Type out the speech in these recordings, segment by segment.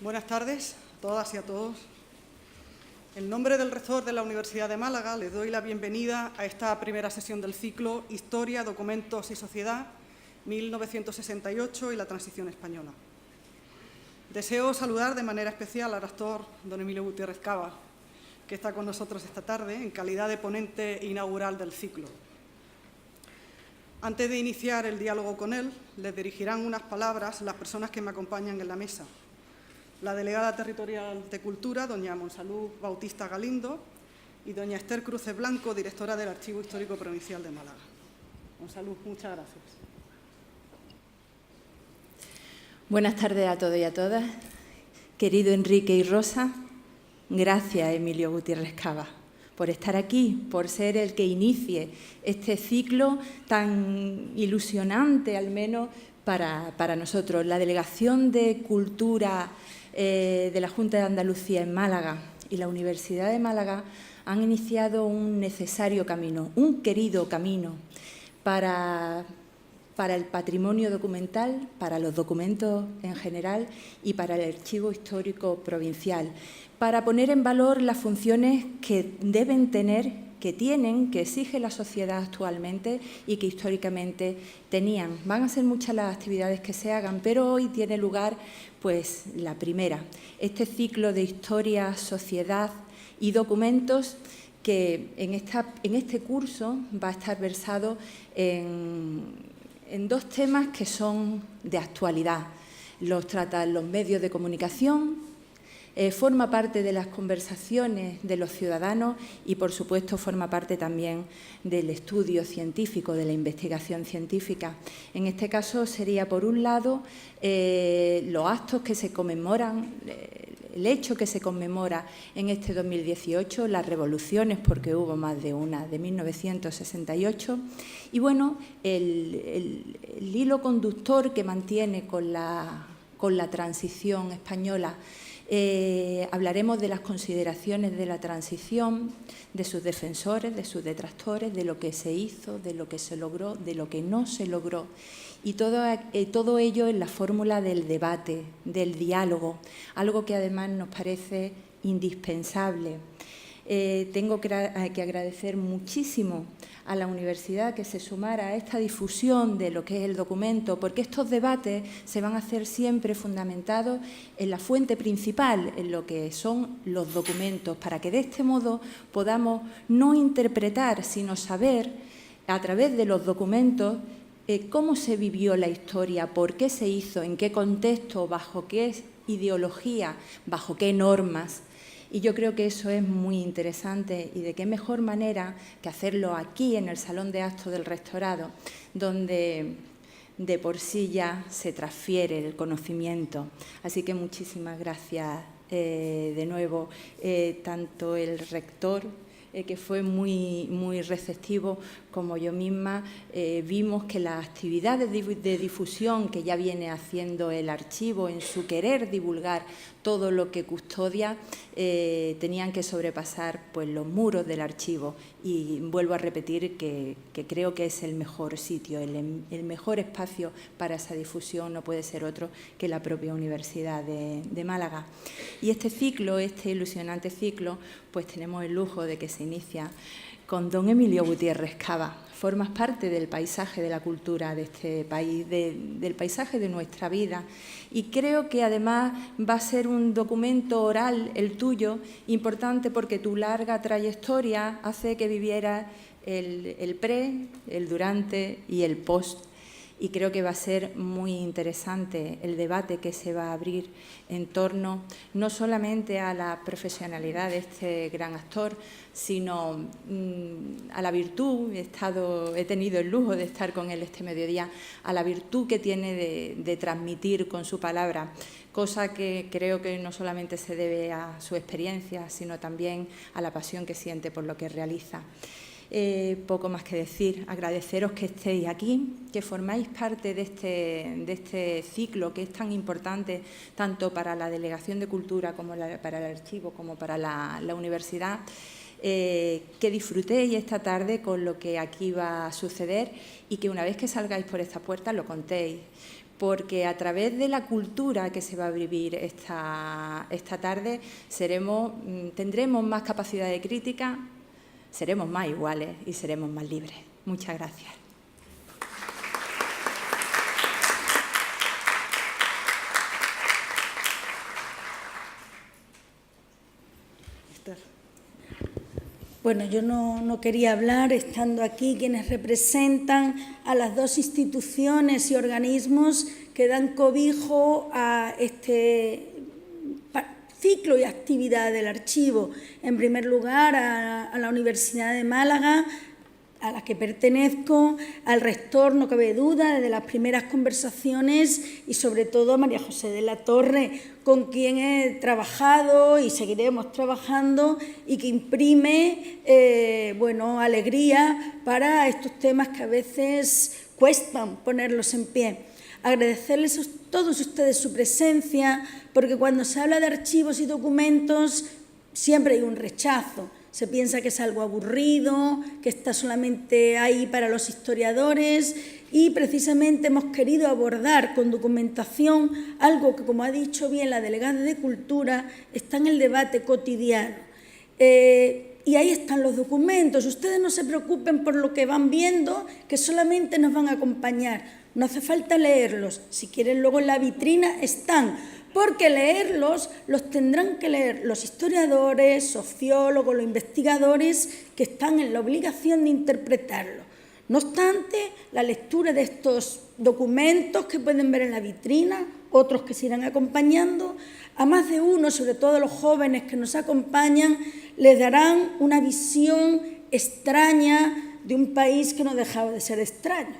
Buenas tardes a todas y a todos. En nombre del rector de la Universidad de Málaga, les doy la bienvenida a esta primera sesión del ciclo Historia, Documentos y Sociedad, 1968 y la Transición Española. Deseo saludar de manera especial al rector don Emilio Gutiérrez Cava, que está con nosotros esta tarde en calidad de ponente inaugural del ciclo. Antes de iniciar el diálogo con él, les dirigirán unas palabras las personas que me acompañan en la mesa. La delegada territorial de Cultura, doña Monsalud Bautista Galindo, y doña Esther Cruces Blanco, directora del Archivo Histórico Provincial de Málaga. Monsalud, muchas gracias. Buenas tardes a todos y a todas. Querido Enrique y Rosa, gracias, Emilio Gutiérrez Cava, por estar aquí, por ser el que inicie este ciclo tan ilusionante, al menos para nosotros. La Delegación de Cultura de la Junta de Andalucía en Málaga y la Universidad de Málaga han iniciado un necesario camino, un querido camino para el patrimonio documental, para los documentos en general y para el archivo histórico provincial, para poner en valor las funciones que deben tener, que tienen, que exige la sociedad actualmente y que históricamente tenían. Van a ser muchas las actividades que se hagan, pero hoy tiene lugar pues la primera, este ciclo de historia, sociedad y documentos que en este curso va a estar versado en dos temas que son de actualidad. Los tratan los medios de comunicación, forma parte de las conversaciones de los ciudadanos y, por supuesto, forma parte también del estudio científico, de la investigación científica. En este caso sería, por un lado, los actos que se conmemoran, el hecho que se conmemora en este 2018, las revoluciones, porque hubo más de una, de 1968, y bueno, el hilo conductor que mantiene con la transición española. Hablaremos de las consideraciones de la transición, de sus defensores, de sus detractores, de lo que se hizo, de lo que se logró, de lo que no se logró. Y todo ello en la fórmula del debate, del diálogo, algo que además nos parece indispensable. Tengo que agradecer muchísimo a la universidad que se sumara a esta difusión de lo que es el documento, porque estos debates se van a hacer siempre fundamentados en la fuente principal, en lo que son los documentos, para que de este modo podamos no interpretar, sino saber a través de los documentos cómo se vivió la historia, por qué se hizo, en qué contexto, bajo qué ideología, bajo qué normas. Y yo creo que eso es muy interesante y de qué mejor manera que hacerlo aquí en el Salón de Actos del Rectorado, donde de por sí ya se transfiere el conocimiento. Así que muchísimas gracias de nuevo, tanto el rector, que fue muy receptivo, como yo misma. Vimos que las actividades de difusión que ya viene haciendo el archivo en su querer divulgar todo lo que custodia, tenían que sobrepasar pues, los muros del archivo. Y vuelvo a repetir que creo que es el mejor sitio, el mejor espacio para esa difusión no puede ser otro que la propia Universidad de Málaga. Y este ciclo, este ilusionante ciclo, pues tenemos el lujo de que se inicia con don Emilio Gutiérrez Cava. Formas parte del paisaje de la cultura de este país, del paisaje de nuestra vida. Y creo que además va a ser un documento oral, el tuyo, importante porque tu larga trayectoria hace que vivieras el pre, el durante y el post. Y creo que va a ser muy interesante el debate que se va a abrir en torno no solamente a la profesionalidad de este gran actor, sino a la virtud, he tenido el lujo de estar con él este mediodía, a la virtud que tiene de transmitir con su palabra, cosa que creo que no solamente se debe a su experiencia, sino también a la pasión que siente por lo que realiza. Poco más que decir, agradeceros que estéis aquí, que formáis parte de este ciclo que es tan importante tanto para la Delegación de Cultura como para el archivo, como para la universidad. que disfrutéis esta tarde con lo que aquí va a suceder y que una vez que salgáis por esta puerta lo contéis, porque a través de la cultura que se va a vivir esta tarde tendremos más capacidad de crítica, seremos más iguales y seremos más libres. Muchas gracias. Bueno, yo no quería hablar, estando aquí quienes representan a las dos instituciones y organismos que dan cobijo a este ciclo y actividad del archivo. En primer lugar, a la Universidad de Málaga, a la que pertenezco, al rector, no cabe duda, desde las primeras conversaciones, y sobre todo a María José de la Torre, con quien he trabajado y seguiremos trabajando y que imprime alegría para estos temas que a veces cuestan ponerlos en pie. Agradecerles a todos ustedes su presencia, porque cuando se habla de archivos y documentos siempre hay un rechazo. Se piensa que es algo aburrido, que está solamente ahí para los historiadores, y precisamente hemos querido abordar con documentación algo que, como ha dicho bien la delegada de Cultura, está en el debate cotidiano. Y ahí están los documentos. Ustedes no se preocupen por lo que van viendo, que solamente nos van a acompañar. No hace falta leerlos. Si quieren, luego en la vitrina están. Porque leerlos los tendrán que leer los historiadores, sociólogos, los investigadores que están en la obligación de interpretarlo. No obstante, la lectura de estos documentos que pueden ver en la vitrina, otros que se irán acompañando, a más de uno, sobre todo a los jóvenes que nos acompañan, les darán una visión extraña de un país que no dejaba de ser extraño,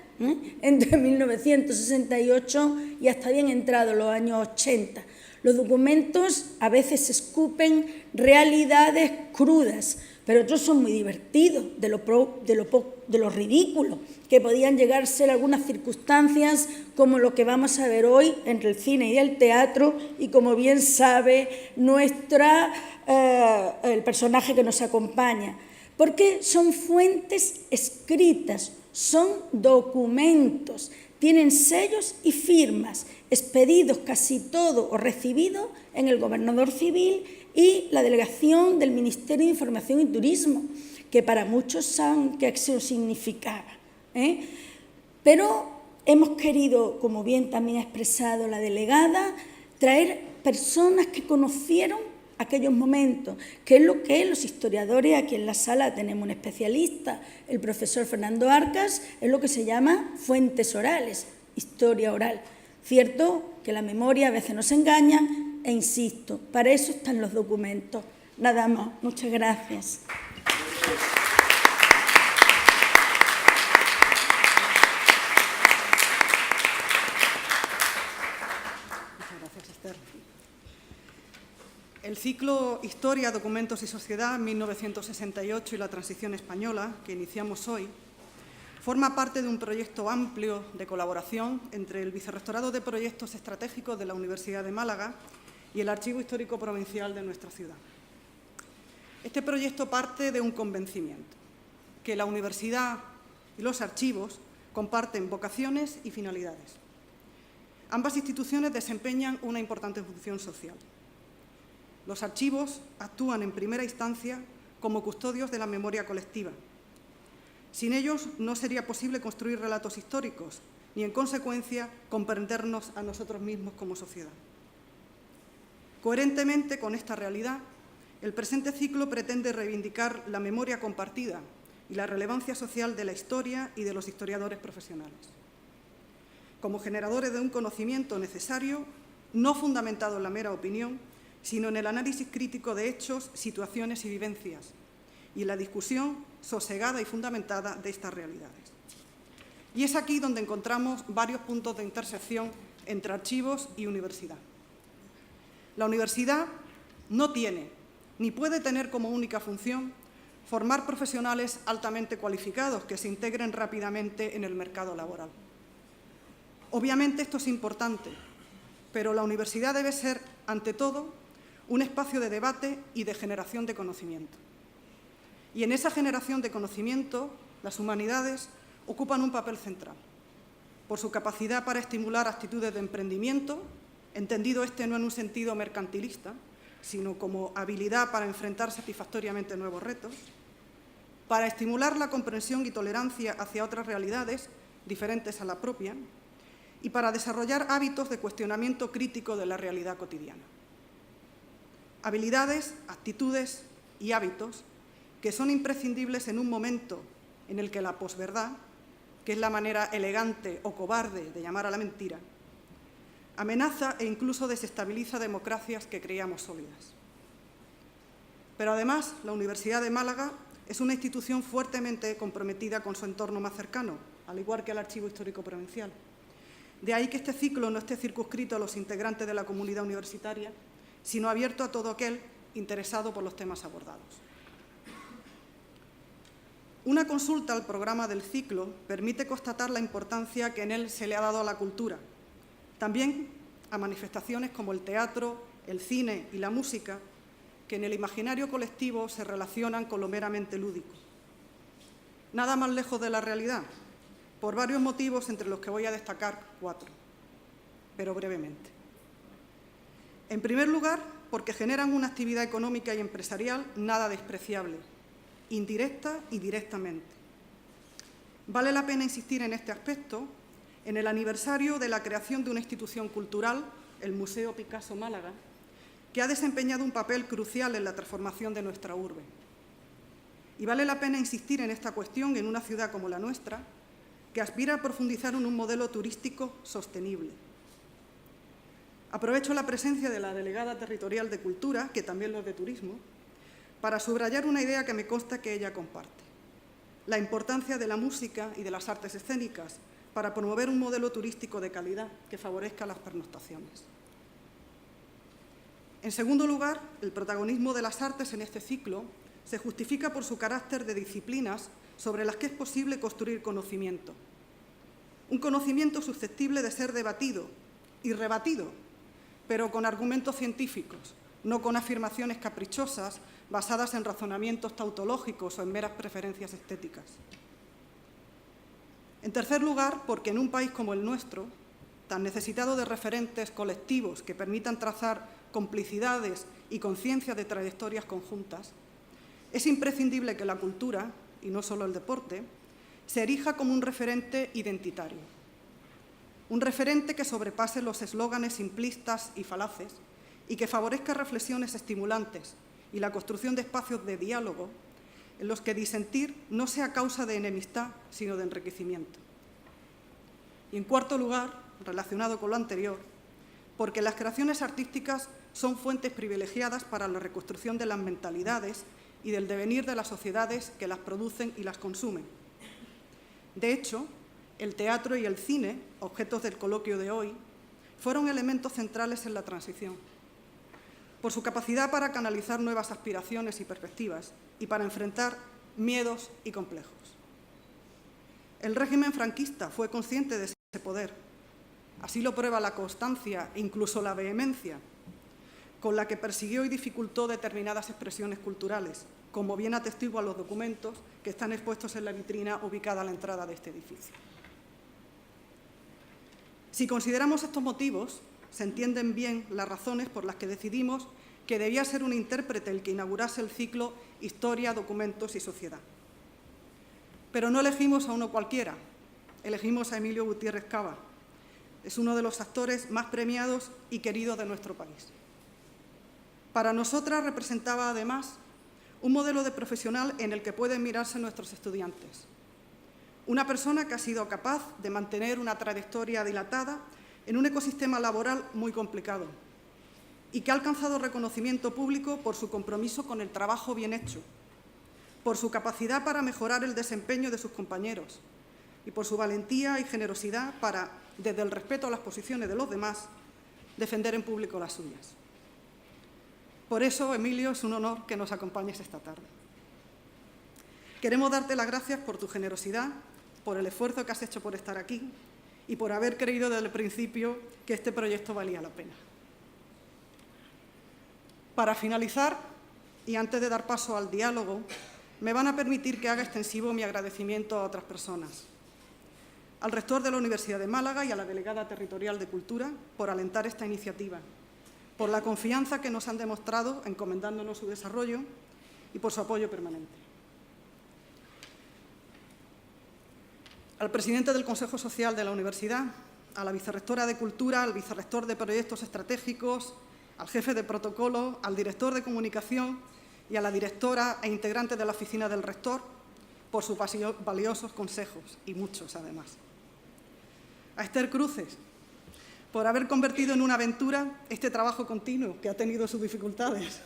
entre 1968 y hasta bien entrados los años 80. Los documentos a veces escupen realidades crudas, pero otros son muy divertidos, de lo ridículo, que podían llegar a ser algunas circunstancias como lo que vamos a ver hoy entre el cine y el teatro, y como bien sabe el personaje que nos acompaña, porque son fuentes escritas, son documentos, tienen sellos y firmas, expedidos casi todo o recibidos en el gobernador civil y la delegación del Ministerio de Información y Turismo, que para muchos saben qué eso significaba. Pero hemos querido, como bien también ha expresado la delegada, traer personas que conocieron aquellos momentos, que es lo que los historiadores, aquí en la sala tenemos un especialista, el profesor Fernando Arcas, es lo que se llama fuentes orales, historia oral. Cierto que la memoria a veces nos engaña, e insisto, para eso están los documentos. Nada más, muchas gracias. El ciclo Historia, Documentos y Sociedad, 1968 y la Transición Española, que iniciamos hoy, forma parte de un proyecto amplio de colaboración entre el Vicerrectorado de Proyectos Estratégicos de la Universidad de Málaga y el Archivo Histórico Provincial de nuestra ciudad. Este proyecto parte de un convencimiento, que la universidad y los archivos comparten vocaciones y finalidades. Ambas instituciones desempeñan una importante función social. Los archivos actúan en primera instancia como custodios de la memoria colectiva. Sin ellos no sería posible construir relatos históricos ni, en consecuencia, comprendernos a nosotros mismos como sociedad. Coherentemente con esta realidad, el presente ciclo pretende reivindicar la memoria compartida y la relevancia social de la historia y de los historiadores profesionales, como generadores de un conocimiento necesario, no fundamentado en la mera opinión, sino en el análisis crítico de hechos, situaciones y vivencias, y en la discusión sosegada y fundamentada de estas realidades. Y es aquí donde encontramos varios puntos de intersección entre archivos y universidad. La universidad no tiene ni puede tener como única función formar profesionales altamente cualificados que se integren rápidamente en el mercado laboral. Obviamente esto es importante, pero la universidad debe ser, ante todo, un espacio de debate y de generación de conocimiento. Y en esa generación de conocimiento, las humanidades ocupan un papel central, por su capacidad para estimular actitudes de emprendimiento, entendido este no en un sentido mercantilista, sino como habilidad para enfrentar satisfactoriamente nuevos retos, para estimular la comprensión y tolerancia hacia otras realidades diferentes a la propia y para desarrollar hábitos de cuestionamiento crítico de la realidad cotidiana. Habilidades, actitudes y hábitos que son imprescindibles en un momento en el que la posverdad, que es la manera elegante o cobarde de llamar a la mentira, amenaza e incluso desestabiliza democracias que creíamos sólidas. Pero además, la Universidad de Málaga es una institución fuertemente comprometida con su entorno más cercano, al igual que el Archivo Histórico Provincial. De ahí que este ciclo no esté circunscrito a los integrantes de la comunidad universitaria, sino abierto a todo aquel interesado por los temas abordados. Una consulta al programa del ciclo permite constatar la importancia que en él se le ha dado a la cultura, también a manifestaciones como el teatro, el cine y la música, que en el imaginario colectivo se relacionan con lo meramente lúdico. Nada más lejos de la realidad, por varios motivos entre los que voy a destacar 4, pero brevemente. En primer lugar, porque generan una actividad económica y empresarial nada despreciable, indirecta y directamente. Vale la pena insistir en este aspecto en el aniversario de la creación de una institución cultural, el Museo Picasso Málaga, que ha desempeñado un papel crucial en la transformación de nuestra urbe. Y vale la pena insistir en esta cuestión en una ciudad como la nuestra, que aspira a profundizar en un modelo turístico sostenible. Aprovecho la presencia de la delegada territorial de Cultura, que también lo es de Turismo, para subrayar una idea que me consta que ella comparte: la importancia de la música y de las artes escénicas para promover un modelo turístico de calidad que favorezca las pernoctaciones. En segundo lugar, el protagonismo de las artes en este ciclo se justifica por su carácter de disciplinas sobre las que es posible construir conocimiento. Un conocimiento susceptible de ser debatido y rebatido, pero con argumentos científicos, no con afirmaciones caprichosas basadas en razonamientos tautológicos o en meras preferencias estéticas. En tercer lugar, porque en un país como el nuestro, tan necesitado de referentes colectivos que permitan trazar complicidades y conciencia de trayectorias conjuntas, es imprescindible que la cultura, y no solo el deporte, se erija como un referente identitario. Un referente que sobrepase los eslóganes simplistas y falaces y que favorezca reflexiones estimulantes y la construcción de espacios de diálogo en los que disentir no sea causa de enemistad, sino de enriquecimiento. Y en cuarto lugar, relacionado con lo anterior, porque las creaciones artísticas son fuentes privilegiadas para la reconstrucción de las mentalidades y del devenir de las sociedades que las producen y las consumen. De hecho, el teatro y el cine, objetos del coloquio de hoy, fueron elementos centrales en la transición, por su capacidad para canalizar nuevas aspiraciones y perspectivas y para enfrentar miedos y complejos. El régimen franquista fue consciente de ese poder. Así lo prueba la constancia e incluso la vehemencia con la que persiguió y dificultó determinadas expresiones culturales, como bien atestiguan los documentos que están expuestos en la vitrina ubicada a la entrada de este edificio. Si consideramos estos motivos, se entienden bien las razones por las que decidimos que debía ser un intérprete el que inaugurase el ciclo Historia, Documentos y Sociedad. Pero no elegimos a uno cualquiera, elegimos a Emilio Gutiérrez Cava. Es uno de los actores más premiados y queridos de nuestro país. Para nosotras representaba, además, un modelo de profesional en el que pueden mirarse nuestros estudiantes. Una persona que ha sido capaz de mantener una trayectoria dilatada en un ecosistema laboral muy complicado y que ha alcanzado reconocimiento público por su compromiso con el trabajo bien hecho, por su capacidad para mejorar el desempeño de sus compañeros y por su valentía y generosidad para, desde el respeto a las posiciones de los demás, defender en público las suyas. Por eso, Emilio, es un honor que nos acompañes esta tarde. Queremos darte las gracias por tu generosidad, por el esfuerzo que has hecho por estar aquí y por haber creído desde el principio que este proyecto valía la pena. Para finalizar, y antes de dar paso al diálogo, me van a permitir que haga extensivo mi agradecimiento a otras personas. Al rector de la Universidad de Málaga y a la delegada territorial de Cultura por alentar esta iniciativa, por la confianza que nos han demostrado encomendándonos su desarrollo y por su apoyo permanente. Al presidente del Consejo Social de la Universidad, a la vicerrectora de Cultura, al vicerrector de Proyectos Estratégicos, al jefe de protocolo, al director de Comunicación y a la directora e integrante de la oficina del rector por sus valiosos consejos, y muchos además. A Esther Cruces, por haber convertido en una aventura este trabajo continuo que ha tenido sus dificultades.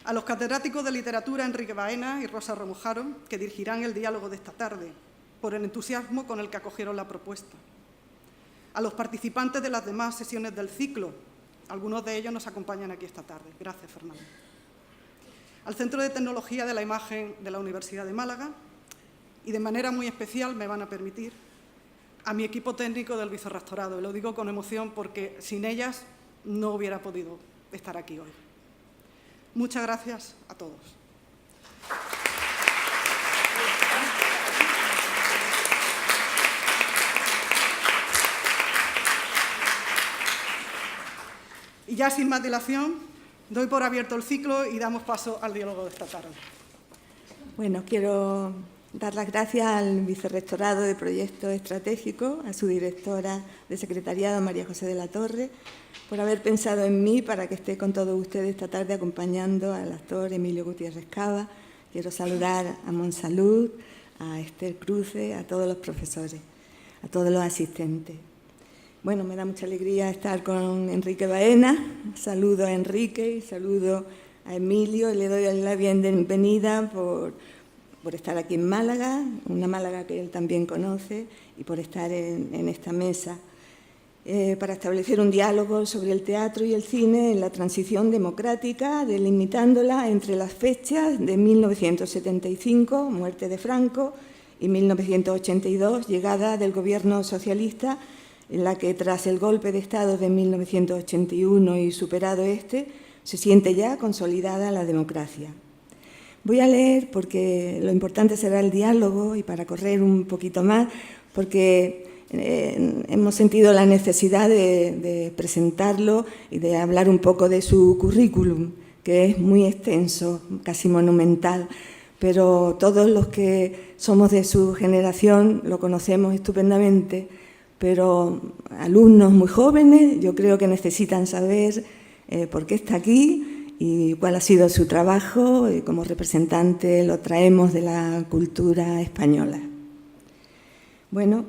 A los catedráticos de literatura Enrique Baena y Rosa Romojaro, que dirigirán el diálogo de esta tarde, por el entusiasmo con el que acogieron la propuesta. A los participantes de las demás sesiones del ciclo, algunos de ellos nos acompañan aquí esta tarde. Gracias, Fernando. Al Centro de Tecnología de la Imagen de la Universidad de Málaga y, de manera muy especial, me van a permitir, a mi equipo técnico del vicerrectorado. Y lo digo con emoción porque sin ellas no hubiera podido estar aquí hoy. Muchas gracias a todos. Y ya sin más dilación, doy por abierto el ciclo y damos paso al diálogo de esta tarde. Bueno, quiero dar las gracias al Vicerrectorado de Proyectos Estratégicos, a su directora de Secretariado, María José de la Torre, por haber pensado en mí para que esté con todos ustedes esta tarde acompañando al actor Emilio Gutiérrez Cava. Quiero saludar a Monsalud, a Esther Cruces, a todos los profesores, a todos los asistentes. Bueno, me da mucha alegría estar con Enrique Baena. Saludo a Enrique y saludo a Emilio. Le doy la bienvenida por estar aquí en Málaga, una Málaga que él también conoce, y por estar en esta mesa para establecer un diálogo sobre el teatro y el cine en la transición democrática, delimitándola entre las fechas de 1975, muerte de Franco, y 1982, llegada del gobierno socialista, en la que tras el golpe de Estado de 1981 y superado este, se siente ya consolidada la democracia. Voy a leer porque lo importante será el diálogo y para correr un poquito más, porque hemos sentido la necesidad de presentarlo y de hablar un poco de su currículum, que es muy extenso, casi monumental, pero todos los que somos de su generación lo conocemos estupendamente, pero alumnos muy jóvenes yo creo que necesitan saber por qué está aquí y cuál ha sido su trabajo, y como representante lo traemos de la cultura española. Bueno,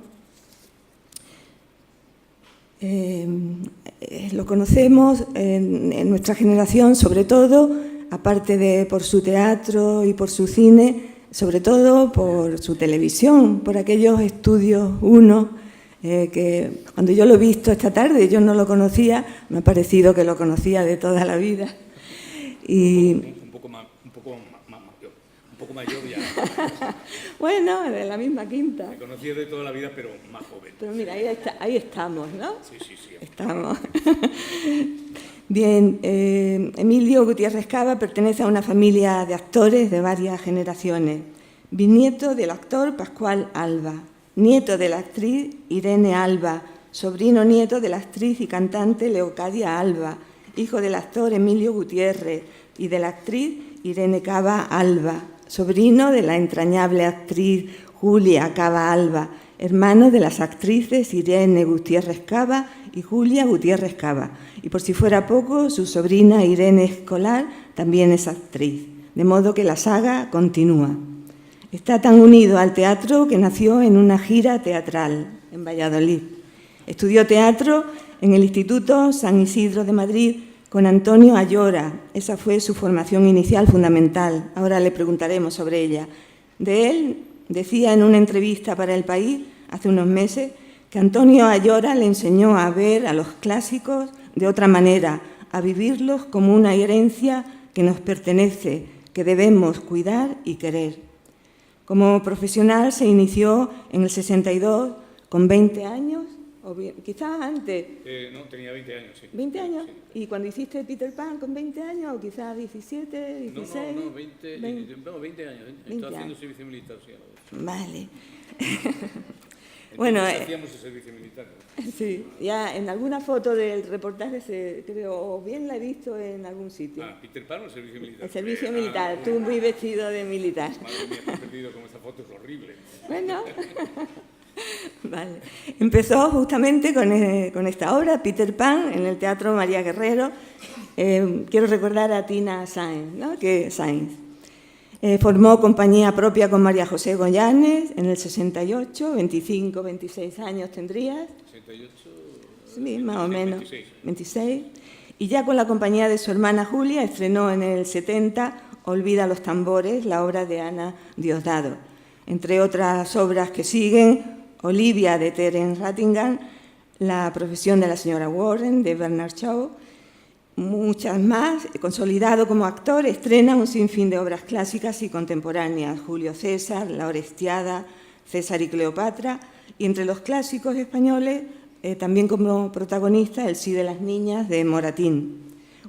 lo conocemos en nuestra generación, sobre todo, aparte de por su teatro y por su cine, sobre todo por su televisión, por aquellos Estudios 1, que cuando yo lo he visto esta tarde, yo no lo conocía, me ha parecido que lo conocía de toda la vida. Y un poco mayor ya. Bueno, de la misma quinta. Me conocía de toda la vida, pero más joven. Pero mira, ahí estamos, ¿no? Sí. Estamos. Bien, Emilio Gutiérrez Cava pertenece a una familia de actores de varias generaciones. Bisnieto del actor Pascual Alba, nieto de la actriz Irene Alba, sobrino nieto de la actriz y cantante Leocadia Alba, hijo del actor Emilio Gutiérrez y de la actriz Irene Cava Alba, sobrino de la entrañable actriz Julia Cava Alba, hermano de las actrices Irene Gutiérrez Cava y Julia Gutiérrez Cava. Y por si fuera poco, su sobrina Irene Escolar también es actriz, de modo que la saga continúa. Está tan unido al teatro que nació en una gira teatral en Valladolid. Estudió teatro en el Instituto San Isidro de Madrid con Antonio Ayora. Esa fue su formación inicial fundamental. Ahora le preguntaremos sobre ella. De él decía en una entrevista para El País hace unos meses que Antonio Ayora le enseñó a ver a los clásicos de otra manera, a vivirlos como una herencia que nos pertenece, que debemos cuidar y querer. Como profesional se inició en el 62 con 20 años O bien, quizás antes. No, tenía 20 años, sí. ¿20 años? Sí. ¿Y cuando hiciste Peter Pan con 20 años o quizás 17, 16? No, 20 años. Estaba haciendo servicio militar, sí. Vale. Entonces Bueno, hacíamos el servicio militar. sí, ya en alguna foto del reportaje, creo, o bien la he visto en algún sitio. ¿Peter Pan o el servicio militar? El servicio militar, tú muy vestido de militar. Madre mía, me he perdido con esta foto, es horrible. Bueno, vale. Empezó justamente con esta obra, Peter Pan, en el Teatro María Guerrero. Quiero recordar a Tina Sáenz, ¿no? Formó compañía propia con María José Goyanes en el 68, 25, 26 años tendrías. 68. Sí, más o menos. 26. Y ya con la compañía de su hermana Julia estrenó en el 70 Olvida los tambores, la obra de Ana Diosdado. Entre otras obras que siguen, Olivia de Terence Rattingham, La profesión de la señora Warren de Bernard Shaw, muchas más. Consolidado como actor, estrena un sinfín de obras clásicas y contemporáneas, Julio César, La Orestiada, César y Cleopatra, y entre los clásicos españoles, también como protagonista, El sí de las niñas de Moratín.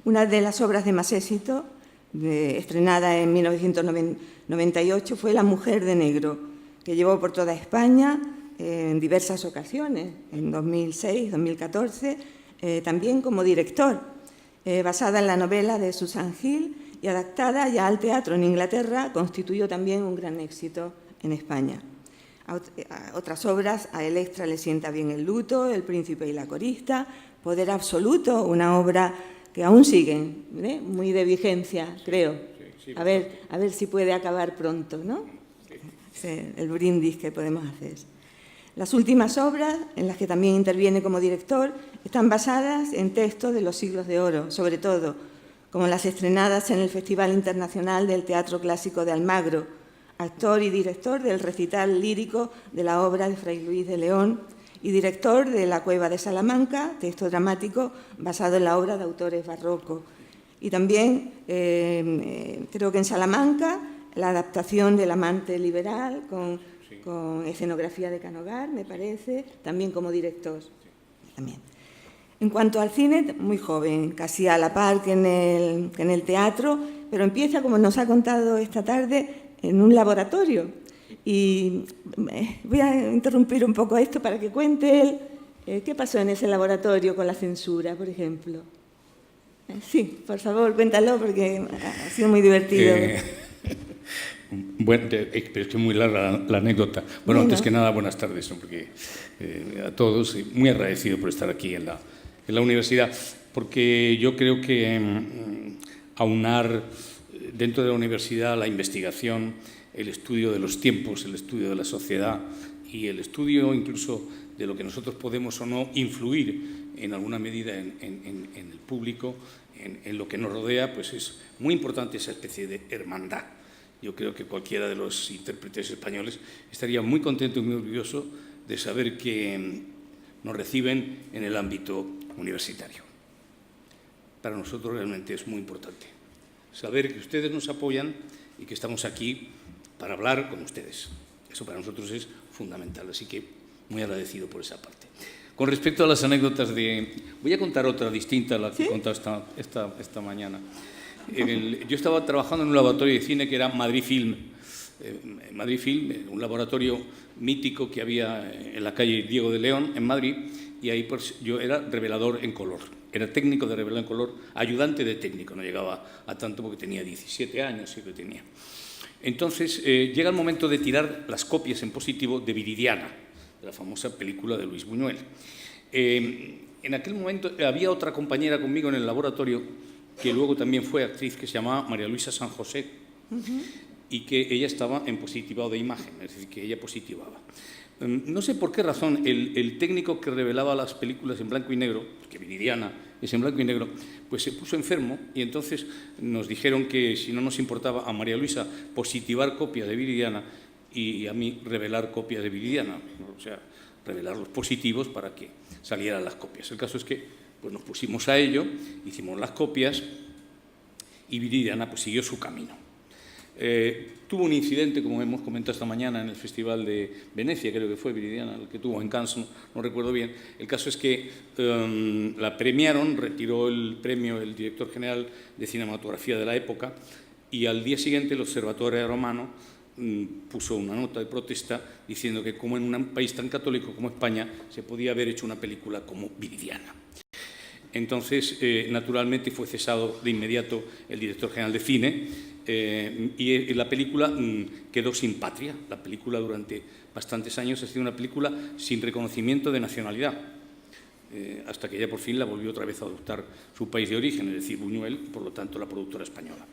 Una de las obras de más éxito, estrenada en 1998, fue La mujer de negro, que llevó por toda España en diversas ocasiones, en 2006, 2014, también como director. Basada en la novela de Susan Hill y adaptada ya al teatro en Inglaterra, constituyó también un gran éxito en España. A otras obras, a Electra le sienta bien el luto, El príncipe y la corista, Poder absoluto, una obra que aún sigue, muy de vigencia, creo. Sí, a ver si puede acabar pronto, ¿no? El brindis que podemos hacer. Las últimas obras, en las que también interviene como director, están basadas en textos de los siglos de oro, sobre todo, como las estrenadas en el Festival Internacional del Teatro Clásico de Almagro, actor y director del recital lírico de la obra de Fray Luis de León y director de La cueva de Salamanca, texto dramático basado en la obra de autores barrocos. Y también, creo que en Salamanca, la adaptación del Amante liberal con escenografía de Canogar, me parece, también como director. También. En cuanto al cine, muy joven, casi a la par que en el teatro, pero empieza, como nos ha contado esta tarde, en un laboratorio. Y voy a interrumpir un poco esto para que cuente él qué pasó en ese laboratorio con la censura, por ejemplo. Sí, por favor, cuéntalo, porque ha sido muy divertido. Bueno, pero es que es muy larga la anécdota. Bueno, antes que nada, buenas tardes, ¿no? Porque, a todos, muy agradecido por estar aquí en la universidad, porque yo creo que aunar dentro de la universidad la investigación, el estudio de los tiempos, el estudio de la sociedad y el estudio incluso de lo que nosotros podemos o no influir en alguna medida en el público, en lo que nos rodea, pues es muy importante esa especie de hermandad. Yo creo que cualquiera de los intérpretes españoles estaría muy contento y muy orgulloso de saber que nos reciben en el ámbito universitario. Para nosotros realmente es muy importante saber que ustedes nos apoyan y que estamos aquí para hablar con ustedes. Eso para nosotros es fundamental, así que muy agradecido por esa parte. Con respecto a las anécdotas voy a contar otra distinta a la que he contado esta mañana. Yo estaba trabajando en un laboratorio de cine que era Madrid Film. Madrid Film, un laboratorio mítico que había en la calle Diego de León, en Madrid, y ahí pues, yo era revelador en color. Era técnico de revelador en color, ayudante de técnico, no llegaba a tanto porque tenía 17 años, sí que tenía. Entonces, llega el momento de tirar las copias en positivo de Viridiana, de la famosa película de Luis Buñuel. En aquel momento había otra compañera conmigo en el laboratorio que luego también fue actriz, que se llamaba María Luisa San José, y que ella estaba en positivado de imagen, es decir, que ella positivaba. No sé por qué razón el técnico que revelaba las películas en blanco y negro, que Viridiana es en blanco y negro, pues se puso enfermo y entonces nos dijeron que si no nos importaba a María Luisa positivar copias de Viridiana y a mí revelar copias de Viridiana, o sea, revelar los positivos para que salieran las copias. El caso es que pues nos pusimos a ello, hicimos las copias y Viridiana pues siguió su camino. Tuvo un incidente, como hemos comentado esta mañana, en el Festival de Venecia, creo que fue Viridiana, el que tuvo en Cannes, no recuerdo bien. El caso es que la premiaron, retiró el premio el director general de cinematografía de la época, y al día siguiente el Observatorio Romano puso una nota de protesta diciendo que como en un país tan católico como España se podía haber hecho una película como Viridiana. Entonces, naturalmente, fue cesado de inmediato el director general de cine y la película quedó sin patria. La película durante bastantes años ha sido una película sin reconocimiento de nacionalidad, hasta que ya por fin la volvió otra vez a adoptar su país de origen, es decir, Buñuel, y por lo tanto la productora española.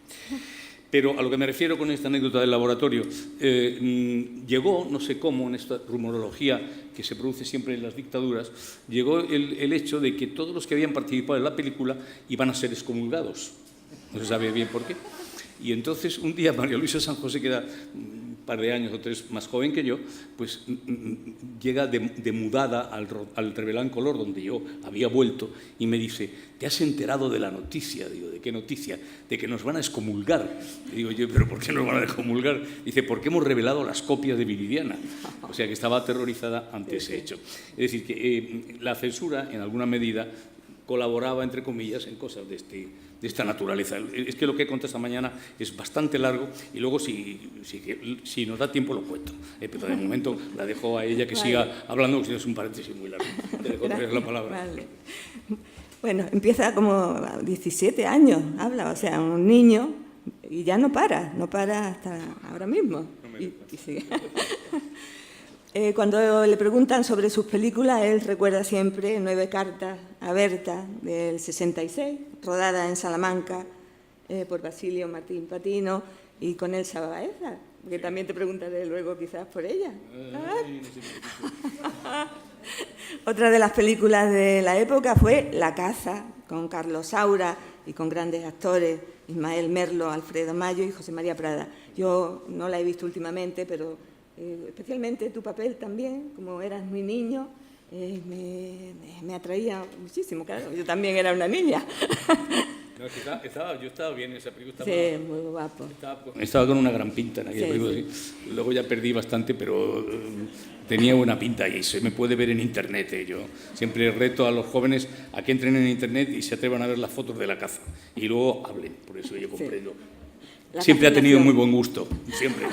Pero a lo que me refiero con esta anécdota del laboratorio, llegó, no sé cómo, en esta rumorología que se produce siempre en las dictaduras, llegó el hecho de que todos los que habían participado en la película iban a ser excomulgados. No se sabe bien por qué. Y entonces un día María Luisa San José, que era un par de años o tres más joven que yo, pues llega de mudada al Revelán Color, donde yo había vuelto, y me dice: ¿te has enterado de la noticia? Digo, ¿de qué noticia? De que nos van a excomulgar. Y digo yo, ¿pero por qué nos van a excomulgar? Dice, porque hemos revelado las copias de Viridiana. O sea que estaba aterrorizada ante ese hecho. Es decir, que la censura, en alguna medida, colaboraba, entre comillas, en cosas de esta naturaleza. Es que lo que he contado esta mañana es bastante largo y luego, si nos da tiempo, lo cuento. Pero de momento la dejo a ella que siga hablando, porque es un paréntesis muy largo. Te dejo la palabra. Vale. Bueno, empieza como a 17 años, habla, o sea, un niño, y ya no para hasta ahora mismo. Y sigue. Cuando le preguntan sobre sus películas, él recuerda siempre 9 cartas a Berta del 66, rodada en Salamanca por Basilio Martín Patino y con Elsa Baeza, que también te preguntaré luego quizás por ella. Otra de las películas de la época fue La caza, con Carlos Saura y con grandes actores, Ismael Merlo, Alfredo Mayo y José María Prada. Yo no la he visto últimamente, pero especialmente tu papel también, como eras muy niño, me atraía muchísimo, claro. Yo también era una niña. No, yo estaba bien en esa película. Sí, muy guapo. Estaba con una gran pinta en aquella película. Sí. Luego ya perdí bastante, pero tenía buena pinta y se me puede ver en Internet. Yo siempre reto a los jóvenes a que entren en Internet y se atrevan a ver las fotos de La caza. Y luego hablen, por eso yo comprendo. Sí. Siempre ha tenido muy buen gusto, siempre.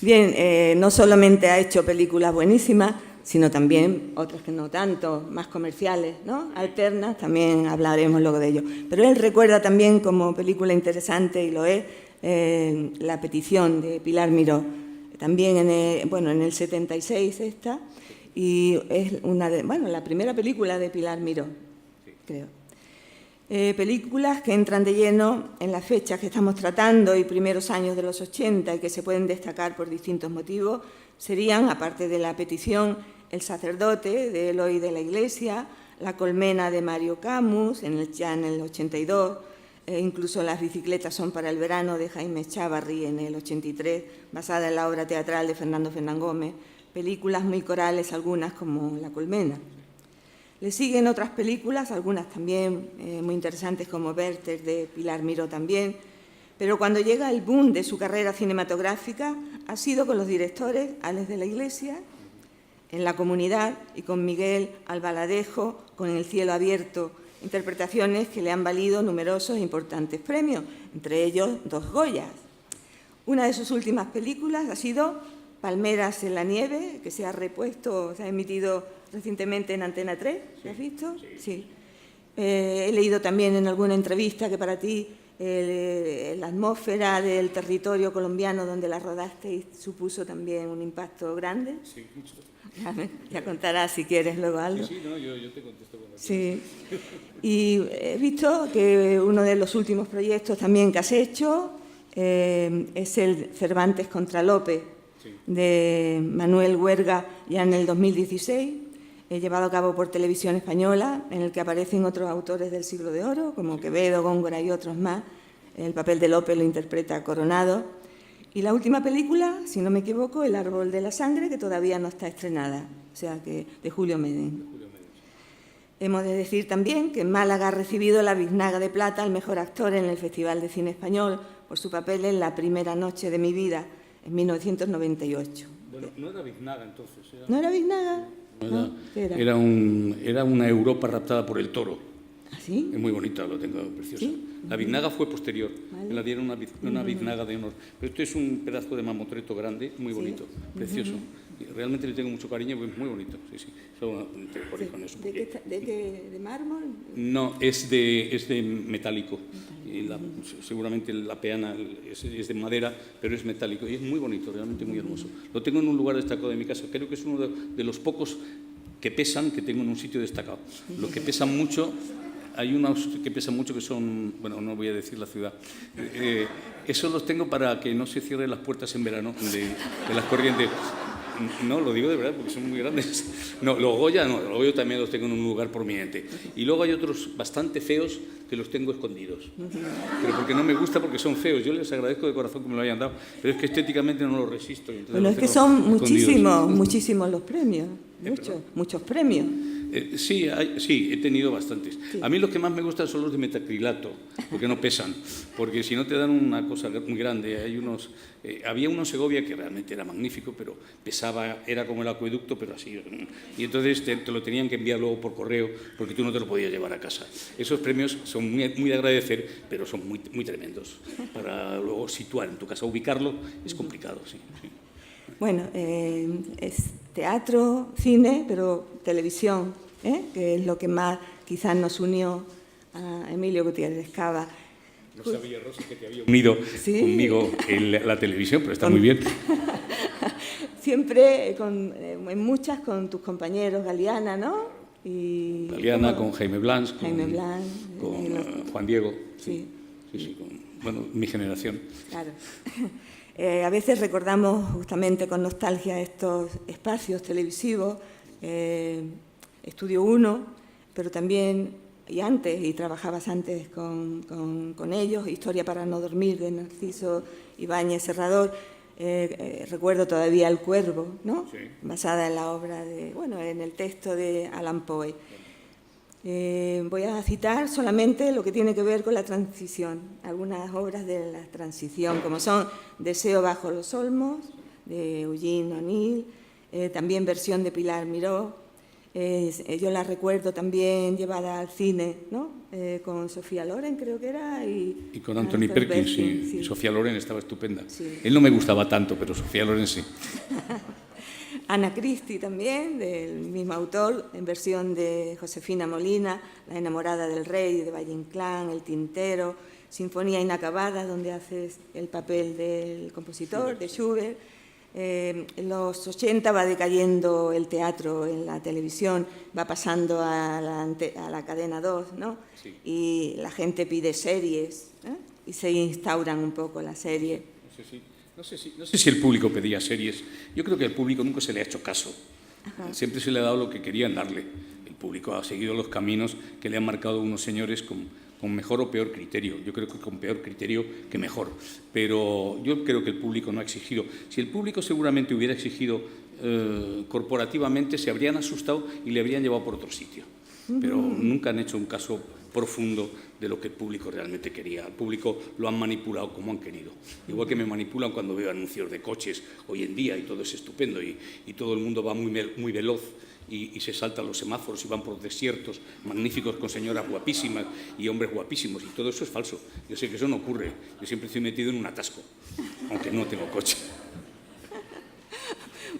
Bien, no solamente ha hecho películas buenísimas, sino también otras que no tanto, más comerciales, ¿no? Alternas, también hablaremos luego de ello. Pero él recuerda también como película interesante, y lo es, La petición de Pilar Miró, también en el 76 esta, y es la primera película de Pilar Miró, creo. Películas que entran de lleno en las fechas que estamos tratando y primeros años de los 80 y que se pueden destacar por distintos motivos serían, aparte de La petición, El sacerdote de Eloy de la Iglesia, La colmena de Mario Camus, ya en el 82, incluso Las bicicletas son para el verano de Jaime Chávarri en el 83, basada en la obra teatral de Fernando Fernán Gómez, películas muy corales algunas como La colmena. Le siguen otras películas, algunas también muy interesantes como Werther de Pilar Miró también, pero cuando llega el boom de su carrera cinematográfica ha sido con los directores Alex de la Iglesia, En la comunidad, y con Miguel Albaladejo, con El cielo abierto, interpretaciones que le han valido numerosos e importantes premios, entre ellos 2 Goyas. Una de sus últimas películas ha sido Palmeras en la nieve, que se ha emitido recientemente en Antena 3, ¿lo has visto? Sí. He leído también en alguna entrevista que para ti la atmósfera del territorio colombiano donde la rodaste supuso también un impacto grande. Sí, mucho. Ya contarás si quieres luego algo. Sí, no, yo te contesto con Sí. Y he visto que uno de los últimos proyectos también que has hecho es el Cervantes contra Lope, de Manuel Huerga, ya en el 2016, llevado a cabo por Televisión Española, en el que aparecen otros autores del Siglo de Oro, como Quevedo, Góngora y otros más. El papel de Lope lo interpreta Coronado. Y la última película, si no me equivoco, El árbol de la sangre, que todavía no está estrenada, o sea, que de Julio Medem. Hemos de decir también que en Málaga ha recibido la Biznaga de Plata al mejor actor en el Festival de Cine Español por su papel en La primera noche de mi vida, en 1998. Bueno, no era biznaga entonces. ¿No era biznaga? No, ¿Qué era? Era una Europa raptada por el toro. ¿Ah, sí? Es muy bonita, lo tengo preciosa. ¿Sí? La biznaga fue posterior, Vale. me la dieron una biznaga de honor. Pero esto es un pedazo de mamotreto grande, muy bonito, precioso. Y realmente le tengo mucho cariño, porque es muy bonito. Sí, sí. Solo por ahí con eso, porque- ¿De mármol? No, es de metálico. Y seguramente la peana es de madera, pero es metálico. Y es muy bonito, realmente muy hermoso. Lo tengo en un lugar destacado de mi casa. Creo que es uno de los pocos que pesan, que tengo en un sitio destacado. Los que pesan mucho, hay unos que pesan mucho que son, bueno, no voy a decir la ciudad. Esos los tengo para que no se cierren las puertas en verano de las corrientes. No, lo digo de verdad, porque son muy grandes. No, los Goya no, los Goya también los tengo en un lugar prominente. Y luego hay otros bastante feos que los tengo escondidos. Pero porque no me gusta, porque son feos. Yo les agradezco de corazón que me lo hayan dado, pero es que estéticamente no los resisto. Bueno, es que son muchísimos los premios, muchos premios. Sí, he tenido bastantes. Sí. A mí los que más me gustan son los de metacrilato, porque no pesan, porque si no te dan una cosa muy grande. Había uno en Segovia que realmente era magnífico, pero pesaba, era como el acueducto, pero así. Y entonces te lo tenían que enviar luego por correo, porque tú no te lo podías llevar a casa. Esos premios son muy de agradecer, pero son muy tremendos. Para luego situar en tu casa, ubicarlo es complicado, sí. Bueno, es teatro, cine, pero televisión, que es lo que más quizás nos unió a Emilio Gutiérrez Cava. No sabía, Rosa, que te había unido conmigo en la televisión, pero está muy bien. Siempre, en muchas, con tus compañeros, Galeana, ¿no? Galeana, con Jaime Blanch, con Juan Diego. Sí. Bueno, mi generación. Claro. A veces recordamos justamente con nostalgia estos espacios televisivos, Estudio 1, pero también, y trabajabas antes con ellos, Historia para no dormir, de Narciso Ibáñez Serrador. Recuerdo todavía El Cuervo, ¿no? Sí. Basada en la obra en el texto de Allan Poe. Voy a citar solamente lo que tiene que ver con la transición, algunas obras de la transición, como son Deseo bajo los olmos, de Eugene O'Neill, también versión de Pilar Miró. Yo la recuerdo también llevada al cine, ¿no? Con Sofía Loren, creo que era. Y con Anthony Perkins, sí. Sofía Loren estaba estupenda. Sí. Él no me gustaba tanto, pero Sofía Loren sí. Ana Christie también, del mismo autor, en versión de Josefina Molina, La enamorada del rey, de Valle Inclán, El tintero, Sinfonía inacabada, donde haces el papel del compositor, de Schubert. En los 80 va decayendo el teatro en la televisión, va pasando a la cadena 2, ¿no? Sí. Y la gente pide series, y se instauran un poco las series. No sé si el público pedía series. Yo creo que al público nunca se le ha hecho caso. Ajá. Siempre se le ha dado lo que querían darle. El público ha seguido los caminos que le han marcado unos señores con mejor o peor criterio. Yo creo que con peor criterio que mejor. Pero yo creo que el público no ha exigido. Si el público seguramente hubiera exigido corporativamente, se habrían asustado y le habrían llevado por otro sitio. Pero nunca han hecho un caso profundo de lo que el público realmente quería. El público lo han manipulado como han querido. Igual que me manipulan cuando veo anuncios de coches hoy en día y todo es estupendo y todo el mundo va muy veloz y se saltan los semáforos y van por desiertos magníficos con señoras guapísimas y hombres guapísimos y todo eso es falso. Yo sé que eso no ocurre. Yo siempre estoy metido en un atasco, aunque no tengo coche.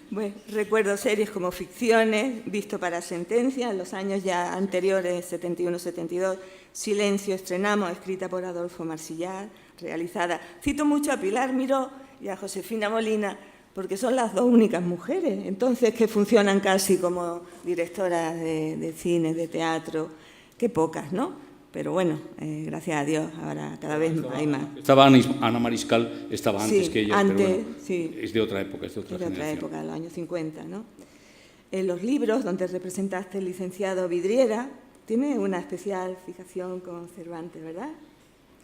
Bueno, recuerdo series como Ficciones, Visto para sentencia, en los años ya anteriores, 71-72, Silencio estrenamos, escrita por Adolfo Marsillar, realizada. Cito mucho a Pilar Miró y a Josefina Molina, porque son las dos únicas mujeres, entonces que funcionan casi como directoras de cine, de teatro, qué pocas, ¿no? Pero bueno, gracias a Dios, ahora cada vez hay más. Estaba Ana Mariscal, estaba antes que ella, antes, pero bueno, sí. Es de otra época, es de otra generación. De otra época, de los años 50, ¿no? En los libros donde representaste el licenciado Vidriera, tiene una especial fijación con Cervantes, ¿verdad?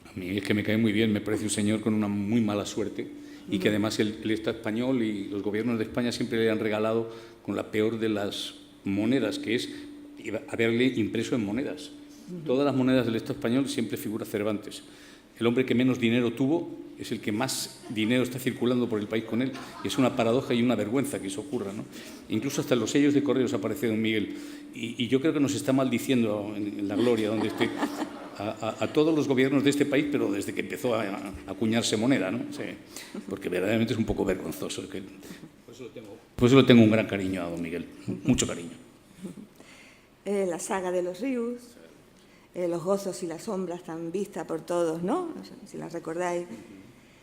A mí es que me cae muy bien, me parece un señor con una muy mala suerte y que además el Estado español y los gobiernos de España siempre le han regalado con la peor de las monedas, que es haberle impreso en monedas. Todas las monedas del Estado español siempre figura Cervantes. El hombre que menos dinero tuvo es el que más dinero está circulando por el país con él. Y es una paradoja y una vergüenza que eso ocurra, ¿no? Incluso hasta en los sellos de correos aparece don Miguel. Y yo creo que nos está maldiciendo en la gloria donde esté a todos los gobiernos de este país, pero desde que empezó a acuñarse moneda, ¿no? Sí, porque verdaderamente es un poco vergonzoso. Por eso le tengo un gran cariño a don Miguel, mucho cariño. La saga de los ríos, los gozos y las sombras tan vista por todos, ¿no? Si las recordáis.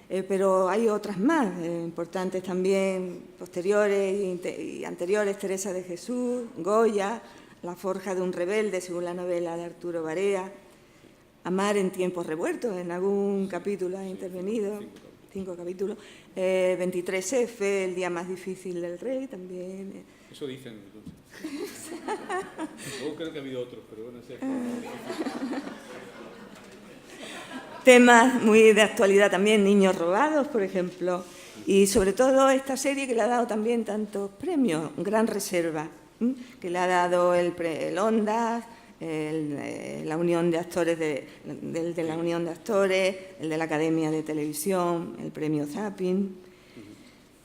Pero hay otras más importantes también, posteriores y anteriores: Teresa de Jesús, Goya, La forja de un rebelde, según la novela de Arturo Barea, Amar en tiempos revueltos, en algún capítulo ha intervenido, 5 capítulos, 23F, El día más difícil del rey, también. Eso dicen. Luego creo que ha habido otros, pero bueno, sé. Temas muy de actualidad también, Niños robados, por ejemplo, y sobre todo esta serie que le ha dado también tantos premios, Gran Reserva, que le ha dado el Ondas, la Unión de Actores de la Unión de Actores, el de la Academia de Televisión, el premio Zapping.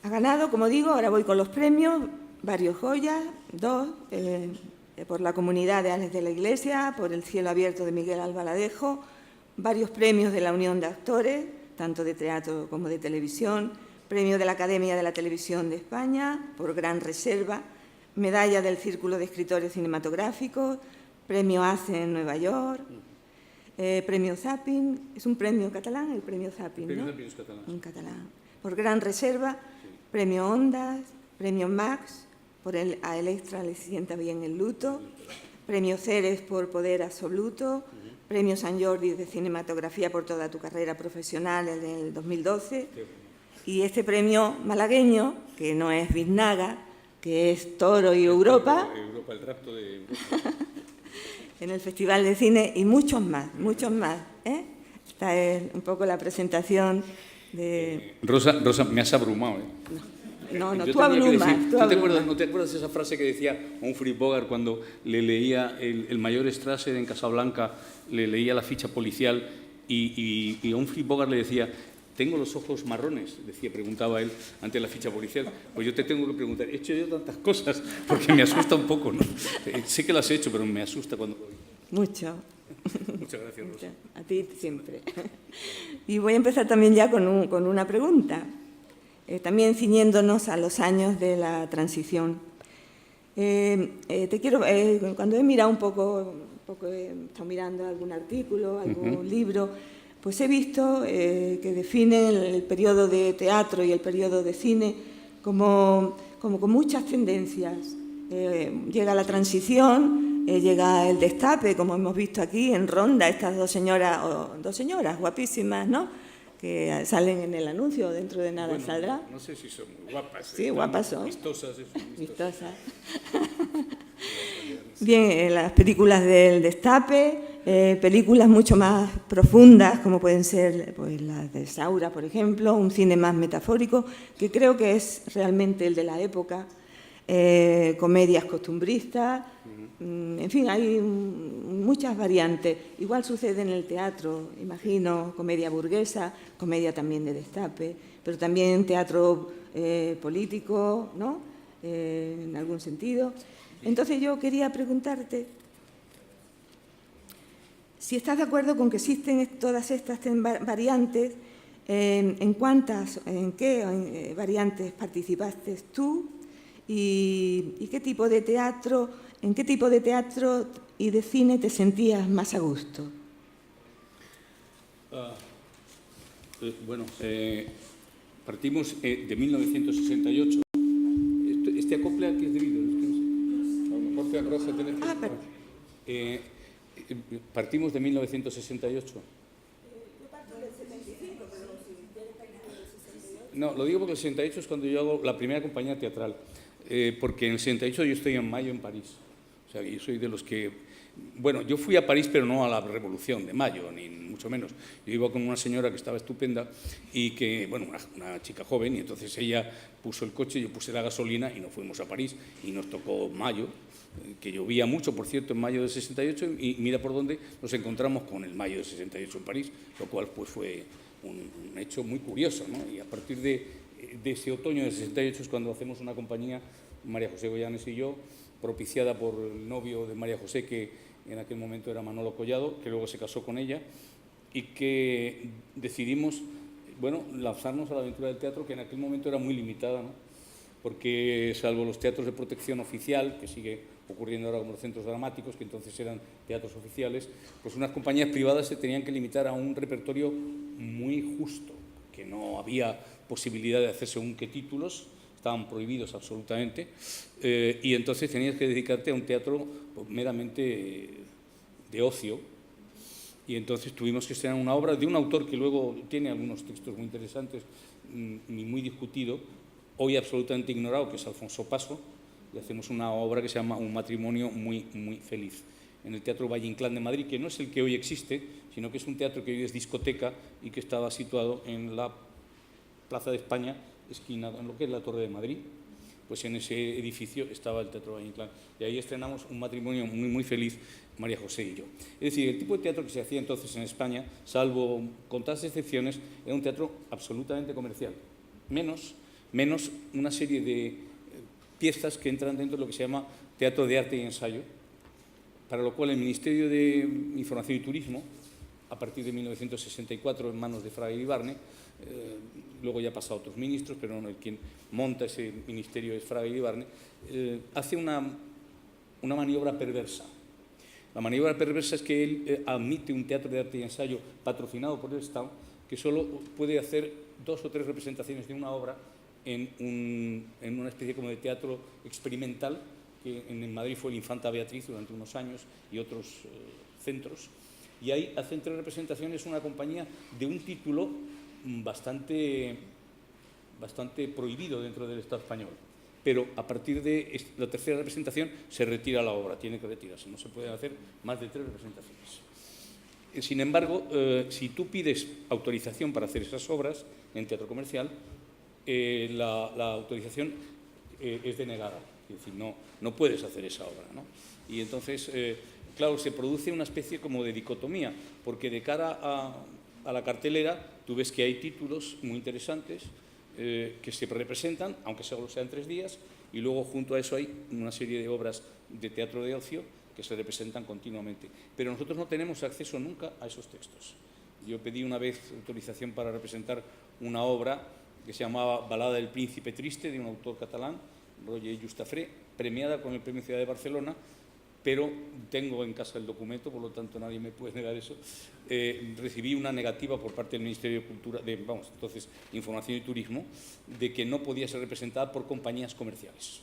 Ha ganado, como digo, ahora voy con los premios, varios Goyas, 2, por La comunidad de Ángeles de la Iglesia, por El cielo abierto de Miguel Albaladejo, varios premios de la Unión de Actores, tanto de teatro como de televisión, premio de la Academia de la Televisión de España, por Gran Reserva, medalla del Círculo de Escritores Cinematográficos, premio ACE en Nueva York, premio Zapping, es un premio catalán, el premio Zapping, ¿no? El premio es catalán. En catalán. Por Gran Reserva, sí. Premio Ondas, premio Max, por a Electra le sienta bien el luto, premio Ceres por Poder Absoluto, premio San Jordi de Cinematografía por toda tu carrera profesional en el 2012, y este premio malagueño, que no es Biznaga, que es Toro y Europa, El rapto de Europa. En el Festival de Cine, y muchos más, ¿eh? Esta es un poco la presentación de... Rosa, me has abrumado, ¿eh? No, tú abrumas. ¿No te acuerdas de esa frase que decía Humphrey Bogart cuando le leía el mayor Strasser en Casablanca, le leía la ficha policial y Humphrey Bogart le decía: tengo los ojos marrones, preguntaba él ante la ficha policial. Pues yo te tengo que preguntar, ¿he hecho yo tantas cosas? Porque me asusta un poco, ¿no? Sé que las he hecho, pero me asusta cuando... Mucho. Muchas gracias, Rosa. A ti siempre. Y voy a empezar también ya con una pregunta, también ciñéndonos a los años de la transición. Cuando he mirado un poco he estado mirando algún artículo, algún libro, pues he visto que definen el periodo de teatro y el periodo de cine como con muchas tendencias. Llega la transición, llega el destape, como hemos visto aquí en Ronda, estas dos señoras guapísimas, ¿no?, que salen en el anuncio, dentro de nada saldrá. No sé si son muy guapas. Sí, guapas son. Vistosas. Vistosas. Bien, las películas del destape, películas mucho más profundas, como pueden ser pues, las de Saura, por ejemplo, un cine más metafórico, que creo que es realmente el de la época, comedias costumbristas, en fin, hay muchas variantes. Igual sucede en el teatro, imagino, comedia burguesa, comedia también de destape, pero también teatro político, ¿no?, en algún sentido. Entonces yo quería preguntarte si estás de acuerdo con que existen todas estas variantes, en qué variantes participaste tú y qué tipo de teatro, en qué tipo de teatro y de cine te sentías más a gusto. Partimos de 1968. Este acople aquí es debido. Rosa, tienes que... partimos de 1968. Yo parto del 75, pero si quieres terminar del 68. No, lo digo porque el 68 es cuando yo hago la primera compañía teatral, porque en el 68 yo estoy en Mayo en París. O sea, yo soy de los que... Bueno, yo fui a París, pero no a la Revolución de Mayo, ni mucho menos. Yo iba con una señora que estaba estupenda y que, bueno, una chica joven, y entonces ella puso el coche, yo puse la gasolina y nos fuimos a París y nos tocó Mayo, que llovía mucho, por cierto, en mayo de 68, y mira por dónde nos encontramos con el mayo de 68 en París, lo cual pues fue un hecho muy curioso, ¿no? Y a partir de ese otoño del 68 es cuando hacemos una compañía, María José Goyanes y yo, propiciada por el novio de María José, que en aquel momento era Manolo Collado, que luego se casó con ella, y que decidimos, bueno, lanzarnos a la aventura del teatro, que en aquel momento era muy limitada, ¿no? Porque salvo los teatros de protección oficial, que sigue ocurriendo ahora como los centros dramáticos, que entonces eran teatros oficiales, pues unas compañías privadas se tenían que limitar a un repertorio muy justo, que no había posibilidad de hacer según qué títulos, estaban prohibidos absolutamente, y entonces tenías que dedicarte a un teatro pues, meramente de ocio. Y entonces tuvimos que estrenar una obra de un autor que luego tiene algunos textos muy interesantes y muy discutido, hoy absolutamente ignorado, que es Alfonso Paso, y hacemos una obra que se llama Un matrimonio muy, muy feliz, en el Teatro Valle Inclán de Madrid, que no es el que hoy existe, sino que es un teatro que hoy es discoteca y que estaba situado en la Plaza de España, esquina en lo que es la Torre de Madrid. Pues en ese edificio estaba el Teatro Valle Inclán. Y ahí estrenamos Un matrimonio muy, muy feliz, María José y yo. Es decir, el tipo de teatro que se hacía entonces en España, salvo contadas excepciones, era un teatro absolutamente comercial. Menos una serie de piezas que entran dentro de lo que se llama teatro de arte y ensayo, para lo cual el Ministerio de Información y Turismo, a partir de 1964 en manos de Fraga Iribarne, luego ya ha pasado a otros ministros, pero no, el quien monta ese ministerio es Fraga Iribarne, hace una maniobra perversa. La maniobra perversa es que él admite un teatro de arte y ensayo patrocinado por el Estado que solo puede hacer 2 o 3 representaciones de una obra en una especie como de teatro experimental, que en Madrid fue el Infanta Beatriz durante unos años y otros centros. Y ahí hacen 3 representaciones una compañía de un título bastante prohibido dentro del Estado español. Pero a partir de la 3ª representación se retira la obra, tiene que retirarse, no se pueden hacer más de 3 representaciones. Sin embargo, si tú pides autorización para hacer esas obras en teatro comercial, la autorización es denegada, es decir, no puedes hacer esa obra, ¿no? Y entonces, claro, se produce una especie como de dicotomía, porque de cara a la cartelera tú ves que hay títulos muy interesantes que se representan, aunque solo sean 3 días, y luego junto a eso hay una serie de obras de teatro de ocio que se representan continuamente. Pero nosotros no tenemos acceso nunca a esos textos. Yo pedí una vez autorización para representar una obra que se llamaba Balada del Príncipe Triste, de un autor catalán, Roger Justafré, premiada con el Premio Ciudad de Barcelona, pero tengo en casa el documento, por lo tanto nadie me puede negar eso. Recibí una negativa por parte del Ministerio de Cultura, entonces Información y Turismo, de que no podía ser representada por compañías comerciales.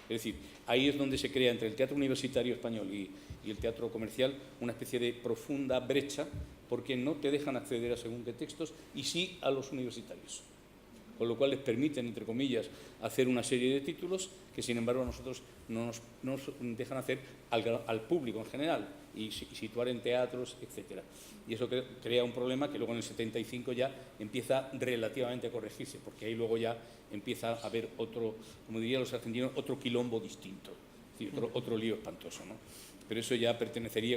Es decir, ahí es donde se crea entre el teatro universitario español y el teatro comercial una especie de profunda brecha, porque no te dejan acceder a según qué textos y sí a los universitarios. Con lo cual les permiten, entre comillas, hacer una serie de títulos que, sin embargo, a nosotros no nos dejan hacer al público en general y situar en teatros, etc. Y eso crea un problema que luego en el 75 ya empieza relativamente a corregirse, porque ahí luego ya empieza a haber otro, como dirían los argentinos, otro quilombo distinto, es decir, otro lío espantoso, ¿no? Pero eso ya pertenecería,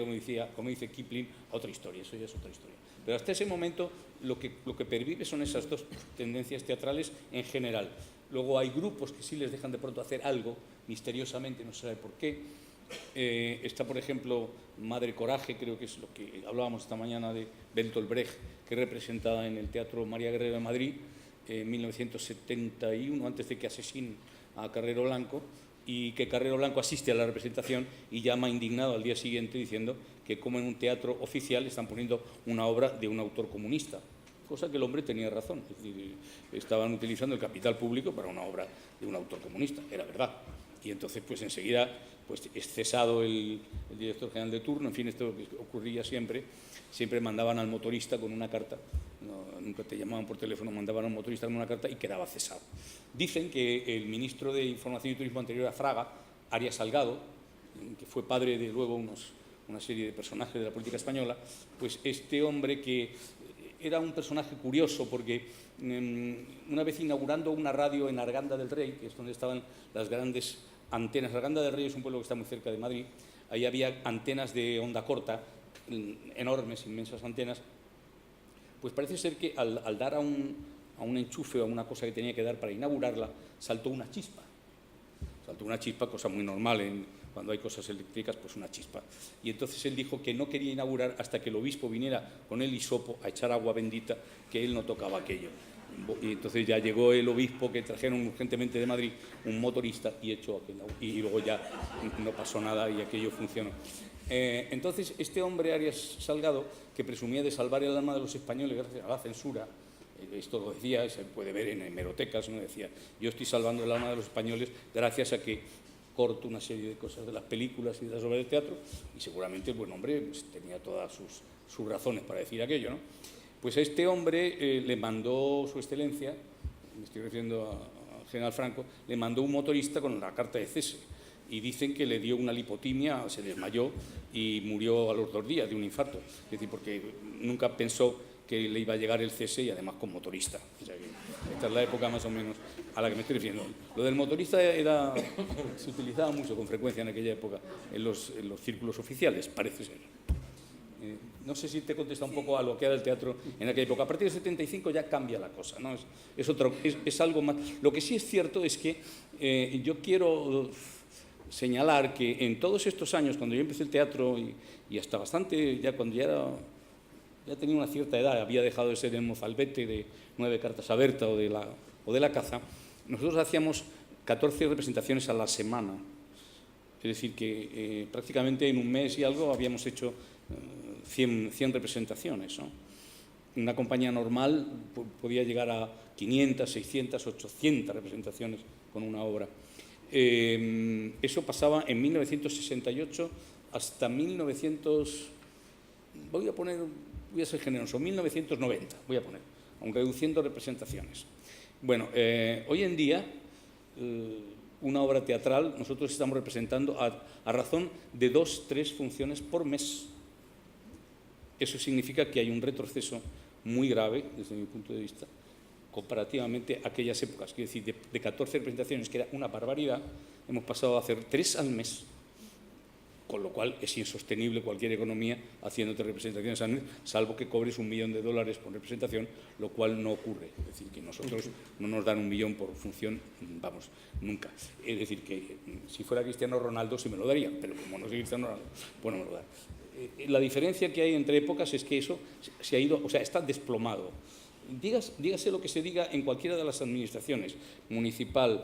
como dice Kipling, a otra historia, eso ya es otra historia. Pero hasta ese momento lo que pervive son esas 2 tendencias teatrales en general. Luego hay grupos que sí les dejan de pronto hacer algo, misteriosamente, no se sabe por qué. Está, por ejemplo, Madre Coraje, creo que es lo que hablábamos esta mañana de Bertolt Brecht, que es representada en el Teatro María Guerrero de Madrid en 1971, antes de que asesinen a Carrero Blanco, y que Carrero Blanco asiste a la representación y llama indignado al día siguiente diciendo que como en un teatro oficial están poniendo una obra de un autor comunista, cosa que el hombre tenía razón, es decir, estaban utilizando el capital público para una obra de un autor comunista, era verdad. Y entonces pues enseguida pues, es cesado el director general de turno, en fin, esto ocurría siempre mandaban al motorista con una carta, nunca te llamaban por teléfono, mandaban al motorista con una carta y quedaba cesado. Dicen que el ministro de Información y Turismo anterior a Fraga, Arias Salgado, que fue padre de luego una serie de personajes de la política española, pues este hombre que era un personaje curioso porque una vez inaugurando una radio en Arganda del Rey, que es donde estaban las grandes antenas, Arganda del Rey es un pueblo que está muy cerca de Madrid, ahí había antenas de onda corta, enormes, inmensas antenas, Pues parece ser que al dar a un enchufe o a una cosa que tenía que dar para inaugurarla, saltó una chispa. Saltó una chispa, cosa muy normal cuando hay cosas eléctricas, pues una chispa. Y entonces él dijo que no quería inaugurar hasta que el obispo viniera con el hisopo a echar agua bendita, que él no tocaba aquello. Y entonces ya llegó el obispo, que trajeron urgentemente de Madrid un motorista y echó aquello. Y luego ya no pasó nada y aquello funcionó. Entonces este hombre, Arias Salgado, que presumía de salvar el alma de los españoles gracias a la censura, esto lo decía, se puede ver en hemerotecas, ¿no? Decía, yo estoy salvando el alma de los españoles gracias a que corto una serie de cosas de las películas y de las obras de teatro, y seguramente el buen hombre pues, tenía todas sus razones para decir aquello, ¿no? Pues a este hombre le mandó su excelencia, me estoy refiriendo al general Franco, le mandó un motorista con la carta de cese, y dicen que le dio una lipotimia, se desmayó y murió a los 2 días de un infarto, es decir, porque nunca pensó que le iba a llegar el cese y además con motorista. O sea que esta es la época más o menos a la que me estoy refiriendo. Lo del motorista se utilizaba mucho con frecuencia en aquella época en los círculos oficiales, parece ser. No sé si te contesta un poco a lo que era el teatro en aquella época. A partir del 75 ya cambia la cosa, ¿no? Es algo más. Lo que sí es cierto es que yo quiero señalar que en todos estos años, cuando yo empecé el teatro y hasta bastante, ya cuando ya tenía una cierta edad, había dejado de ser el mozalbete de 9 cartas a Berta o de la caza, nosotros hacíamos 14 representaciones a la semana. Es decir, que prácticamente en un mes y algo habíamos hecho 100 representaciones, ¿no? Una compañía normal podía llegar a 500, 600, 800 representaciones con una obra. Eso pasaba en 1968 hasta 1900... Voy a ser generoso, 1990, voy a poner, aun reduciendo representaciones. Bueno, hoy en día, una obra teatral, nosotros estamos representando a razón de 2, 3 funciones por mes. Eso significa que hay un retroceso muy grave, desde mi punto de vista, comparativamente a aquellas épocas. Quiero decir, de 14 representaciones, que era una barbaridad, hemos pasado a hacer 3 al mes. Con lo cual es insostenible cualquier economía haciéndote representaciones al mes, salvo que cobres $1 millón por representación, lo cual no ocurre. Es decir, que nosotros no nos dan $1 millón por función, vamos, nunca. Es decir, que si fuera Cristiano Ronaldo sí me lo daría, pero como no soy Cristiano Ronaldo, pues no me lo da. La diferencia que hay entre épocas es que eso se ha ido, o sea, está desplomado. Dígase lo que se diga en cualquiera de las administraciones, municipal,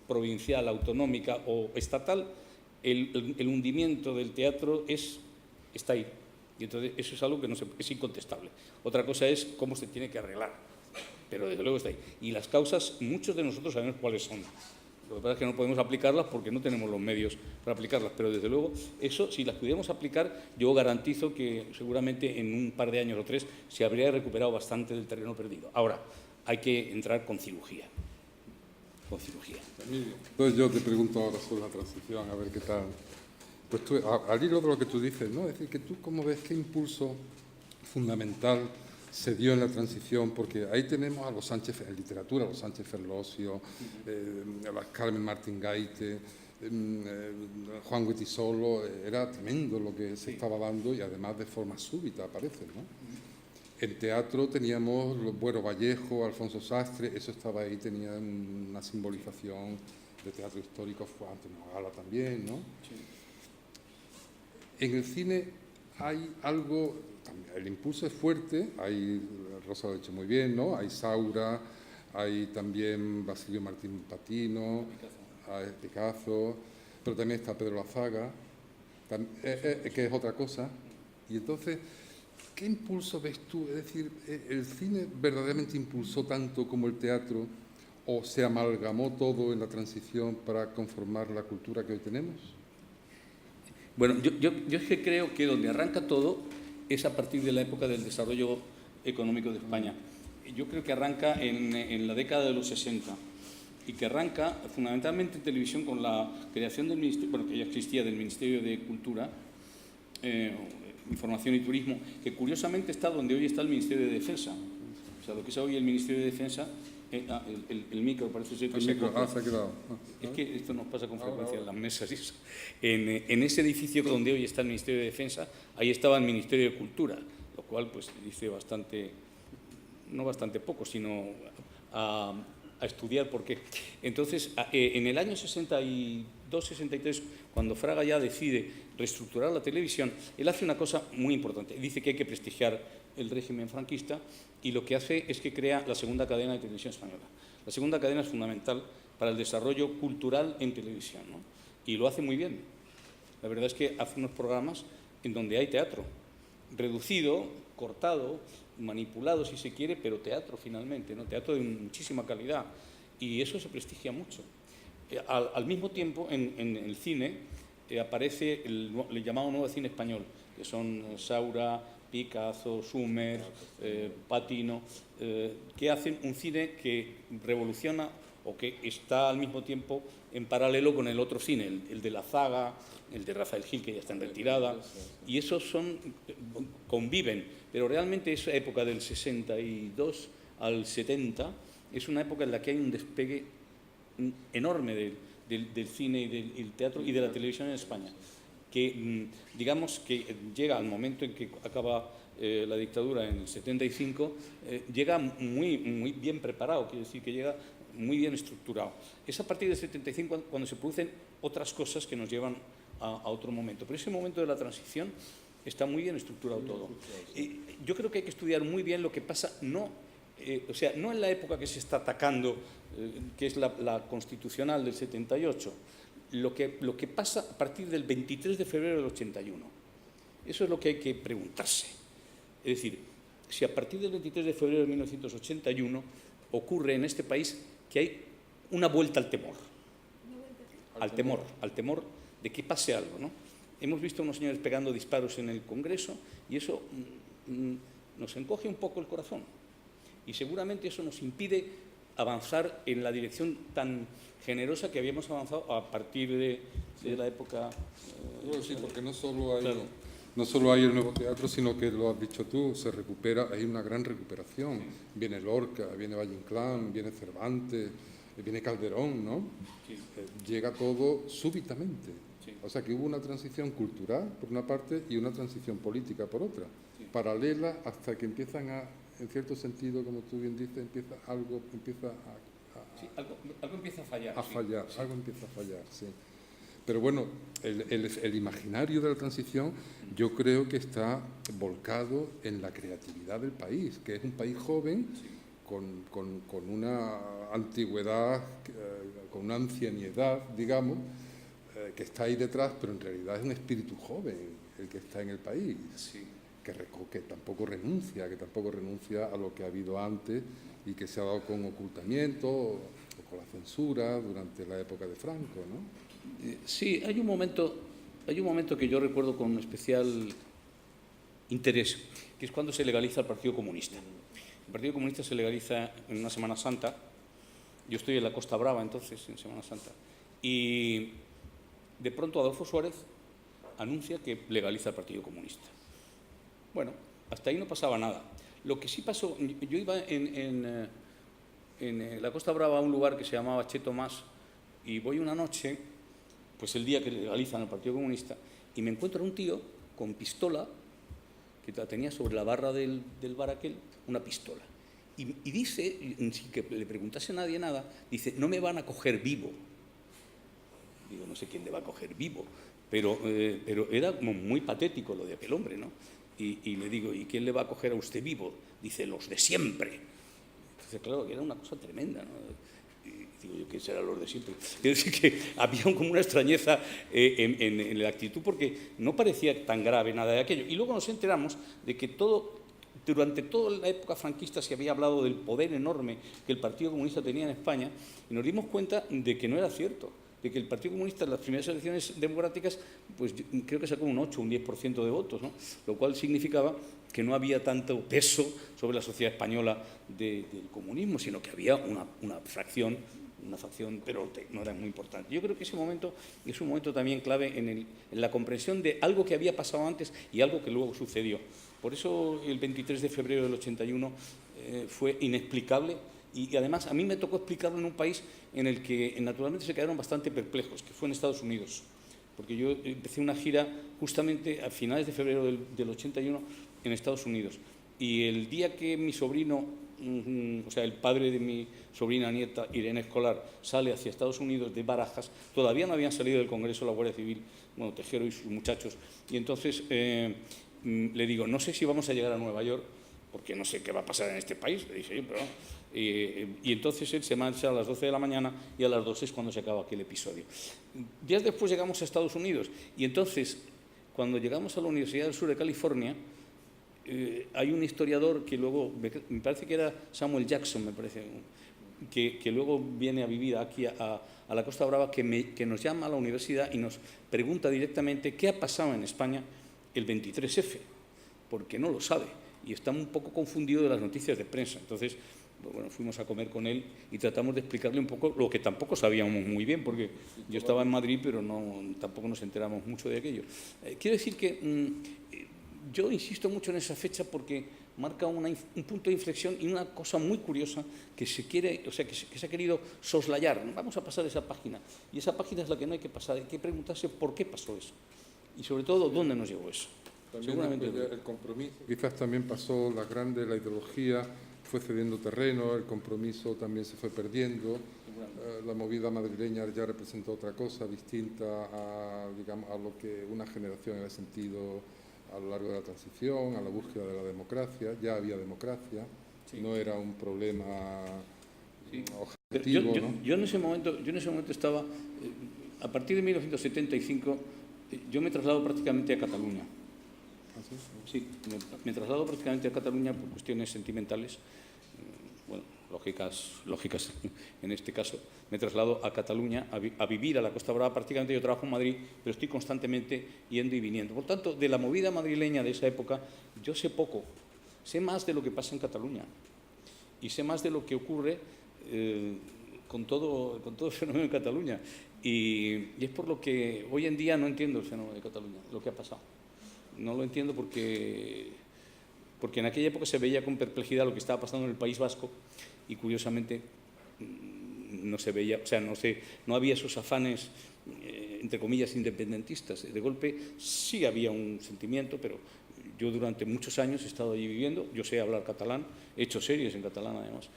provincial, autonómica o estatal, el hundimiento del teatro está ahí. Y entonces eso es algo que es incontestable. Otra cosa es cómo se tiene que arreglar, pero desde luego está ahí. Y las causas, muchos de nosotros sabemos cuáles son. Lo que pasa es que no podemos aplicarlas porque no tenemos los medios para aplicarlas, pero desde luego eso, si las pudiéramos aplicar, yo garantizo que seguramente en un par de años o 3 se habría recuperado bastante del terreno perdido. Ahora, hay que entrar con cirugía. Entonces yo te pregunto ahora sobre la transición, a ver qué tal. Pues tú, al hilo de lo que tú dices, ¿no? Es decir, que tú cómo ves qué impulso fundamental se dio en la transición, porque ahí tenemos a los Sánchez, en literatura, a los Sánchez Ferlosio, a las Carmen Martín Gaite, Juan Goytisolo, era tremendo lo que se estaba dando y además de forma súbita, parece, ¿no? En teatro teníamos Bueno Vallejo, Alfonso Sastre, eso estaba ahí, tenía una simbolización de teatro histórico, fue Antonio Gala también, ¿no? Sí. En el cine hay algo, el impulso es fuerte, hay, Rosa lo ha dicho muy bien, ¿no? Hay Saura, hay también Basilio Martín Patino, hay Picazo, pero también está Pedro Lazaga, que es otra cosa, y entonces... ¿Qué impulso ves tú? Es decir, ¿el cine verdaderamente impulsó tanto como el teatro o se amalgamó todo en la transición para conformar la cultura que hoy tenemos? Bueno, yo es que creo que donde arranca todo es a partir de la época del desarrollo económico de España. Yo creo que arranca en la década de los 60 y que arranca fundamentalmente en televisión con la creación del Ministerio, bueno, que ya existía, del Ministerio de Cultura, Información y Turismo, que curiosamente está donde hoy está el Ministerio de Defensa. O sea, lo que es hoy el Ministerio de Defensa, el micro parece ser que se ha quedado. Es que esto nos pasa con frecuencia en las mesas. Y en ese edificio donde hoy está el Ministerio de Defensa, ahí estaba el Ministerio de Cultura. lo cual pues dice bastante, no bastante poco, sino a estudiar por qué. Entonces, en el año 62-63, cuando Fraga ya decide reestructurar la televisión, él hace una cosa muy importante. Dice que hay que prestigiar el régimen franquista y lo que hace es que crea la segunda cadena de televisión española. La segunda cadena es fundamental para el desarrollo cultural en televisión, ¿no? Y lo hace muy bien. La verdad es que hace unos programas en donde hay teatro, reducido, cortado, manipulado si se quiere, pero teatro finalmente, ¿no? Teatro de muchísima calidad, y eso se prestigia mucho. Al mismo tiempo, en el cine aparece el llamado nuevo cine español, que son Saura, Picazo, Sumer, Patino, que hacen un cine que revoluciona o que está al mismo tiempo en paralelo con el otro cine, el de la Zaga, el de Rafael Gil, que ya está en retirada, y esos conviven, pero realmente esa época del 62 al 70 es una época en la que hay un despegue enorme del cine y del teatro y de la televisión en España, que digamos que llega al momento en que acaba la dictadura en el 75, llega muy bien preparado, quiere decir que llega muy bien estructurado. Es a partir del 75 cuando se producen otras cosas que nos llevan a otro momento, pero ese momento de la transición está muy bien estructurado todo. Yo creo que hay que estudiar muy bien lo que pasa, no en la época que se está atacando, que es la constitucional del 78, lo que pasa a partir del 23 de febrero del 81. Eso es lo que hay que preguntarse. Es decir, si a partir del 23 de febrero de 1981 ocurre en este país que hay una vuelta al temor. Al temor de que pase algo, ¿no? Hemos visto a unos señores pegando disparos en el Congreso y eso nos encoge un poco el corazón. Y seguramente eso nos impide avanzar en la dirección tan generosa que habíamos avanzado a partir de la época... Bueno, sí, porque no solo hay... Claro. No solo hay el nuevo teatro, sino que lo has dicho tú, se recupera, hay una gran recuperación. Viene Lorca, viene Valle Inclán, viene Cervantes, viene Calderón, ¿no? Sí. Llega todo súbitamente. Sí. O sea que hubo una transición cultural, por una parte, y una transición política, por otra. Sí. Paralela hasta que empiezan en cierto sentido, como tú bien dices, algo empieza a fallar. Algo empieza a fallar, sí. Pero bueno, el imaginario de la transición yo creo que está volcado en la creatividad del país, que es un país joven, con una antigüedad, con una ancianidad, digamos, que está ahí detrás, pero en realidad es un espíritu joven el que está en el país, Sí. que tampoco renuncia a lo que ha habido antes y que se ha dado con ocultamiento o con la censura durante la época de Franco, ¿no? Sí, hay un momento que yo recuerdo con especial interés, que es cuando se legaliza el Partido Comunista. El Partido Comunista se legaliza en una Semana Santa. Yo estoy en la Costa Brava entonces, en Semana Santa. Y de pronto Adolfo Suárez anuncia que legaliza el Partido Comunista. Bueno, hasta ahí no pasaba nada. Lo que sí pasó, yo iba en la Costa Brava a un lugar que se llamaba Che Tomás y voy una noche, pues el día que legalizan el Partido Comunista, y me encuentro a un tío con pistola, que la tenía sobre la barra del bar aquel, una pistola. Y dice, sin que le preguntase a nadie nada, dice, no me van a coger vivo. Digo, no sé quién le va a coger vivo, pero era como muy patético lo de aquel hombre, ¿no? Y le digo, ¿y quién le va a coger a usted vivo? Dice, los de siempre. Entonces, claro, que era una cosa tremenda, ¿no? Digo yo, ¿qué será los de siempre? Quiero decir que había como una extrañeza en la actitud porque no parecía tan grave nada de aquello. Y luego nos enteramos de que durante toda la época franquista se había hablado del poder enorme que el Partido Comunista tenía en España y nos dimos cuenta de que no era cierto, de que el Partido Comunista en las primeras elecciones democráticas pues creo que sacó un 8 o un 10% de votos, ¿no? Lo cual significaba que no había tanto peso sobre la sociedad española del comunismo, sino que había una facción, pero no era muy importante. Yo creo que ese momento es un momento también clave en la comprensión de algo que había pasado antes y algo que luego sucedió. Por eso el 23 de febrero del 81 fue inexplicable y además a mí me tocó explicarlo en un país en el que naturalmente se quedaron bastante perplejos, que fue en Estados Unidos. Porque yo empecé una gira justamente a finales de febrero del 81 en Estados Unidos. Y el día que mi sobrino, o sea, el padre de mi sobrina nieta, Irene Escolar, sale hacia Estados Unidos de Barajas, todavía no habían salido del Congreso la Guardia Civil, bueno, Tejero y sus muchachos, y entonces le digo, no sé si vamos a llegar a Nueva York, porque no sé qué va a pasar en este país, le dije yo, pero y entonces él se marcha a las 12 de la mañana y a las 2 es cuando se acaba aquel episodio. Días después llegamos a Estados Unidos y entonces, cuando llegamos a la Universidad del Sur de California, hay un historiador que luego, me parece que era Samuel Jackson, me parece, que luego viene a vivir aquí a la Costa Brava, que nos llama a la universidad y nos pregunta directamente qué ha pasado en España el 23F, porque no lo sabe y está un poco confundido de las noticias de prensa. Entonces, bueno, fuimos a comer con él y tratamos de explicarle un poco lo que tampoco sabíamos muy bien, porque yo estaba en Madrid, pero tampoco nos enteramos mucho de aquello. Quiero decir que yo insisto mucho en esa fecha porque marca un punto de inflexión y una cosa muy curiosa que se quiere, o sea, que se ha querido soslayar. Vamos a pasar esa página, y esa página es la que no hay que pasar, hay que preguntarse por qué pasó eso y sobre todo dónde nos llevó eso. También el compromiso, quizás también pasó la ideología fue cediendo terreno, el compromiso también se fue perdiendo, la movida madrileña ya representó otra cosa distinta digamos, a lo que una generación había sentido a lo largo de la transición, a la búsqueda de la democracia. Ya había democracia, sí. No era un problema objetivo. Yo en ese momento estaba, a partir de 1975, yo me traslado prácticamente a Cataluña. Sí, me traslado prácticamente a Cataluña por cuestiones sentimentales, bueno, lógicas en este caso. Me traslado a Cataluña a vivir a la Costa Brava. Prácticamente yo trabajo en Madrid, pero estoy constantemente yendo y viniendo. Por tanto, de la movida madrileña de esa época, yo sé poco. Sé más de lo que pasa en Cataluña y sé más de lo que ocurre con todo el fenómeno de Cataluña. Y es por lo que hoy en día no entiendo el fenómeno de Cataluña, lo que ha pasado. No lo entiendo porque en aquella época se veía con perplejidad lo que estaba pasando en el País Vasco y curiosamente no se veía, o sea, no había esos afanes, entre comillas, independentistas. De golpe sí había un sentimiento, pero yo durante muchos años he estado allí viviendo, yo sé hablar catalán, he hecho series en catalán además,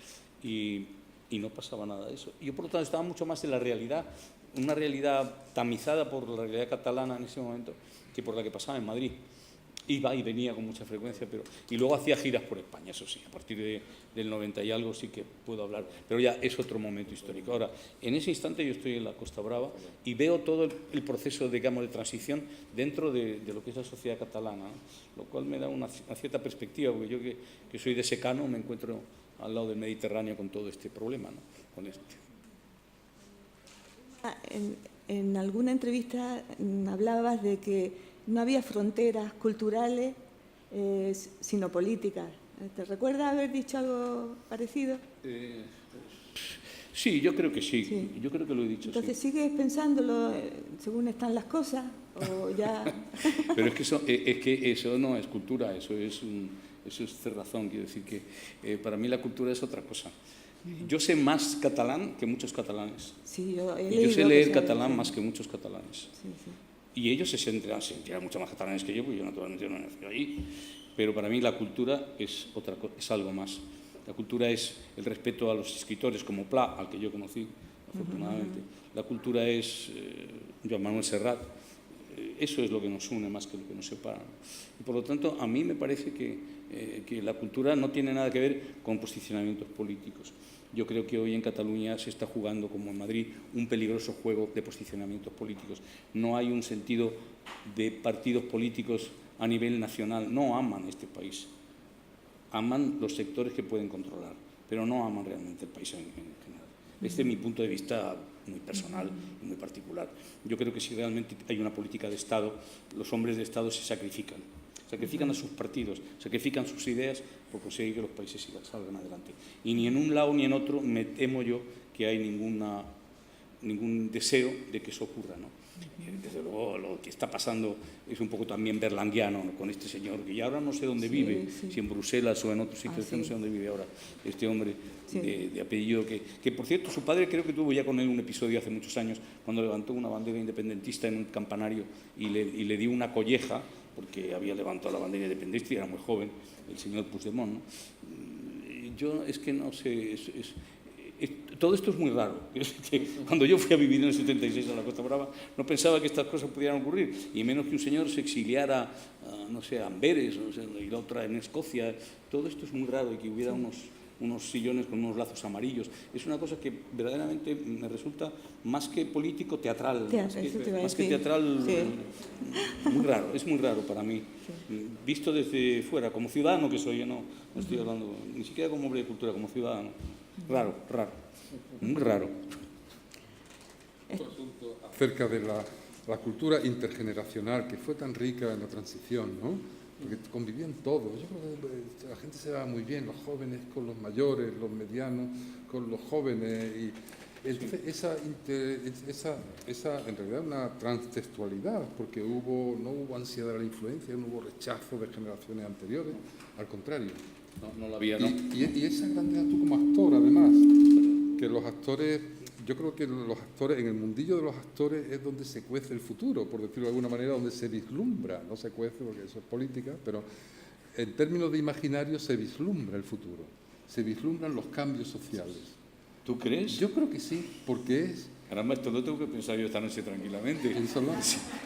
y no pasaba nada de eso. Yo por lo tanto estaba mucho más en la realidad, una realidad tamizada por la realidad catalana en ese momento que por la que pasaba en Madrid. Iba y venía con mucha frecuencia, y luego hacía giras por España, eso sí, a partir del 90 y algo sí que puedo hablar, pero ya es otro momento histórico. Ahora, en ese instante yo estoy en la Costa Brava y veo todo el proceso, digamos, de transición dentro de lo que es la sociedad catalana, ¿no? Lo cual me da una cierta perspectiva, porque yo que soy de secano me encuentro al lado del Mediterráneo con todo este problema, ¿no? Con En alguna entrevista hablabas de que no había fronteras culturales, sino políticas. ¿Te recuerdas haber dicho algo parecido? Sí, yo creo que sí. Yo creo que lo he dicho. Entonces, ¿sigues pensándolo según están las cosas? ¿O ya? Pero es que eso no es cultura, eso es cerrazón. Quiero decir que para mí la cultura es otra cosa. Yo sé más catalán que muchos catalanes. Sí, yo sé leer catalán más que muchos catalanes. Sí, sí. Y ellos se sentirán mucho más catalanes que yo, porque yo naturalmente no he nacido allí. Pero para mí la cultura es otra cosa, es algo más. La cultura es el respeto a los escritores como Pla, al que yo conocí, afortunadamente. La cultura es Joan Manuel Serrat. Eso es lo que nos une más que lo que nos separa. Y por lo tanto, a mí me parece que la cultura no tiene nada que ver con posicionamientos políticos. Yo creo que hoy en Cataluña se está jugando, como en Madrid, un peligroso juego de posicionamientos políticos. No hay un sentido de partidos políticos a nivel nacional. No aman este país. Aman los sectores que pueden controlar, pero no aman realmente el país en general. Este es mi punto de vista muy personal y muy particular. Yo creo que si realmente hay una política de Estado, los hombres de Estado se sacrifican a sus partidos, sacrifican sus ideas por conseguir que los países salgan adelante. Y ni en un lado ni en otro me temo yo que hay ningún deseo de que eso ocurra, ¿no? Desde luego lo que está pasando es un poco también berlanguiano, ¿no? Con este señor, que ya ahora no sé dónde vive, si en Bruselas o en otros sitios, no sé dónde vive ahora este hombre de apellido, que por cierto su padre creo que tuvo ya con él un episodio hace muchos años, cuando levantó una bandera independentista en un campanario y le dio una colleja porque había levantado la bandera independentista y era muy joven, el señor Puigdemont, ¿no? Yo es que no sé, todo esto es muy raro. Cuando yo fui a vivir en el 76 a la Costa Brava, no pensaba que estas cosas pudieran ocurrir, y menos que un señor se exiliara, no sé, a Amberes, no sé, y la otra en Escocia. Todo esto es muy raro, y que hubiera unos sillones con unos lazos amarillos. Es una cosa que verdaderamente me resulta más que político, teatral. Más que teatral, sí. Muy raro, es muy raro para mí. Sí. Visto desde fuera, como ciudadano que soy, yo no estoy hablando ni siquiera como hombre de cultura, como ciudadano. Raro, muy raro. Otro asunto acerca de la cultura intergeneracional, que fue tan rica en la transición, ¿no? Porque convivían todos. Yo creo que la gente se daba muy bien, los jóvenes con los mayores, los medianos con los jóvenes. Y esa en realidad una transtextualidad, porque no hubo ansiedad de la influencia, no hubo rechazo de generaciones anteriores, al contrario. No la había, ¿no? Y esa grandeza tú como actor, además, que los actores, yo creo que los actores, en el mundillo de los actores es donde se cuece el futuro, por decirlo de alguna manera, donde se vislumbra, no se cuece porque eso es política, pero en términos de imaginario se vislumbra el futuro, se vislumbran los cambios sociales. ¿Tú crees? Yo creo que sí, porque es... Caramba, esto lo tengo que pensar yo esta noche tranquilamente.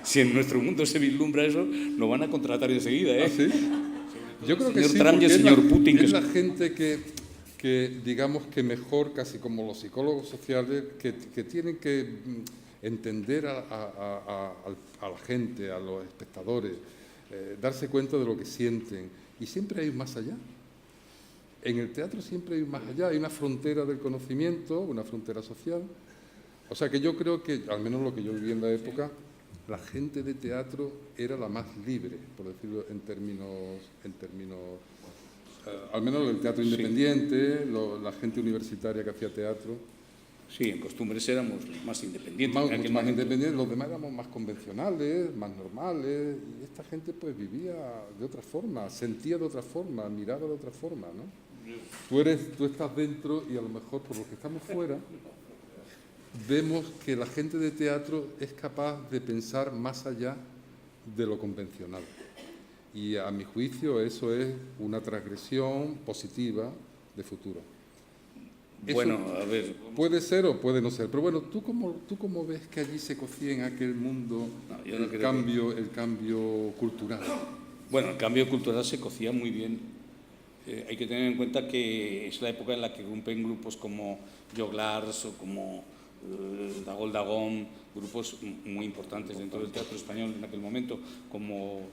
Si en nuestro mundo se vislumbra eso, lo van a contratar enseguida, ¿eh? ¿Ah, sí? Yo creo que sí, Trump y el señor Putin, es la gente que digamos que mejor, casi como los psicólogos sociales, que tienen que entender a la gente, a los espectadores, darse cuenta de lo que sienten. Y siempre hay más allá. En el teatro siempre hay más allá, hay una frontera del conocimiento, una frontera social. O sea que yo creo que, al menos lo que yo viví en la época, la gente de teatro era la más libre, por decirlo en términos al menos el teatro independiente, sí. La gente universitaria que hacía teatro. Sí, en costumbres éramos más independientes. Más independientes, los demás éramos más convencionales, más normales, y esta gente pues vivía de otra forma, sentía de otra forma, miraba de otra forma, ¿no? Tú estás dentro y a lo mejor por los que estamos fuera vemos que la gente de teatro es capaz de pensar más allá de lo convencional. Y a mi juicio eso es una transgresión positiva de futuro. Bueno, a ver... Puede ser o puede no ser, pero bueno, ¿tú cómo ves que allí se cocía en aquel mundo el cambio cultural? Bueno, el cambio cultural se cocía muy bien. Hay que tener en cuenta que es la época en la que rompen grupos como Joglars o como Dagol Dagón, grupos muy importantes dentro del teatro español en aquel momento, como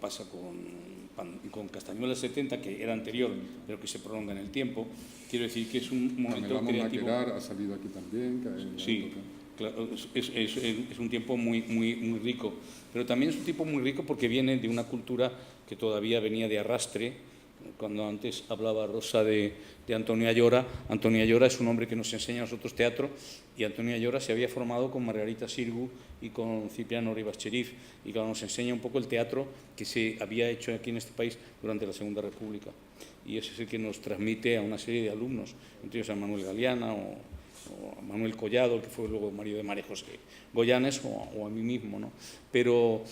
pasa con Castañuela 70, que era anterior, pero que se prolonga en el tiempo. Quiero decir que es un momento creativo. Maquerar ha salido aquí también. Sí, claro, es un tiempo muy rico, pero también es un tiempo muy rico porque viene de una cultura que todavía venía de arrastre. Cuando antes hablaba Rosa de Antonio Ayora, Antonio Ayora es un hombre que nos enseña a nosotros teatro, y Antonio Ayora se había formado con Margarita Sirgu y con Cipriano Rivas Cherif, y claro, nos enseña un poco el teatro que se había hecho aquí en este país durante la Segunda República, y ese es el que nos transmite a una serie de alumnos, entre ellos a Manuel Galeana o a Manuel Collado, que fue luego marido de María José Goyanes, o a mí mismo, ¿no? Pero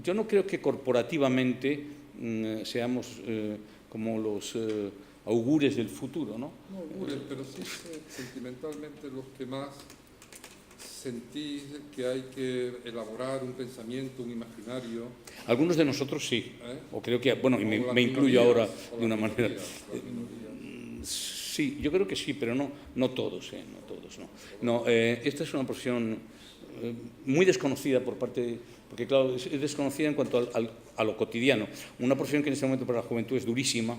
yo no creo que corporativamente seamos como los augures del futuro, ¿no? No augures, pero sí sentimentalmente los que más sentís que hay que elaborar un pensamiento, un imaginario. Algunos de nosotros sí, o creo que, bueno, y me incluyo ahora de una manera. Sí, yo creo que sí, pero no todos, no todos, no. Esta es una profesión muy desconocida por parte, porque claro, es desconocida en cuanto a lo cotidiano. Una profesión que en este momento para la juventud es durísima.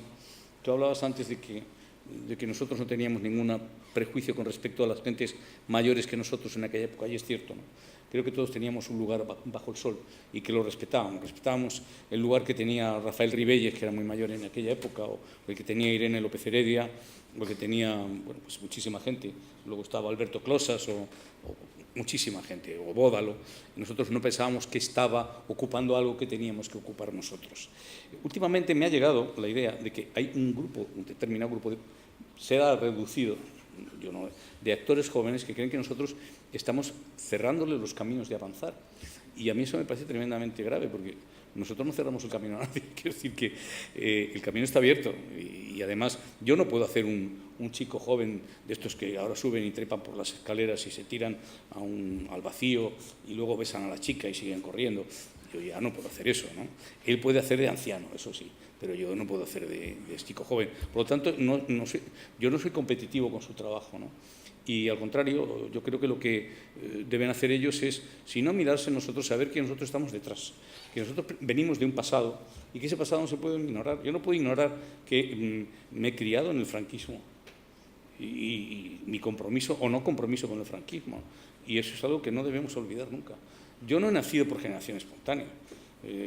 Tú hablabas antes de que nosotros no teníamos ningún prejuicio con respecto a las gentes mayores que nosotros en aquella época, y es cierto, ¿no? Creo que todos teníamos un lugar bajo el sol y que lo respetábamos. Respetábamos el lugar que tenía Rafael Ribelles, que era muy mayor en aquella época, o el que tenía Irene López Heredia, o el que tenía, bueno, pues muchísima gente. Luego estaba Alberto Closas o muchísima gente, o Bódalo. Nosotros no pensábamos que estaba ocupando algo que teníamos que ocupar nosotros. Últimamente me ha llegado la idea de que hay un determinado grupo, será reducido, yo no, de actores jóvenes que creen que nosotros estamos cerrándole los caminos de avanzar. Y a mí eso me parece tremendamente grave, porque nosotros no cerramos el camino a nadie. Quiero decir que el camino está abierto y además yo no puedo hacer un chico joven de estos que ahora suben y trepan por las escaleras y se tiran al vacío y luego besan a la chica y siguen corriendo. Yo ya no puedo hacer eso, ¿no? Él puede hacer de anciano, eso sí, pero yo no puedo hacer de chico joven. Por lo tanto, yo no soy competitivo con su trabajo, ¿no? Y al contrario, yo creo que lo que deben hacer ellos es, si no mirarse nosotros, saber que nosotros estamos detrás, que nosotros venimos de un pasado y que ese pasado no se puede ignorar. Yo no puedo ignorar que me he criado en el franquismo y mi compromiso o no compromiso con el franquismo. Y eso es algo que no debemos olvidar nunca. Yo no he nacido por generación espontánea.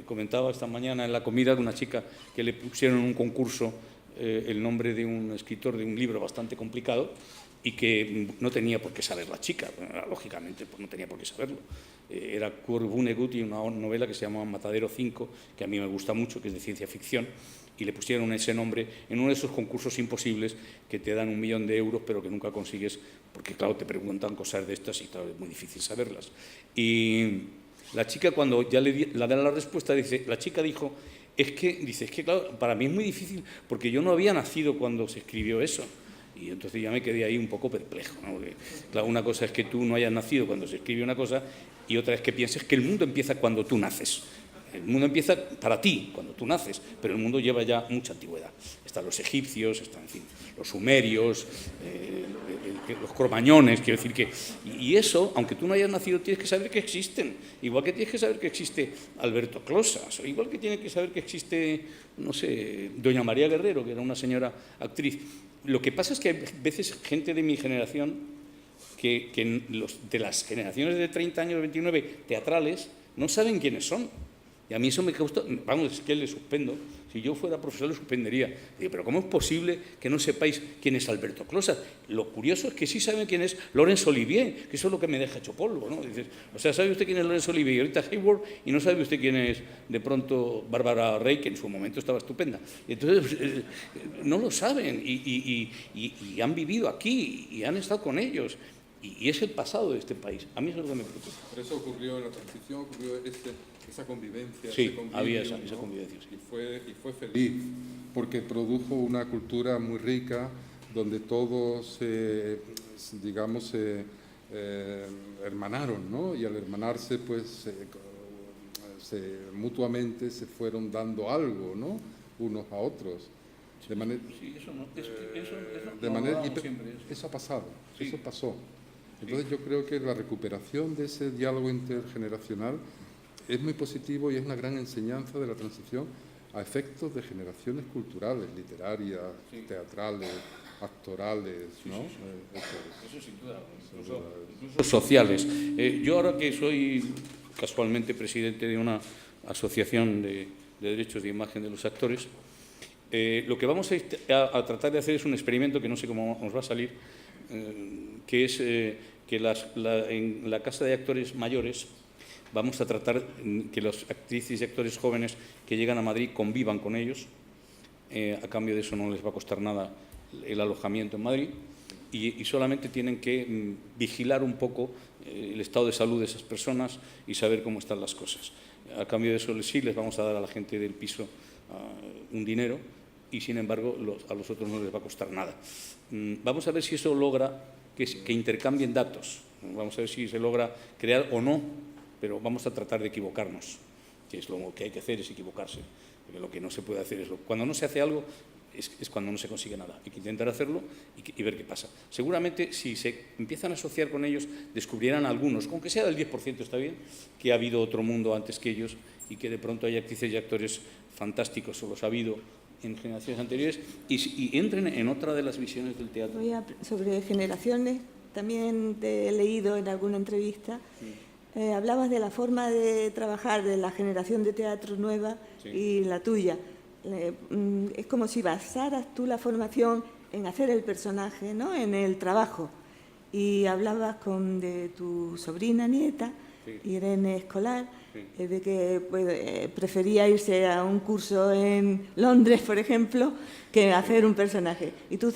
Comentaba esta mañana en la comida de una chica que le pusieron en un concurso el nombre de un escritor de un libro bastante complicado y que no tenía por qué saber la chica, lógicamente pues no tenía por qué saberlo. Era Kurt Vonnegut y una novela que se llama Matadero 5, que a mí me gusta mucho, que es de ciencia ficción, y le pusieron ese nombre en uno de esos concursos imposibles que te dan 1 millón de euros pero que nunca consigues, porque claro, te preguntan cosas de estas y claro, es muy difícil saberlas. Y la chica, cuando ya le dan la respuesta, la chica dijo, es que claro, para mí es muy difícil porque yo no había nacido cuando se escribió eso. Y entonces ya me quedé ahí un poco perplejo, ¿no? Porque, claro, una cosa es que tú no hayas nacido cuando se escribe una cosa y otra es que pienses que el mundo empieza cuando tú naces. El mundo empieza para ti, cuando tú naces, pero el mundo lleva ya mucha antigüedad. Están los egipcios, están, en fin, los sumerios, los cromañones, quiero decir que... Y eso, aunque tú no hayas nacido, tienes que saber que existen. Igual que tienes que saber que existe Alberto Closas, o igual que tienes que saber que existe, no sé, Doña María Guerrero, que era una señora actriz. Lo que pasa es que hay veces gente de mi generación, de las generaciones de 30 años, 29, teatrales, no saben quiénes son. Y a mí eso me causa, vamos, es que le suspendo. Si yo fuera profesor le suspendería. Digo, pero ¿cómo es posible que no sepáis quién es Alberto Closas? Lo curioso es que sí saben quién es Laurence Olivier, que eso es lo que me deja hecho polvo, ¿no? Dices, o sea, ¿sabe usted quién es Laurence Olivier y ahorita Hayward? Y no sabe usted quién es de pronto Bárbara Rey, que en su momento estaba estupenda. Y entonces no lo saben y han vivido aquí y han estado con ellos. Y es el pasado de este país. A mí eso es lo que me preocupa. Pero eso ocurrió en la transición, ocurrió esa convivencia. Sí, ese convivio, había esa ¿no? convivencia. Sí. Y fue feliz, porque produjo una cultura muy rica, donde todos, digamos, se hermanaron, ¿no? Y al hermanarse, pues, mutuamente se fueron dando algo, ¿no? Unos a otros. De manera, sí, eso no, eso ha pasado, sí. Eso pasó. Entonces yo creo que la recuperación de ese diálogo intergeneracional es muy positivo y es una gran enseñanza de la transición a efectos de generaciones culturales, literarias, sí, teatrales, actorales, ¿no? Sí. Eso sin duda, incluso sociales. Yo ahora que soy casualmente presidente de una asociación de derechos de imagen de los actores, lo que vamos a tratar de hacer es un experimento que no sé cómo nos va a salir, que es que en la Casa de Actores Mayores vamos a tratar que las actrices y actores jóvenes que llegan a Madrid convivan con ellos. A cambio de eso no les va a costar nada el alojamiento en Madrid y solamente tienen que vigilar un poco el estado de salud de esas personas y saber cómo están las cosas. A cambio de eso sí les vamos a dar a la gente del piso un dinero y, sin embargo, a los otros no les va a costar nada. Vamos a ver si eso logra que intercambien datos. Vamos a ver si se logra crear o no, pero vamos a tratar de equivocarnos, que es lo que hay que hacer, es equivocarse. Porque lo que no se puede hacer es... Cuando no se hace algo, es cuando no se consigue nada. Hay que intentar hacerlo y ver qué pasa. Seguramente, si se empiezan a asociar con ellos, descubrirán algunos, aunque sea del 10%, está bien, que ha habido otro mundo antes que ellos y que de pronto hay actrices y actores fantásticos, o los ha habido en generaciones anteriores, y entren en otra de las visiones del teatro. Sobre generaciones, también te he leído en alguna entrevista, hablabas de la forma de trabajar de la generación de teatro nueva, sí, y la tuya. Es como si basaras tú la formación en hacer el personaje, ¿no? En el trabajo. Y hablabas de tu sobrina nieta, sí, Irene Escolar, sí, de que prefería irse a un curso en Londres, por ejemplo, que hacer un personaje. Y tú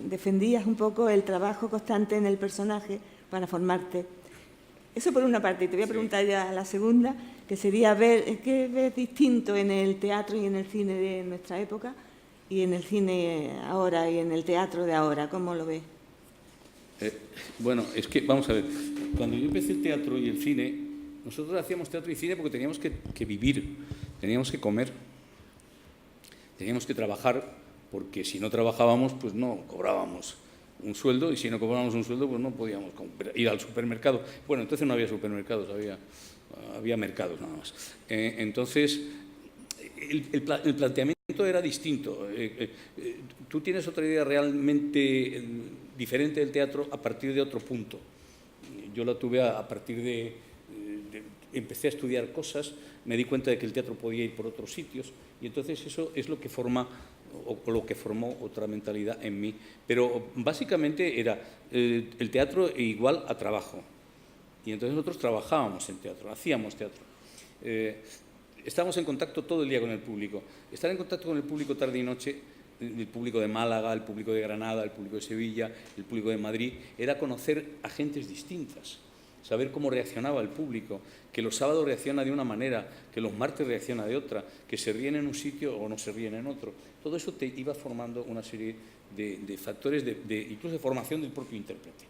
defendías un poco el trabajo constante en el personaje para formarte. Eso por una parte. Y te voy a preguntar ya la segunda, que sería ver qué ves distinto en el teatro y en el cine de nuestra época y en el cine ahora y en el teatro de ahora. ¿Cómo lo ves? Bueno, es que, vamos a ver, cuando yo empecé el teatro y el cine, nosotros hacíamos teatro y cine porque teníamos que vivir, teníamos que comer, teníamos que trabajar, porque si no trabajábamos, pues no cobrábamos un sueldo, y si no cobrábamos un sueldo, pues no podíamos ir al supermercado. Bueno, entonces no había supermercados, había mercados nada más. Entonces, el planteamiento era distinto. Tú tienes otra idea realmente diferente del teatro a partir de otro punto. Yo la tuve a partir de empecé a estudiar cosas, me di cuenta de que el teatro podía ir por otros sitios, y entonces eso es lo que forma o lo que formó otra mentalidad en mí. Pero básicamente era el teatro igual a trabajo. Y entonces nosotros trabajábamos en teatro, hacíamos teatro. Estábamos en contacto todo el día con el público. Estar en contacto con el público tarde y noche, el público de Málaga, el público de Granada, el público de Sevilla, el público de Madrid, era conocer a gentes distintas, saber cómo reaccionaba el público, que los sábados reacciona de una manera, que los martes reacciona de otra, que se ríen en un sitio o no se ríen en otro. Todo eso te iba formando una serie de factores, incluso de formación del propio intérprete.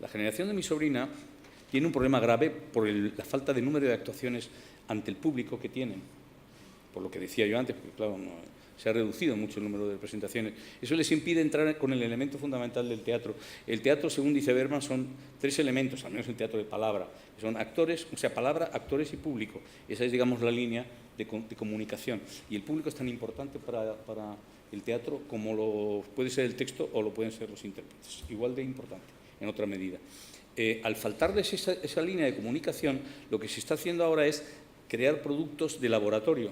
La generación de mi sobrina tiene un problema grave por la falta de número de actuaciones ante el público que tienen, por lo que decía yo antes, porque claro, se ha reducido mucho el número de presentaciones. Eso les impide entrar con el elemento fundamental del teatro. El teatro, según dice Bergman, son 3 elementos, al menos el teatro de palabra. Son actores, o sea, palabra, actores y público. Esa es, digamos, la línea de comunicación. Y el público es tan importante para el teatro como puede ser el texto o lo pueden ser los intérpretes. Igual de importante, en otra medida. Al faltarles esa línea de comunicación, lo que se está haciendo ahora es crear productos de laboratorio.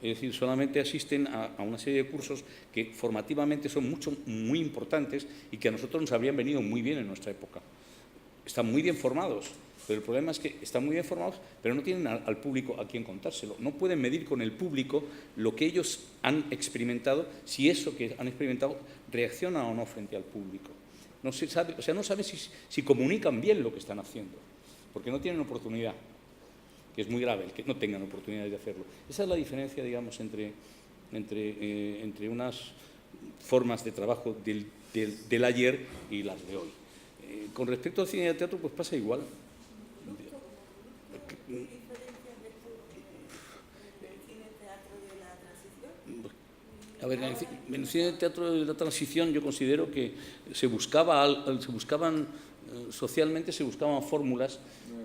Es decir, solamente asisten a una serie de cursos que formativamente son muy importantes y que a nosotros nos habrían venido muy bien en nuestra época. Están muy bien formados, pero el problema es que están muy bien formados, pero no tienen al público a quien contárselo. No pueden medir con el público lo que ellos han experimentado, si eso que han experimentado reacciona o no frente al público. No se sabe, o sea, no saben si comunican bien lo que están haciendo, porque no tienen oportunidad, que es muy grave el que no tengan oportunidades de hacerlo. Esa es la diferencia, digamos, entre unas formas de trabajo del ayer y las de hoy. Con respecto al cine y al teatro, pues pasa igual. ¿Qué diferencias ves tú del cine y teatro de la transición? A ver, en el cine y teatro de la transición yo considero que socialmente se buscaban fórmulas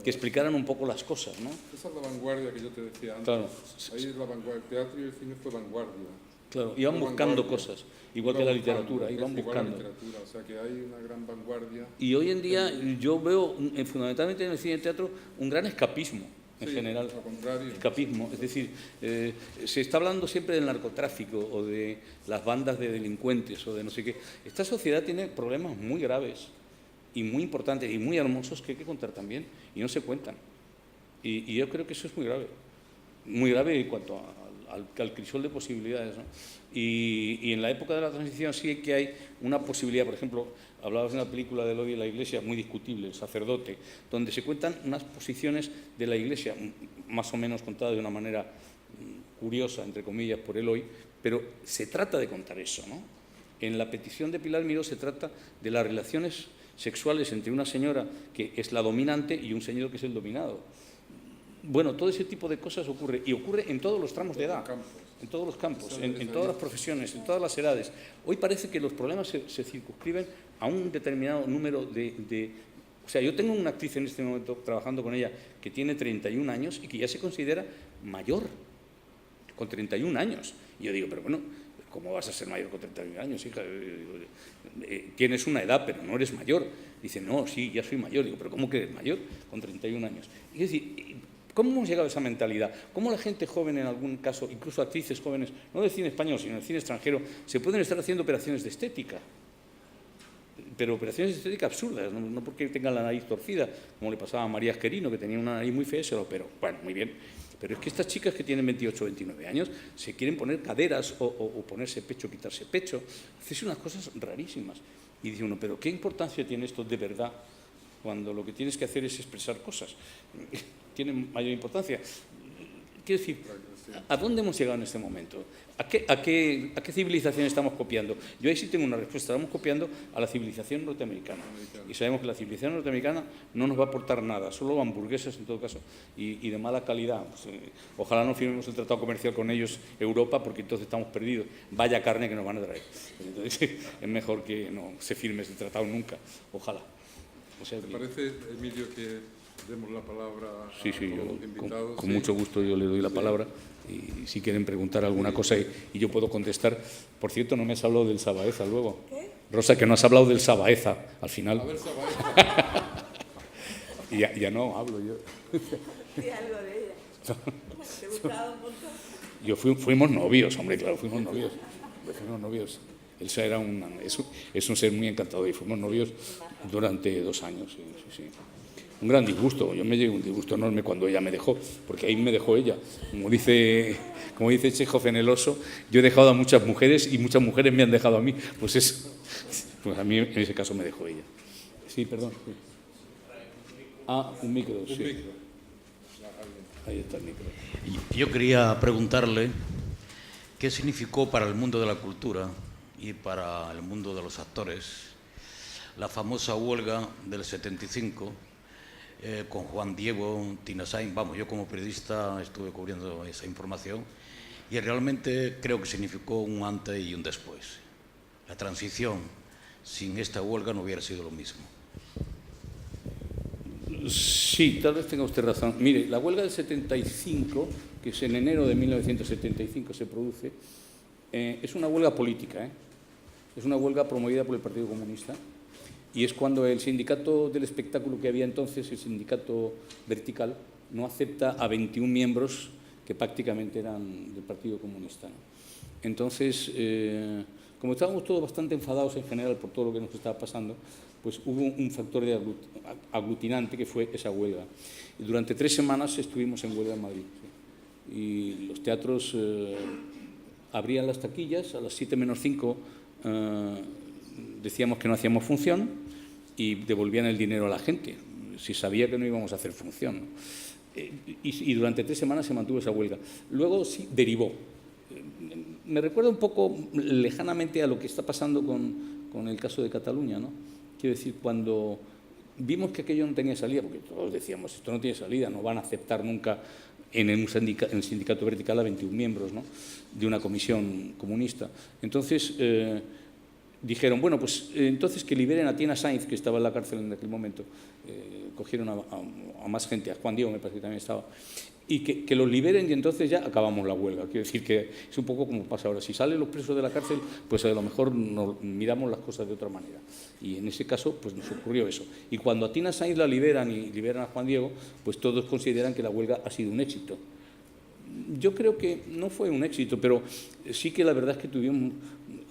que explicaran un poco las cosas, ¿no? Esa es la vanguardia que yo te decía antes. Claro. Ahí es la vanguardia. El teatro y el cine fue vanguardia. Claro, iban buscando cosas, igual que la literatura, iban buscando. O sea, que hay una gran vanguardia. Y hoy en día yo veo, fundamentalmente en el cine y el teatro, un gran escapismo, en general. Al contrario. Escapismo, es decir, se está hablando siempre del narcotráfico o de las bandas de delincuentes o de no sé qué. Esta sociedad tiene problemas muy graves y muy importantes y muy hermosos que hay que contar también, y no se cuentan. Y yo creo que eso es muy grave en cuanto al crisol de posibilidades, ¿no? Y en la época de la transición sí que hay una posibilidad. Por ejemplo, hablabas de una película del odio de la Iglesia muy discutible, El sacerdote, donde se cuentan unas posiciones de la Iglesia, más o menos contadas de una manera curiosa, entre comillas, por el hoy, pero se trata de contar eso, ¿no? En la petición de Pilar Miró se trata de las relaciones sexuales entre una señora que es la dominante y un señor que es el dominado. Bueno, todo ese tipo de cosas ocurre, y ocurre en todos los tramos de edad, en todos los campos, en todas las profesiones, en todas las edades. Hoy parece que los problemas se circunscriben a un determinado número O sea, yo tengo una actriz en este momento trabajando con ella que tiene 31 años y que ya se considera mayor, con 31 años. Y yo digo, pero bueno, ¿cómo vas a ser mayor con 31 años, hija? Tienes una edad, pero no eres mayor. Dice, no, sí, ya soy mayor. Digo, pero ¿cómo que eres mayor con 31 años? Es decir, ¿cómo hemos llegado a esa mentalidad? ¿Cómo la gente joven, en algún caso, incluso actrices jóvenes, no del cine español, sino del cine extranjero, se pueden estar haciendo operaciones de estética? Pero operaciones de estética absurdas, no porque tengan la nariz torcida, como le pasaba a María Esquerino, que tenía una nariz muy fea, se lo operó. Bueno, muy bien. Pero es que estas chicas que tienen 28 o 29 años se quieren poner caderas o ponerse pecho, quitarse pecho, hacerse unas cosas rarísimas. Y dice uno, ¿pero qué importancia tiene esto de verdad cuando lo que tienes que hacer es expresar cosas. Tiene mayor importancia. Quiero decir, ¿a dónde hemos llegado en este momento? ¿A qué civilización estamos copiando? Yo ahí sí tengo una respuesta. Estamos copiando a la civilización norteamericana. Y sabemos que la civilización norteamericana no nos va a aportar nada, solo hamburguesas en todo caso, y de mala calidad. Pues, ojalá no firmemos el tratado comercial con ellos, Europa, porque entonces estamos perdidos. Vaya carne que nos van a traer. Entonces es mejor que no se firme ese tratado nunca. Ojalá. O sea, ¿Te parece, Emilio, que demos la palabra a sí, todos yo, los invitados? con mucho gusto yo le doy la palabra y si quieren preguntar alguna cosa y yo puedo contestar. Por cierto, no me has hablado del Sabaeza luego. ¿Qué? Rosa, que no has hablado del Sabaeza al final. A ver, Sabaeza. ya no hablo yo. Sí, algo de ella. ¿Te gustaba un montón? Fuimos novios, hombre, claro, fuimos novios. Elsa era es un ser muy encantador y fuimos novios durante 2 años. Sí. Un gran disgusto, yo me llevé un disgusto enorme cuando ella me dejó, porque ahí me dejó ella. Como dice Chekhov en El oso, yo he dejado a muchas mujeres y muchas mujeres me han dejado a mí. Pues a mí en ese caso me dejó ella. Sí, perdón. Un micro, sí. Ahí está el micro. Yo quería preguntarle qué significó para el mundo de la cultura y para el mundo de los actores la famosa huelga del 75 con Juan Diego, Tina Sainz. Vamos, yo como periodista estuve cubriendo esa información y realmente creo que significó un antes y un después. La transición sin esta huelga no hubiera sido lo mismo. Sí, tal vez tenga usted razón. Mire, la huelga del 75, que es en enero de 1975 se produce, es una huelga política, es una huelga promovida por el Partido Comunista y es cuando el sindicato del espectáculo que había entonces, el sindicato Vertical, no acepta a 21 miembros que prácticamente eran del Partido Comunista, ¿no? Entonces, como estábamos todos bastante enfadados en general por todo lo que nos estaba pasando, pues hubo un factor de aglutinante que fue esa huelga. Y durante 3 semanas estuvimos en huelga en Madrid, ¿sí? Y los teatros abrían las taquillas, a las 7 menos 5 decíamos que no hacíamos función y devolvían el dinero a la gente, si sabía que no íbamos a hacer función, ¿no? Y durante 3 semanas se mantuvo esa huelga. Luego sí derivó. Me recuerda un poco lejanamente a lo que está pasando con el caso de Cataluña, ¿no? Quiero decir, cuando vimos que aquello no tenía salida, porque todos decíamos, esto no tiene salida, no van a aceptar nunca en el sindicato Vertical a 21 miembros, ¿no?, de una comisión comunista. Entonces dijeron, bueno, pues entonces que liberen a Tina Sainz, que estaba en la cárcel en aquel momento, cogieron a más gente, a Juan Diego me parece que también estaba, y que los liberen y entonces ya acabamos la huelga. Quiero decir que es un poco como pasa ahora. Si salen los presos de la cárcel, pues a lo mejor miramos las cosas de otra manera. Y en ese caso, pues nos ocurrió eso. Y cuando a Tina Sainz la liberan y liberan a Juan Diego, pues todos consideran que la huelga ha sido un éxito. Yo creo que no fue un éxito, pero sí que la verdad es que tuvimos,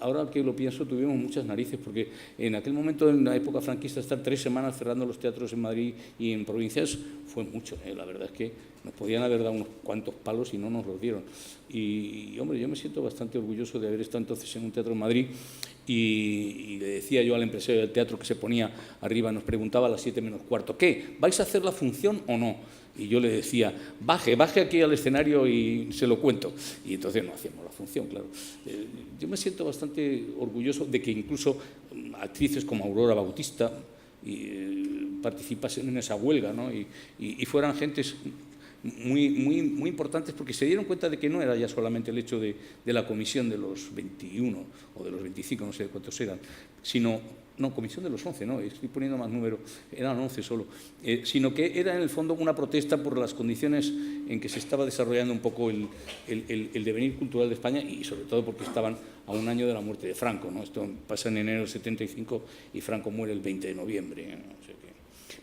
ahora que lo pienso, tuvimos muchas narices, porque en aquel momento, en la época franquista, estar 3 semanas cerrando los teatros en Madrid y en provincias fue mucho, La verdad es que nos podían haber dado unos cuantos palos y no nos los dieron. Y hombre, yo me siento bastante orgulloso de haber estado entonces en un teatro en Madrid y le decía yo al empresario del teatro que se ponía arriba, nos preguntaba a las 7 menos cuarto, ¿qué? ¿Vais a hacer la función o no? Y yo le decía, baje aquí al escenario y se lo cuento. Y entonces no hacíamos la función, claro. Yo me siento bastante orgulloso de que incluso actrices como Aurora Bautista participasen en esa huelga, ¿no? Y fueran gentes muy importantes, porque se dieron cuenta de que no era ya solamente el hecho de la comisión de los 21 o de los 25, no sé cuántos eran, sino, no, comisión de los 11, no, estoy poniendo más número, eran 11 solo, sino que era en el fondo una protesta por las condiciones en que se estaba desarrollando un poco el devenir cultural de España y sobre todo porque estaban a un año de la muerte de Franco, ¿no? Esto pasa en enero del 75 y Franco muere el 20 de noviembre, ¿no? O sea que,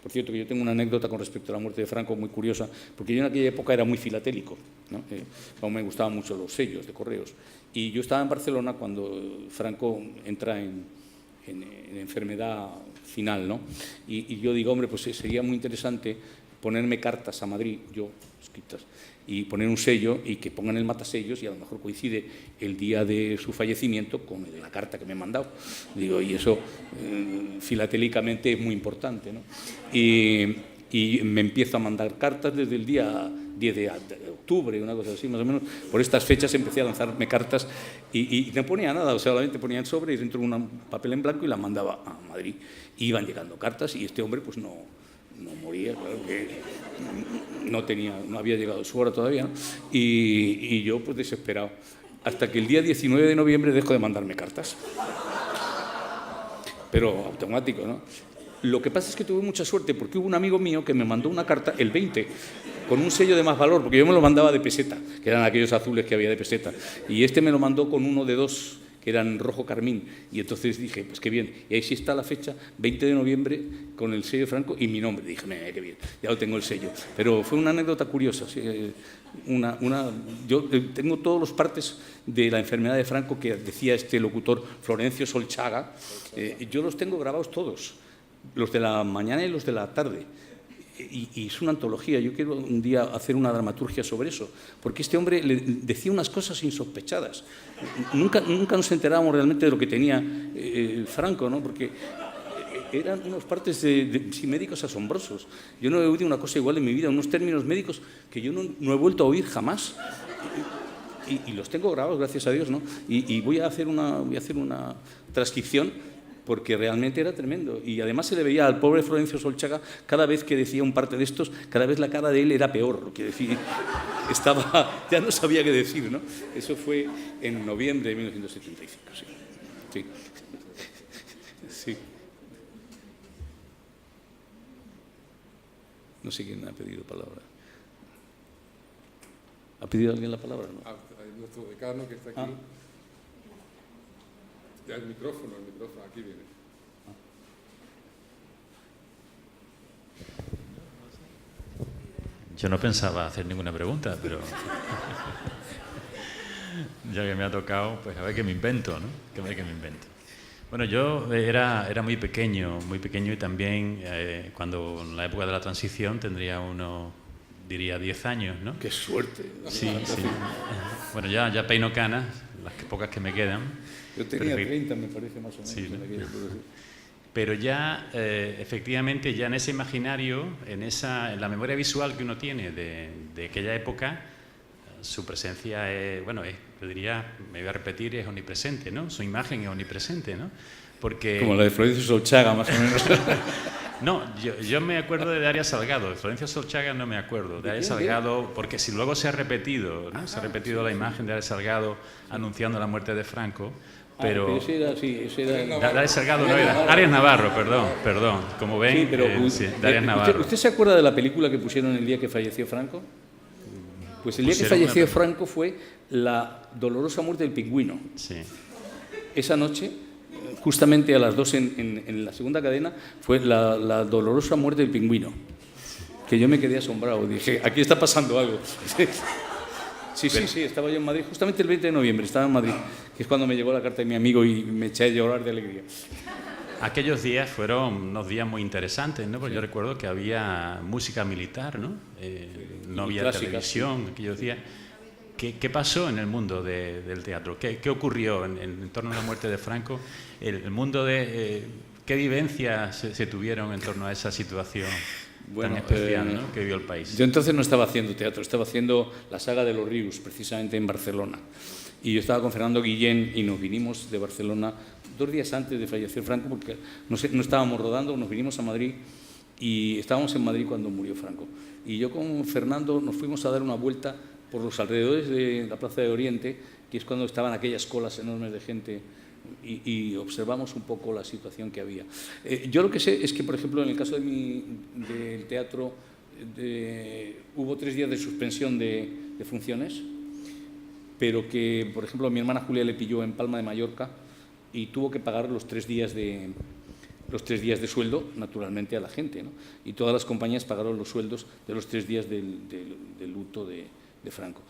por cierto, que yo tengo una anécdota con respecto a la muerte de Franco muy curiosa, porque yo en aquella época era muy filatélico, ¿no? Me gustaban mucho los sellos de correos. Y yo estaba en Barcelona cuando Franco entra en enfermedad final, ¿no? Y yo digo, hombre, pues sería muy interesante ponerme cartas a Madrid, yo, escritas, y poner un sello y que pongan el matasellos, y a lo mejor coincide el día de su fallecimiento con la carta que me han mandado. Digo, y eso filatélicamente es muy importante, ¿no? Y me empiezo a mandar cartas desde el día 10 de octubre, una cosa así, más o menos. Por estas fechas empecé a lanzarme cartas y no ponía nada, o sea, solamente ponía el sobre y dentro un papel en blanco y la mandaba a Madrid. Y iban llegando cartas y este hombre pues no moría, claro que no había llegado su hora todavía, ¿no? Y yo pues desesperado. Hasta que el día 19 de noviembre dejo de mandarme cartas. Pero automático, ¿no? Lo que pasa es que tuve mucha suerte porque hubo un amigo mío que me mandó una carta el 20 con un sello de más valor, porque yo me lo mandaba de peseta, que eran aquellos azules que había de peseta, y este me lo mandó con uno de 2 que eran rojo carmín, y entonces dije, pues qué bien, y ahí sí está la fecha, 20 de noviembre, con el sello de Franco y mi nombre. Dije, qué bien, ya lo tengo el sello. Pero fue una anécdota curiosa, ¿sí? Yo tengo todos los partes de la enfermedad de Franco que decía este locutor Florencio Solchaga, yo los tengo grabados todos, los de la mañana y los de la tarde. Y es una antología. Yo quiero un día hacer una dramaturgia sobre eso, porque este hombre le decía unas cosas insospechadas. Nunca nos enterábamos realmente de lo que tenía Franco, ¿no? Porque eran unos partes médicos asombrosos. Una no he oído una cosa igual en mi vida, unos términos médicos que yo no he vuelto a oír jamás. Y los tengo grabados, gracias a Dios, ¿no? Y voy a hacer una transcripción, porque realmente era tremendo. Y además se le veía al pobre Florencio Solchaga, cada vez que decía un parte de estos, cada vez la cara de él era peor. Lo que decía, ya no sabía qué decir, ¿no? Eso fue en noviembre de 1975, sí. Sí. No sé quién ha pedido palabra. ¿Ha pedido alguien la palabra? ¿No? Nuestro decano que está aquí. Ya el micrófono, aquí viene. Yo no pensaba hacer ninguna pregunta, pero ya que me ha tocado, pues a ver qué me invento, ¿no? Bueno, yo era muy pequeño y también cuando en la época de la transición tendría diría 10 años, ¿no? ¡Qué suerte! Sí. Bueno, ya peino canas, las pocas que me quedan. Yo tenía 30, me parece, más o menos. Sí, pero ya, efectivamente, ya en ese imaginario, en la memoria visual que uno tiene de aquella época, su presencia es, yo diría, me voy a repetir, es omnipresente, ¿no? Su imagen es omnipresente, ¿no? Porque... Como la de Florencio Solchaga, más o menos. No, yo me acuerdo de Arias Salgado, de Florencio Solchaga no me acuerdo, de Arias Salgado, porque si luego se ha repetido, ¿no? Se ha repetido la imagen de Arias Salgado anunciando la muerte de Franco, pero ese era... Arias Salgado no era, Arias Navarro, perdón, como ven, sí, pero, de Arias Navarro. ¿Usted se acuerda de la película que pusieron el día que falleció Franco? Pues el día que falleció Franco fue la dolorosa muerte del pingüino. Sí. Esa noche, justamente a las 2 en la segunda cadena, fue la dolorosa muerte del pingüino, que yo me quedé asombrado. Dije, aquí está pasando algo. Sí, estaba yo en Madrid, justamente el 20 de noviembre estaba en Madrid, que es cuando me llegó la carta de mi amigo y me eché a llorar de alegría. Aquellos días fueron unos días muy interesantes, ¿no? Porque yo recuerdo que había música militar, ¿no? No había clásicas, televisión aquellos días. ¿Qué pasó en el mundo del teatro? ¿Qué ocurrió en torno a la muerte de Franco? El mundo ¿qué vivencias se tuvieron en torno a esa situación tan especial, ¿no? Que vivió el país? Yo entonces no estaba haciendo teatro, estaba haciendo la saga de los Ríos, precisamente en Barcelona. Y yo estaba con Fernando Guillén y nos vinimos de Barcelona 2 días antes de fallecer Franco, porque no estábamos rodando, nos vinimos a Madrid y estábamos en Madrid cuando murió Franco. Y yo con Fernando nos fuimos a dar una vuelta por los alrededores de la Plaza de Oriente, que es cuando estaban aquellas colas enormes de gente, y observamos un poco la situación que había. Yo lo que sé es que, por ejemplo, en el caso del teatro, hubo 3 días de suspensión de funciones, pero que, por ejemplo, a mi hermana Julia le pilló en Palma de Mallorca y tuvo que pagar los 3 días de sueldo, naturalmente, a la gente, ¿no? Y todas las compañías pagaron los sueldos de los 3 días del luto de Franco.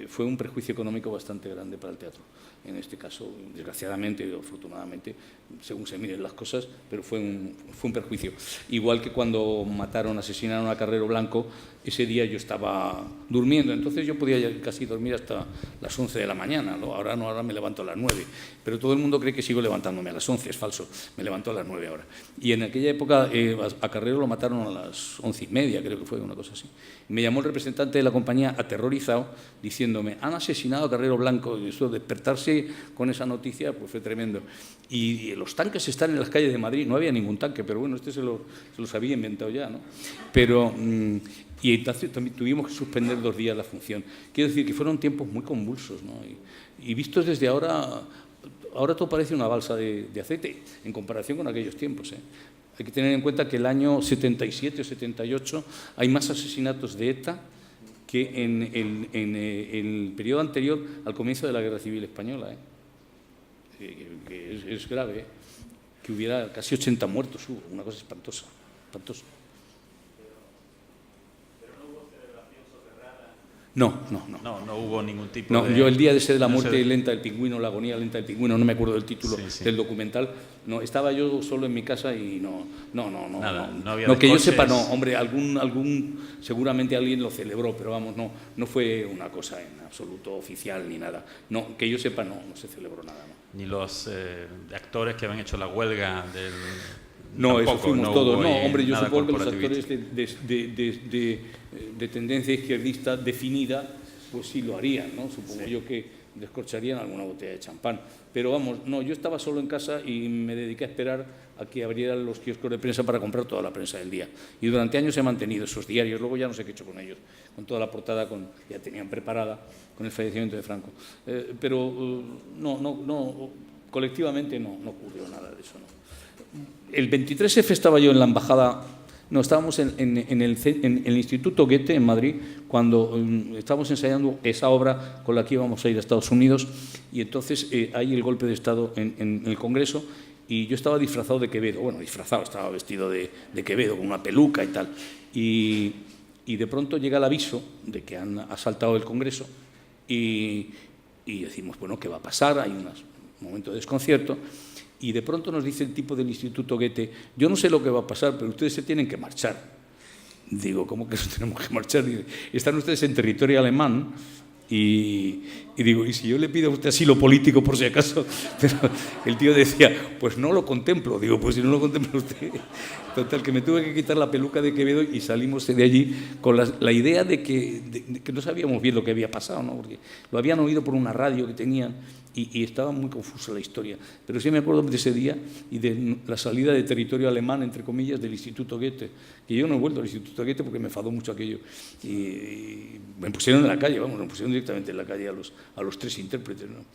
Fue un perjuicio económico bastante grande para el teatro. En este caso, desgraciadamente o afortunadamente, según se miren las cosas, pero fue un perjuicio. Igual que cuando asesinaron a Carrero Blanco, ese día yo estaba durmiendo, entonces yo podía casi dormir hasta las 11 de la mañana, ¿no? Ahora no, ahora me levanto a las 9, pero todo el mundo cree que sigo levantándome a las 11, es falso, me levanto a las 9 ahora. Y en aquella época a Carrero lo mataron a las 11:30, creo que fue una cosa así. Me llamó el representante de la compañía aterrorizado, diciéndome, han asesinado a Carrero Blanco, y eso, despertarse con esa noticia pues fue tremendo. Y los tanques están en las calles de Madrid, no había ningún tanque, pero bueno, se los había inventado ya, ¿no? Pero, y entonces también tuvimos que suspender 2 días la función. Quiero decir que fueron tiempos muy convulsos, ¿no? Y vistos desde ahora todo parece una balsa de aceite en comparación con aquellos tiempos, ¿eh? Hay que tener en cuenta que el año 77 o 78 hay más asesinatos de ETA que en el periodo anterior al comienzo de la Guerra Civil Española, ¿eh? Que es grave, ¿eh? Que hubiera casi 80 muertos, una cosa espantosa, espantosa. No hubo ningún tipo no, de... yo el día de ese de la muerte lenta del pingüino, la agonía lenta del pingüino, no me acuerdo del título del documental, no, estaba yo solo en mi casa y no había no que yo descoches. sepa, no, hombre, seguramente alguien lo celebró, pero vamos, no fue una cosa en absoluto oficial ni nada, no, que yo sepa, no se celebró nada, no. Ni los actores que habían hecho la huelga del... No, tampoco, eso fuimos todos. No, hombre, yo supongo que los actores de tendencia izquierdista definida, pues sí lo harían, ¿no? Supongo yo que descorcharían alguna botella de champán. Pero vamos, no, yo estaba solo en casa y me dediqué a esperar a que abrieran los kioscos de prensa para comprar toda la prensa del día. Y durante años he mantenido esos diarios, luego ya no sé qué he hecho con ellos, con toda la portada ya tenían preparada con el fallecimiento de Franco. Pero colectivamente no ocurrió nada de eso, ¿no? El 23F estaba yo en la embajada, estábamos en el Instituto Goethe en Madrid, cuando estábamos ensayando esa obra con la que íbamos a ir a Estados Unidos, y entonces hay el golpe de Estado en el Congreso, y yo estaba disfrazado de Quevedo, estaba vestido de Quevedo, con una peluca y tal, y de pronto llega el aviso de que han asaltado el Congreso, y decimos, bueno, ¿qué va a pasar? Hay un momento de desconcierto. Y de pronto nos dice el tipo del Instituto Goethe, yo no sé lo que va a pasar, pero ustedes se tienen que marchar. Digo, ¿cómo que nos tenemos que marchar? Dice, están ustedes en territorio alemán y digo, ¿y si yo le pido a usted asilo político por si acaso? Pero el tío decía, pues no lo contemplo. Digo, pues si no lo contempla usted. Total, que me tuve que quitar la peluca de Quevedo y salimos de allí con la idea de que no sabíamos bien lo que había pasado, ¿no? Porque lo habían oído por una radio que tenían y estaba muy confusa la historia. Pero sí me acuerdo de ese día y de la salida de territorio alemán, entre comillas, del Instituto Goethe, que yo no he vuelto al Instituto Goethe porque me enfadó mucho aquello. Y me pusieron en la calle, me pusieron directamente en la calle a los 3 intérpretes, ¿no?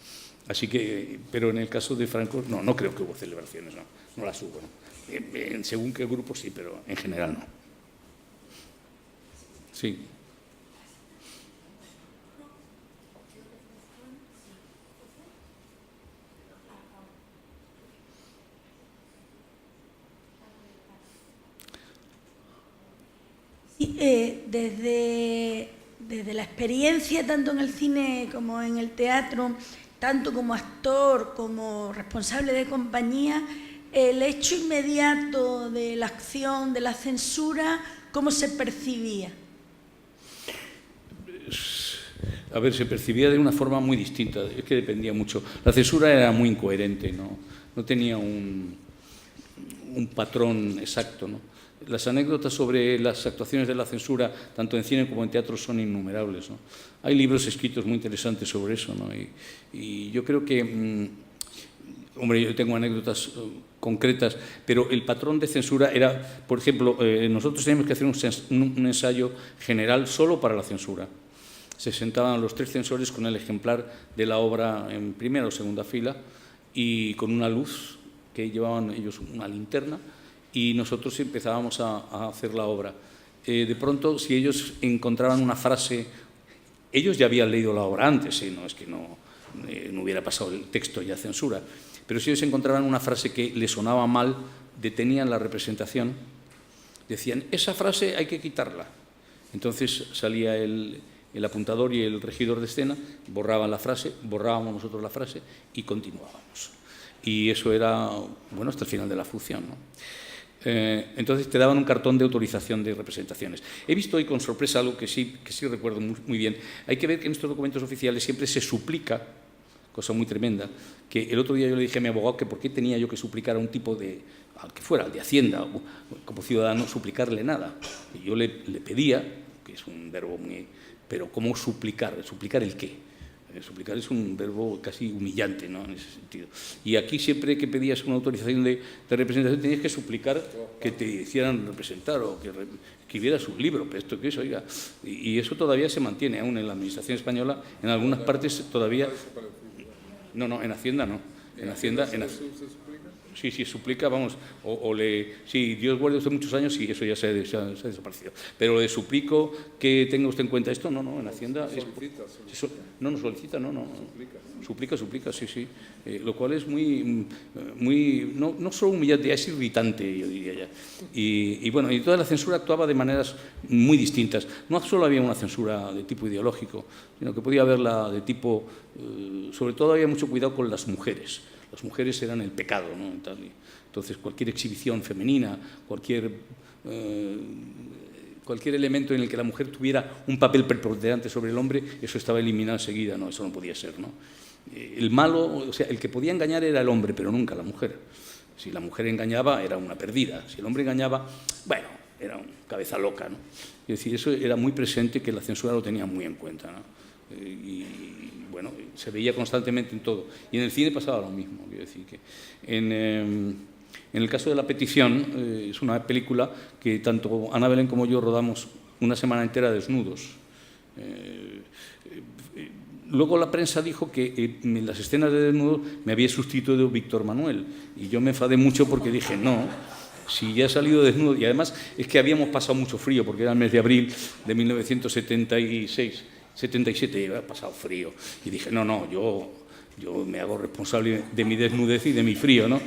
Así que, pero en el caso de Franco, no creo que hubo celebraciones, no las hubo, ¿no? Según qué grupo sí, pero en general no. Sí. Desde la experiencia, tanto en el cine como en el teatro, tanto como actor como responsable de compañía, el hecho inmediato de la acción, de la censura, ¿cómo se percibía? A ver, se percibía de una forma muy distinta, es que dependía mucho. La censura era muy incoherente, no tenía un patrón exacto, ¿no? Las anécdotas sobre las actuaciones de la censura, tanto en cine como en teatro, son innumerables, ¿no? Hay libros escritos muy interesantes sobre eso, ¿no? Y yo creo que, hombre, yo tengo anécdotas concretas, pero el patrón de censura era, por ejemplo, nosotros teníamos que hacer un ensayo general solo para la censura. Se sentaban los 3 censores con el ejemplar de la obra en primera o segunda fila y con una luz que llevaban ellos, una linterna, y nosotros empezábamos a hacer la obra. De pronto, si ellos encontraban una frase, ellos ya habían leído la obra antes, no es que no hubiera pasado el texto ya censura, pero si ellos encontraban una frase que les sonaba mal, detenían la representación, decían, esa frase hay que quitarla. Entonces salía el el apuntador y el regidor de escena borraban la frase, borrábamos nosotros la frase y continuábamos. Y eso era, bueno, hasta el final de la función, ¿no? Entonces te daban un cartón de autorización de representaciones. He visto hoy con sorpresa algo que sí recuerdo muy bien. Hay que ver que en estos documentos oficiales siempre se suplica, cosa muy tremenda, que el otro día yo le dije a mi abogado que por qué tenía yo que suplicar a un tipo de, al que fuera, de Hacienda, o como ciudadano, suplicarle nada. Y yo le pedía, que es un verbo muy... Pero ¿cómo suplicar? ¿Suplicar el qué? Suplicar es un verbo casi humillante, ¿no?, en ese sentido. Y aquí siempre que pedías una autorización de representación tenías que suplicar que te hicieran representar o que escribieras un libro, pero esto que es, oiga. Y eso todavía se mantiene aún en la administración española, en algunas partes todavía... No, en Hacienda no. En Hacienda... Sí, suplica, vamos, sí, Dios guarde usted muchos años y eso ya se ha desaparecido. Pero le suplico que tenga usted en cuenta esto, no, en Hacienda... No solicita, no. Suplica, sí. Lo cual es muy no solo humillante, es irritante, yo diría ya. Y bueno, y toda la censura actuaba de maneras muy distintas. No solo había una censura de tipo ideológico, sino que podía haberla de tipo... sobre todo había mucho cuidado con las mujeres. Las mujeres eran el pecado, ¿no? Entonces, cualquier exhibición femenina, cualquier elemento en el que la mujer tuviera un papel preponderante sobre el hombre, eso estaba eliminado enseguida, ¿no? Eso no podía ser, ¿no? El malo, o sea, el que podía engañar era el hombre, pero nunca la mujer. Si la mujer engañaba, era una perdida. Si el hombre engañaba, bueno, era un cabeza loca, ¿no? Es decir, eso era muy presente, que la censura lo tenía muy en cuenta, ¿no? Y bueno, se veía constantemente en todo. Y en el cine pasaba lo mismo. Quiero decir que en el caso de La petición, es una película que tanto Ana Belén como yo rodamos una semana entera desnudos. Luego la prensa dijo que en las escenas de desnudo me había sustituido Víctor Manuel. Y yo me enfadé mucho porque dije, no, si ya he salido desnudo. Y además es que habíamos pasado mucho frío, porque era el mes de abril de 1977, había pasado frío. Y dije, no, yo me hago responsable de mi desnudez y de mi frío, ¿no?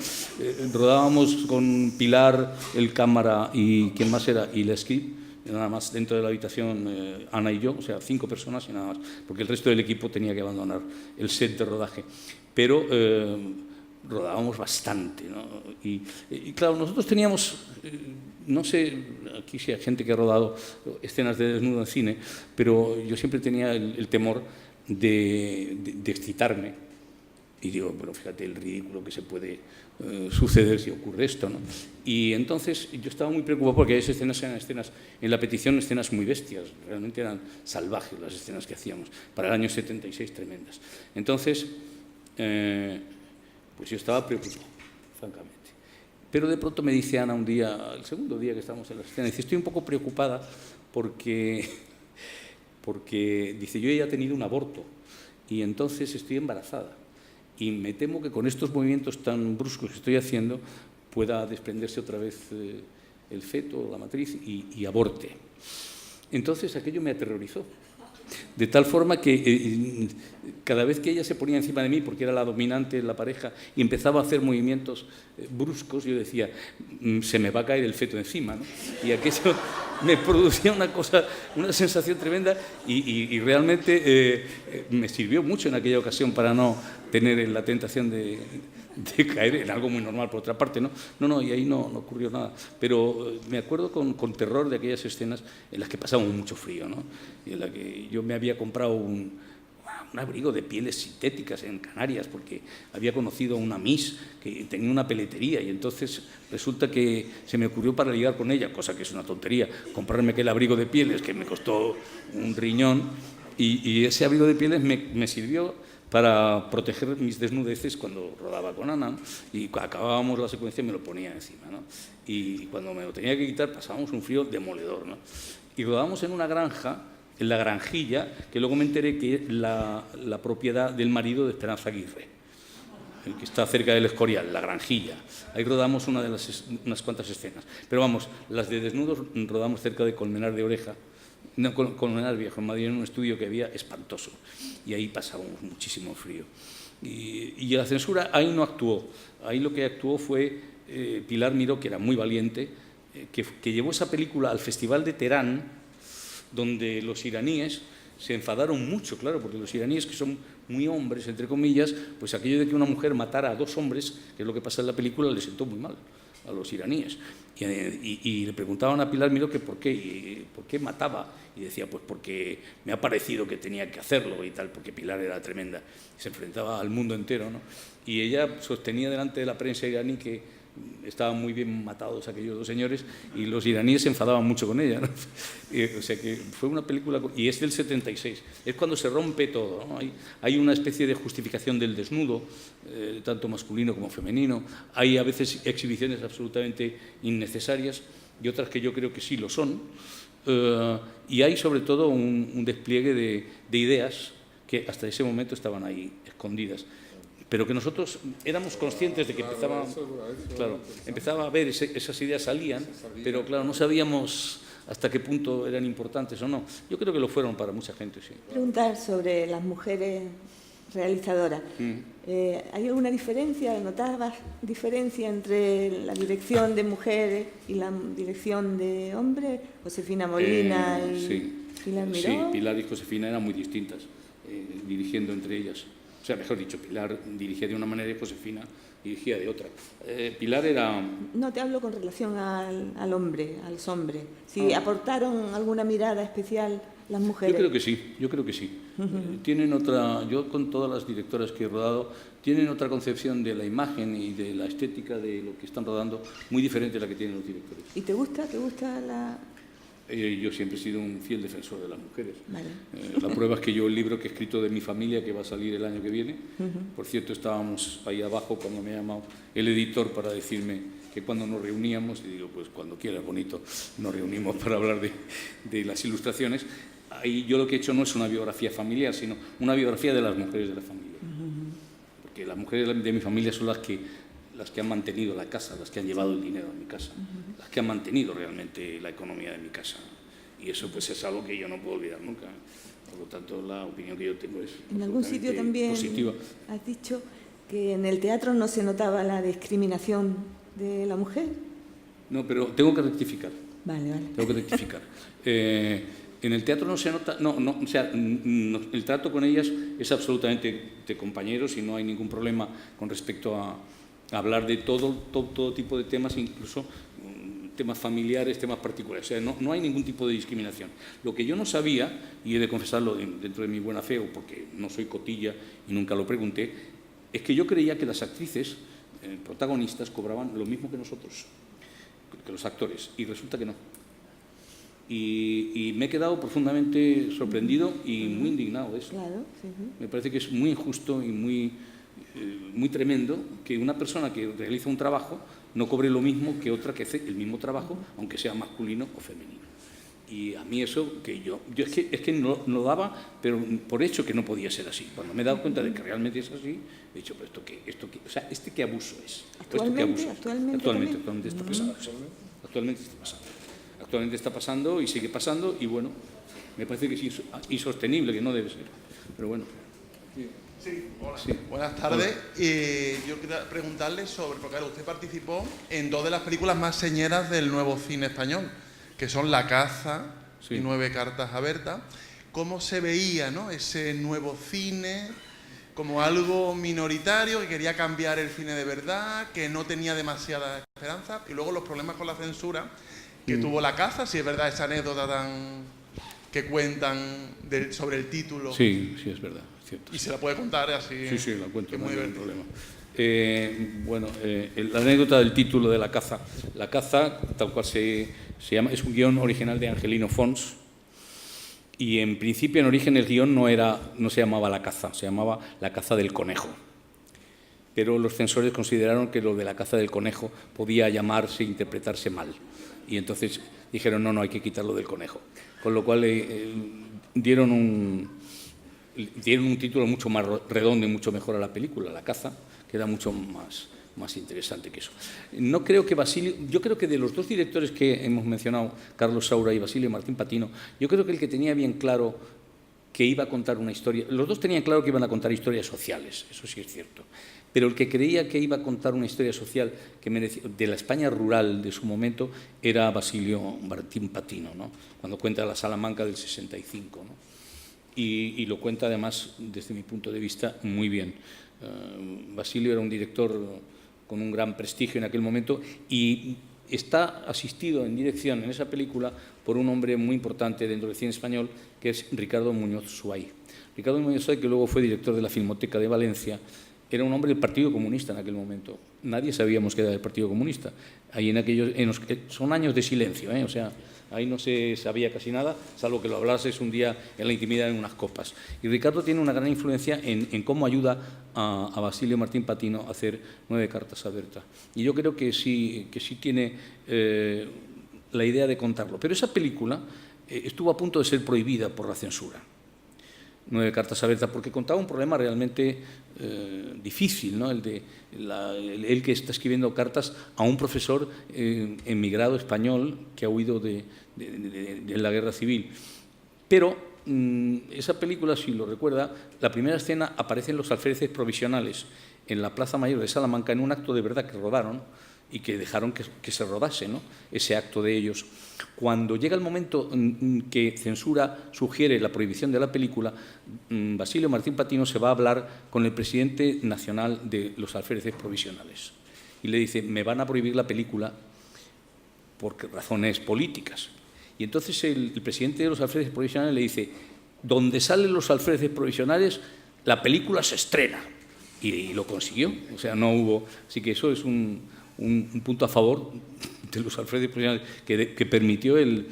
Rodábamos con Pilar, el cámara y ¿quién más era? Y Lesky, nada más dentro de la habitación, Ana y yo, o sea, 5 personas y nada más, porque el resto del equipo tenía que abandonar el set de rodaje. Pero rodábamos bastante, ¿no? Y claro, nosotros teníamos, no sé, aquí sí hay gente que ha rodado escenas de desnudo en cine, pero yo siempre tenía el temor de excitarme. Y digo, pero fíjate el ridículo que se puede suceder si ocurre esto, ¿no? Y entonces yo estaba muy preocupado porque esas escenas eran escenas, en La petición, escenas muy bestias, realmente eran salvajes las escenas que hacíamos, para el año 76 tremendas. Entonces, pues yo estaba preocupado, francamente. Pero de pronto me dice Ana un día, el segundo día que estábamos en la escena, dice, estoy un poco preocupada porque dice, yo ya he tenido un aborto y entonces estoy embarazada. Y me temo que con estos movimientos tan bruscos que estoy haciendo pueda desprenderse otra vez el feto, la matriz, y aborte. Entonces aquello me aterrorizó. De tal forma que cada vez que ella se ponía encima de mí, porque era la dominante en la pareja, y empezaba a hacer movimientos bruscos, yo decía, se me va a caer el feto encima, ¿no? Y aquello me producía una sensación tremenda y realmente me sirvió mucho en aquella ocasión para no tener la tentación de caer en algo muy normal, por otra parte, ¿no? Y ahí no ocurrió nada. Pero me acuerdo con terror de aquellas escenas en las que pasábamos mucho frío, ¿no? Y en la que yo me había comprado un abrigo de pieles sintéticas en Canarias, porque había conocido a una Miss que tenía una peletería y entonces resulta que se me ocurrió para ligar con ella, cosa que es una tontería, comprarme aquel abrigo de pieles que me costó un riñón y ese abrigo de pieles me sirvió para proteger mis desnudeces cuando rodaba con Ana, ¿no? Y acabábamos la secuencia y me lo ponía encima, ¿no? Y cuando me lo tenía que quitar pasábamos un frío demoledor, ¿no? Y rodábamos en una granja, en La Granjilla, que luego me enteré que es la propiedad del marido de Esperanza Aguirre, el que está cerca del Escorial, La Granjilla. Ahí rodamos unas cuantas escenas. Pero vamos, las de desnudos rodamos cerca de Colmenar de Oreja, no, Colmenar Viejo, en Madrid, en un estudio que había espantoso. Y ahí pasábamos muchísimo frío. Y la censura ahí no actuó. Ahí lo que actuó fue Pilar Miró, que era muy valiente, que llevó esa película al Festival de Teherán, donde los iraníes se enfadaron mucho, claro, porque los iraníes, que son muy hombres, entre comillas, pues aquello de que una mujer matara a 2 hombres, que es lo que pasa en la película, les sentó muy mal a los iraníes. Y le preguntaban a Pilar Miró que por qué mataba, y decía, pues porque me ha parecido que tenía que hacerlo y tal, porque Pilar era tremenda, se enfrentaba al mundo entero, ¿no? Y ella sostenía delante de la prensa iraní que estaban muy bien matados aquellos 2 señores, y los iraníes se enfadaban mucho con ella, ¿no? O sea que fue una película, y es del 76, es cuando se rompe todo, ¿no? Hay una especie de justificación del desnudo, tanto masculino como femenino, hay a veces exhibiciones absolutamente innecesarias y otras que yo creo que sí lo son, y hay sobre todo un despliegue de ideas que hasta ese momento estaban ahí escondidas, pero que nosotros éramos conscientes de que empezaba a ver esas ideas salían, pero claro, no sabíamos hasta qué punto eran importantes o no. Yo creo que lo fueron para mucha gente, sí. Preguntar sobre las mujeres realizadoras. ¿Hay alguna diferencia? ¿Notabas diferencia entre la dirección de mujeres y la dirección de hombres? Josefina Molina y Pilar Miró. Sí, Pilar y Josefina eran muy distintas, dirigiendo entre ellas. O sea, mejor dicho, Pilar dirigía de una manera y Josefina dirigía de otra. Pilar era... No, te hablo con relación al hombre, a los hombres. Si aportaron alguna mirada especial las mujeres. Yo creo que sí. Tienen otra... Yo con todas las directoras que he rodado, tienen otra concepción de la imagen y de la estética de lo que están rodando muy diferente a la que tienen los directores. ¿Y te gusta la...? Yo siempre he sido un fiel defensor de las mujeres. Vale. La prueba es que yo el libro que he escrito de mi familia, que va a salir el año que viene, por cierto, estábamos ahí abajo cuando me ha llamado el editor para decirme que cuando nos reuníamos, y digo, pues cuando quieras, bonito, nos reunimos para hablar de las ilustraciones. Ahí yo lo que he hecho no es una biografía familiar, sino una biografía de las mujeres de la familia. Porque las mujeres de mi familia son las que han mantenido la casa, las que han llevado el dinero a mi casa, las que han mantenido realmente la economía de mi casa. Y eso pues es algo que yo no puedo olvidar nunca. Por lo tanto, la opinión que yo tengo es en algún sitio también positiva. Has dicho que en el teatro no se notaba la discriminación de la mujer. No, pero tengo que rectificar. Vale. Tengo que rectificar. En el teatro no se nota, o sea, el trato con ellas es absolutamente de compañeros y no hay ningún problema con respecto a hablar de todo tipo de temas, incluso temas familiares, temas particulares. O sea, no hay ningún tipo de discriminación. Lo que yo no sabía, y he de confesarlo dentro de mi buena fe, o porque no soy cotilla y nunca lo pregunté, es que yo creía que las actrices protagonistas cobraban lo mismo que nosotros, que los actores, y resulta que no. Y me he quedado profundamente sorprendido y muy indignado de eso. Claro, Me parece que es muy injusto y muy tremendo que una persona que realiza un trabajo no cobre lo mismo que otra que hace el mismo trabajo, aunque sea masculino o femenino. Y a mí eso, que yo es que no lo daba, pero por hecho que no podía ser así. Cuando me he dado cuenta de que realmente es así, he dicho, pero o sea, ¿qué abuso es? Actualmente está pasando. Actualmente está pasando y sigue pasando, y bueno, me parece que es insostenible, que no debe ser. Pero bueno. Sí, hola. Sí. Buenas tardes. Yo quería preguntarle sobre, porque usted participó en 2 de las películas más señeras del nuevo cine español, que son La caza y 9 cartas a Berta. ¿Cómo se veía, ¿no?, ese nuevo cine como algo minoritario, que quería cambiar el cine de verdad, que no tenía demasiada esperanza? Y luego los problemas con la censura que tuvo La caza, si es verdad esa anécdota que cuentan sobre el título. Sí, es verdad. Cierto, y se la puede contar así. Sí, la cuento, no hay ningún problema. La anécdota del título de La caza. La caza, tal cual se llama, es un guión original de Angelino Fons, y en principio, en origen, el guión no se llamaba La caza, se llamaba La caza del conejo. Pero los censores consideraron que lo de La caza del conejo podía interpretarse mal. Y entonces dijeron, no, hay que quitarlo del conejo. Con lo cual dieron un título mucho más redondo y mucho mejor a la película, La caza, que era mucho más interesante que eso. No creo que Basilio, yo creo que de los 2 directores que hemos mencionado, Carlos Saura y Basilio Martín Patino, yo creo que el que tenía bien claro que iba a contar una historia, los 2 tenían claro que iban a contar historias sociales, eso sí es cierto, pero el que creía que iba a contar una historia social que merecía, de la España rural de su momento, era Basilio Martín Patino, ¿no?, cuando cuenta La Salamanca del 65, ¿no? y lo cuenta además, desde mi punto de vista, muy bien. Basilio era un director con un gran prestigio en aquel momento y está asistido en dirección en esa película por un hombre muy importante dentro del cine español, que es Ricardo Muñoz Suay. Ricardo Muñoz Suay, que luego fue director de la Filmoteca de Valencia, era un hombre del Partido Comunista en aquel momento. Nadie sabíamos que era del Partido Comunista. Ahí son años de silencio, o sea, ahí no se sabía casi nada, salvo que lo hablases un día en la intimidad en unas copas. Y Ricardo tiene una gran influencia en cómo ayuda a Basilio Martín Patino a hacer 9 cartas a Berta. Y yo creo que sí tiene la idea de contarlo. Pero esa película estuvo a punto de ser prohibida por la censura. 9 cartas a Berta, porque contaba un problema realmente difícil, ¿no? El que está escribiendo cartas a un profesor emigrado español que ha huido de la guerra civil. Pero esa película, si lo recuerda, la primera escena aparecen los alféreces provisionales en la Plaza Mayor de Salamanca en un acto de verdad que rodaron y que dejaron que se rodase, ¿no? Ese acto de ellos. Cuando llega el momento que censura sugiere la prohibición de la película, Basilio Martín Patino se va a hablar con el presidente nacional de los alféreces provisionales y le dice: me van a prohibir la película por razones políticas. Y entonces el presidente de los alféreces provisionales le dice: donde salen los alféreces provisionales, la película se estrena. Y lo consiguió, o sea, no hubo... Así que eso es un punto a favor de los alféreces provisionales que permitió el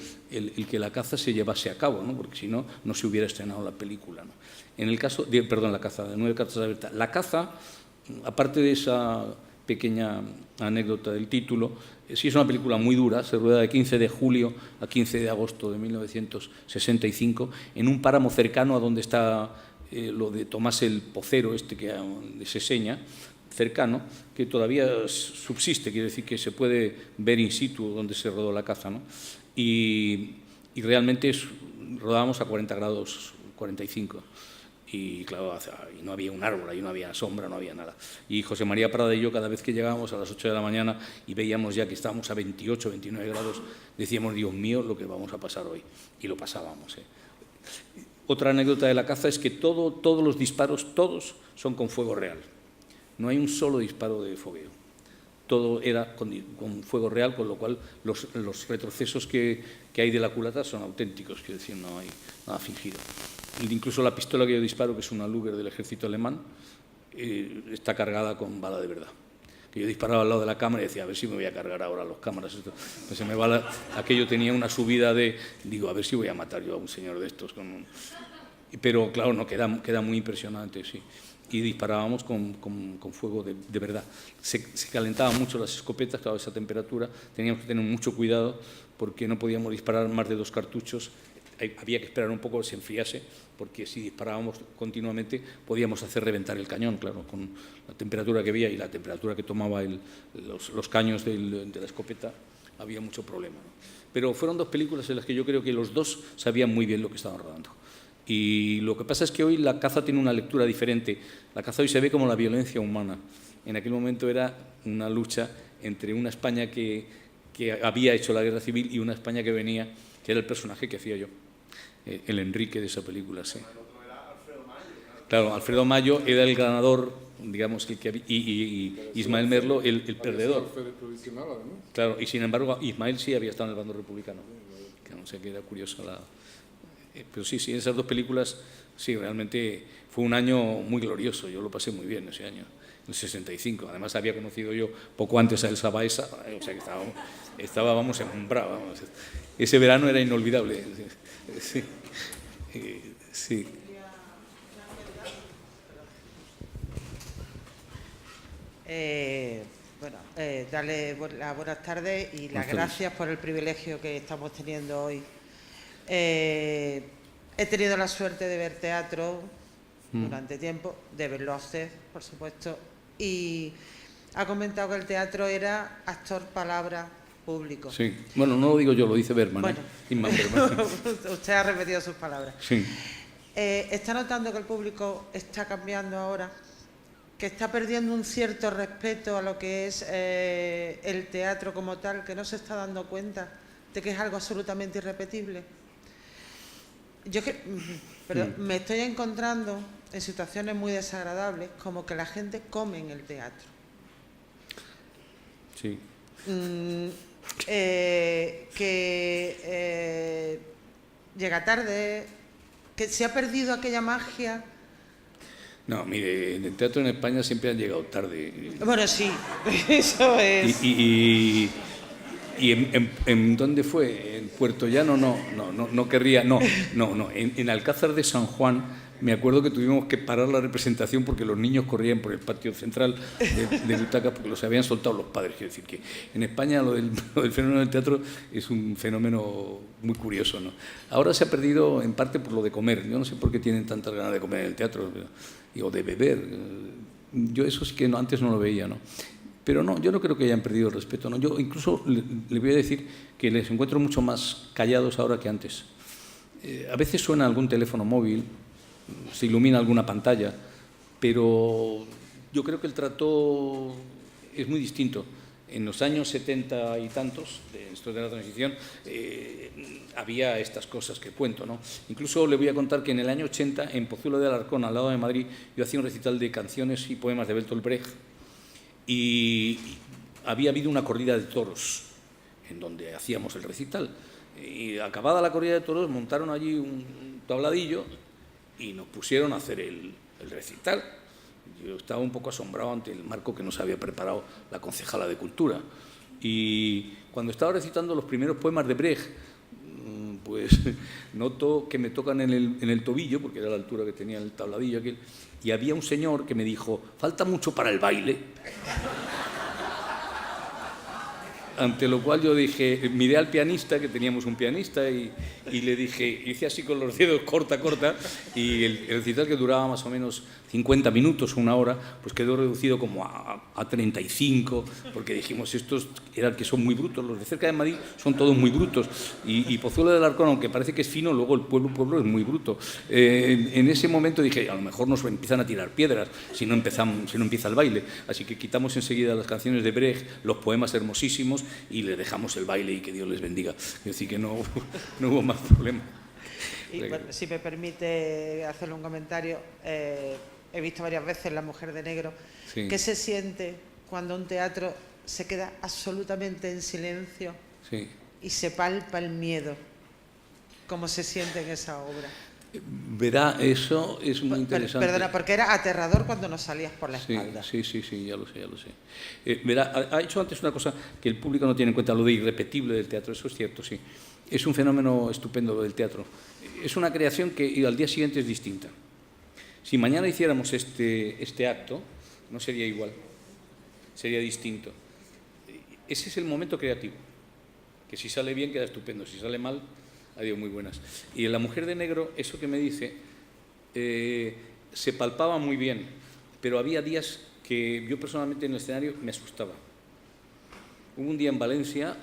que la caza se llevase a cabo, ¿no? Porque si no, no se hubiera estrenado la película, ¿no? En el caso, la caza de 9 cartas a Berta. La caza, aparte de esa pequeña anécdota del título, sí es una película muy dura, se rueda de 15 de julio a 15 de agosto de 1965, en un páramo cercano a donde está lo de Tomás el Pocero, de Seseña, cercano, que todavía subsiste, quiere decir que se puede ver in situ donde se rodó la caza, ¿no? Y realmente rodábamos a 40 grados 45. Y claro, y no había un árbol, ahí no había sombra, no había nada. Y José María Prada y yo, cada vez que llegábamos a las 8 de la mañana y veíamos ya que estábamos a 28, 29 grados, decíamos: Dios mío, lo que vamos a pasar hoy. Y lo pasábamos, Otra anécdota de la caza es que todos los disparos, todos son con fuego real. No hay un solo disparo de fogueo. Todo era con fuego real, con lo cual los retrocesos que hay de la culata son auténticos, quiero decir, no hay nada fingido. Incluso la pistola que yo disparo, que es una Luger del ejército alemán, está cargada con bala de verdad. Que yo disparaba al lado de la cámara y decía: a ver si me voy a cargar ahora los cámaras. Pues se me va aquello tenía una subida digo, a ver si voy a matar yo a un señor de estos. Pero claro, no queda muy impresionante, sí. Y disparábamos con fuego de verdad. Se calentaban mucho las escopetas, claro, a esa temperatura. Teníamos que tener mucho cuidado porque no podíamos disparar más de 2 cartuchos. Había que esperar un poco que se enfriase, porque si disparábamos continuamente podíamos hacer reventar el cañón, claro, con la temperatura que había y la temperatura que tomaba los caños de la escopeta, había mucho problema, ¿no? Pero fueron 2 películas en las que yo creo que los 2 sabían muy bien lo que estaban rodando. Y lo que pasa es que hoy la caza tiene una lectura diferente. La caza hoy se ve como la violencia humana. En aquel momento era una lucha entre una España que había hecho la guerra civil y una España que venía, que era el personaje que hacía yo, el Enrique de esa película, sí. Claro, Alfredo Mayo era el ganador, digamos, y Ismael Merlo el perdedor. Claro, y sin embargo Ismael sí había estado en el bando republicano. No sé, que era curioso pero sí, esas 2 películas, sí, realmente fue un año muy glorioso. Yo lo pasé muy bien ese año, en el 65. Además, había conocido yo poco antes a Elsa Baeza, o sea que estábamos en brava. Ese verano era inolvidable. Sí. Sí. Darle las buenas tardes y las gracias por el privilegio que estamos teniendo hoy. He tenido la suerte de ver teatro durante tiempo, de verlo a usted, por supuesto, y ha comentado que el teatro era actor, palabra, público. Sí, bueno, no lo digo yo, lo dice Bergman. Bueno, Bergman. Usted ha repetido sus palabras. Sí. ¿Está notando que el público está cambiando ahora? ¿Que está perdiendo un cierto respeto a lo que es el teatro como tal, que no se está dando cuenta de que es algo absolutamente irrepetible? Pero me estoy encontrando en situaciones muy desagradables, como que la gente come en el teatro. Sí. Llega tarde, que se ha perdido aquella magia. No, mire, en el teatro en España siempre han llegado tarde. Bueno, sí, eso es. ¿Y en dónde fue? ¿En Puerto Llano? No querría. No. En Alcázar de San Juan me acuerdo que tuvimos que parar la representación porque los niños corrían por el patio central de butacas porque los habían soltado los padres. Quiero decir que en España lo del fenómeno del teatro es un fenómeno muy curioso, ¿no? Ahora se ha perdido en parte por lo de comer. Yo no sé por qué tienen tantas ganas de comer en el teatro o de beber. Yo eso sí que antes no lo veía, ¿no? Pero no, yo no creo que hayan perdido el respeto, ¿no? Yo incluso le voy a decir que les encuentro mucho más callados ahora que antes. A veces suena algún teléfono móvil, se ilumina alguna pantalla, pero yo creo que el trato es muy distinto. En los años 70 y tantos, esto de la transición, había estas cosas que cuento, ¿no? Incluso le voy a contar que en el año 80, en Pozuelo de Alarcón, al lado de Madrid, yo hacía un recital de canciones y poemas de Bertolt Brecht, y había habido una corrida de toros en donde hacíamos el recital. Y acabada la corrida de toros, montaron allí un tabladillo y nos pusieron a hacer el recital. Yo estaba un poco asombrado ante el marco que nos había preparado la concejala de Cultura. Y cuando estaba recitando los primeros poemas de Brecht, pues noto que me tocan en el tobillo, porque era la altura que tenía el tabladillo aquel, y había un señor que me dijo, falta mucho para el baile. Ante lo cual yo dije, miré al pianista, que teníamos un pianista, y le dije, hice así con los dedos, corta, y el recital, que duraba más o menos 50 minutos, una hora, pues quedó reducido como a 35, porque dijimos, estos eran que son muy brutos, los de cerca de Madrid son todos muy brutos, y Pozuelo de Alarcón, aunque parece que es fino, luego el pueblo es muy bruto. En ese momento dije, a lo mejor nos empiezan a tirar piedras si no empieza el baile, así que quitamos enseguida las canciones de Brecht, los poemas hermosísimos, y le dejamos el baile y que Dios les bendiga. Es decir, que no hubo más problema. Y bueno, si me permite hacerle un comentario, he visto varias veces La Mujer de Negro. Sí. ¿Qué se siente cuando un teatro se queda absolutamente en silencio? Sí. Y se palpa el miedo? ¿Cómo se siente en esa obra? Verá, eso es muy interesante. Perdona, porque era aterrador cuando nos salías por la espalda. Sí, ya lo sé. Verá, ha hecho antes una cosa que el público no tiene en cuenta, lo de irrepetible del teatro, eso es cierto, sí. Es un fenómeno estupendo lo del teatro. Es una creación que al día siguiente es distinta. Si mañana hiciéramos este acto, no sería igual, sería distinto. Ese es el momento creativo, que si sale bien queda estupendo, si sale mal, adiós, muy buenas. Y en La Mujer de Negro, eso que me dice, se palpaba muy bien, pero había días que yo personalmente en el escenario me asustaba. Hubo un día en Valencia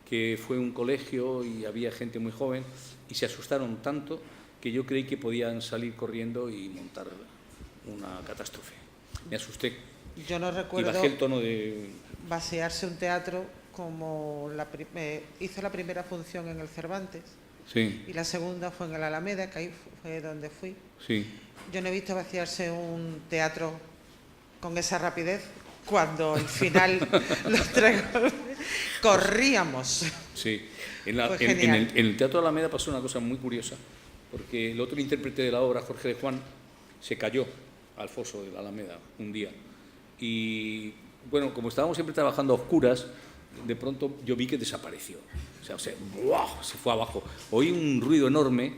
que fue un colegio y había gente muy joven y se asustaron tanto que yo creí que podían salir corriendo y montar una catástrofe. Me asusté. Yo no recuerdo y bajé el tono de... vaciarse un teatro como hizo la primera función en el Cervantes, sí, y la segunda fue en el Alameda, que ahí fue donde fui. Sí. Yo no he visto vaciarse un teatro con esa rapidez cuando al final los tres corríamos. Sí, en el Teatro de Alameda pasó una cosa muy curiosa, porque el otro intérprete de la obra, Jorge de Juan, se cayó al foso de la Alameda un día. Y bueno, como estábamos siempre trabajando a oscuras, de pronto yo vi que desapareció. O sea, ¡buah!, se fue abajo. Oí un ruido enorme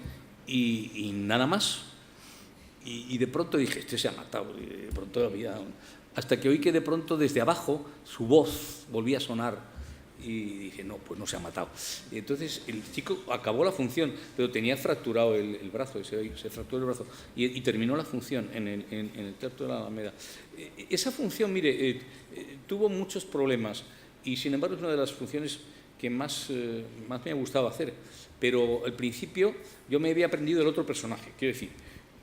y nada más. Y de pronto dije, este se ha matado. Y de pronto había... Hasta que oí que de pronto desde abajo su voz volvía a sonar. Y dije, no, pues no se ha matado. Y entonces el chico acabó la función, pero tenía fracturado el brazo, se fracturó el brazo. Y terminó la función en el Teatro de la Alameda. Esa función, mire, tuvo muchos problemas. Y sin embargo es una de las funciones que más me ha gustado hacer. Pero al principio yo me había aprendido el otro personaje. Quiero decir,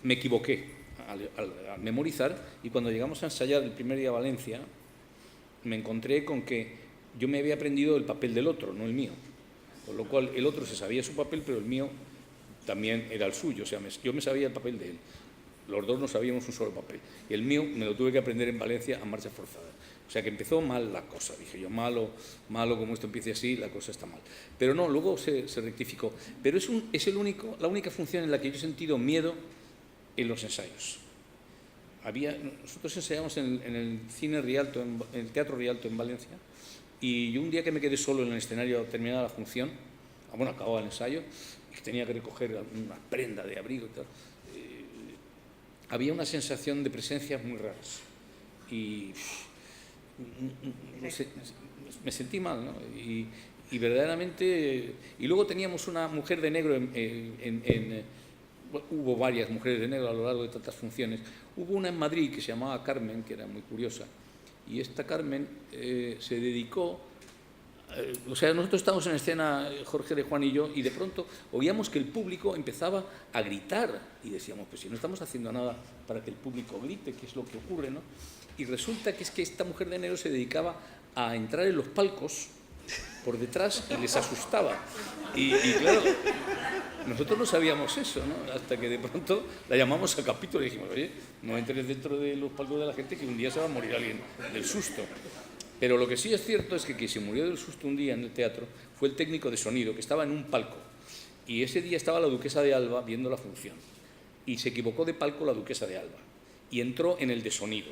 me equivoqué al memorizar, y cuando llegamos a ensayar el primer día a Valencia, me encontré con que yo me había aprendido el papel del otro, no el mío. Con lo cual el otro se sabía su papel, pero el mío también era el suyo, o sea, yo me sabía el papel de él. Los dos no sabíamos un solo papel. Y el mío me lo tuve que aprender en Valencia a marcha forzada. O sea que empezó mal la cosa. Dije yo, malo, como esto empiece así, la cosa está mal. Pero no, luego se rectificó. Pero es la única función en la que yo he sentido miedo en los ensayos. Nosotros ensayamos en el cine Rialto, en el Teatro Rialto en Valencia, y yo un día que me quedé solo en el escenario terminada la función, acababa el ensayo, y tenía que recoger una prenda de abrigo y tal, había una sensación de presencias muy raras. Y me sentí mal, ¿no? Y verdaderamente... Y luego teníamos una mujer de negro hubo varias mujeres de negro a lo largo de tantas funciones. Hubo una en Madrid que se llamaba Carmen, que era muy curiosa, y esta Carmen se dedicó... o sea, nosotros estábamos en escena, Jorge de Juan y yo, y de pronto oíamos que el público empezaba a gritar, y decíamos, pues si no estamos haciendo nada para que el público grite, ¿qué es lo que ocurre, no? Y resulta que es que esta mujer de negro se dedicaba a entrar en los palcos por detrás y les asustaba. Y claro, nosotros no sabíamos eso, ¿no? Hasta que de pronto la llamamos a capítulo y dijimos, oye, no entres dentro de los palcos de la gente que un día se va a morir alguien del susto. Pero lo que sí es cierto es que quien se murió del susto un día en el teatro fue el técnico de sonido, que estaba en un palco. Y ese día estaba la duquesa de Alba viendo la función. Y se equivocó de palco la duquesa de Alba. Y entró en el de sonido.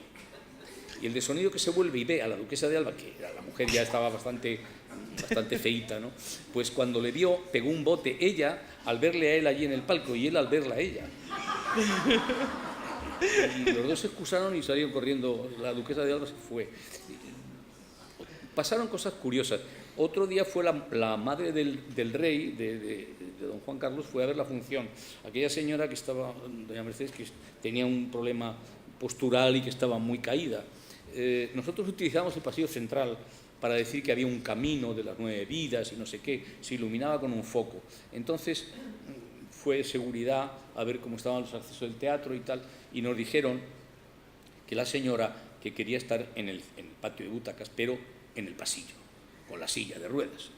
Y el de sonido que se vuelve y ve a la duquesa de Alba, que la mujer ya estaba bastante feíta, ¿no? Pues cuando le vio, pegó un bote ella al verle a él allí en el palco y él al verla a ella. Y los dos se excusaron y salieron corriendo. La duquesa de Alba se fue. Pasaron cosas curiosas. Otro día fue la madre del rey, de don Juan Carlos, fue a ver la función. Aquella señora que estaba, doña Mercedes, que tenía un problema postural y que estaba muy caída. Nosotros utilizamos el pasillo central para decir que había un camino de las 9 vidas y no sé qué, se iluminaba con un foco. Entonces fue seguridad a ver cómo estaban los accesos del teatro y tal, y nos dijeron que la señora que quería estar en el patio de butacas, pero en el pasillo, con la silla de ruedas.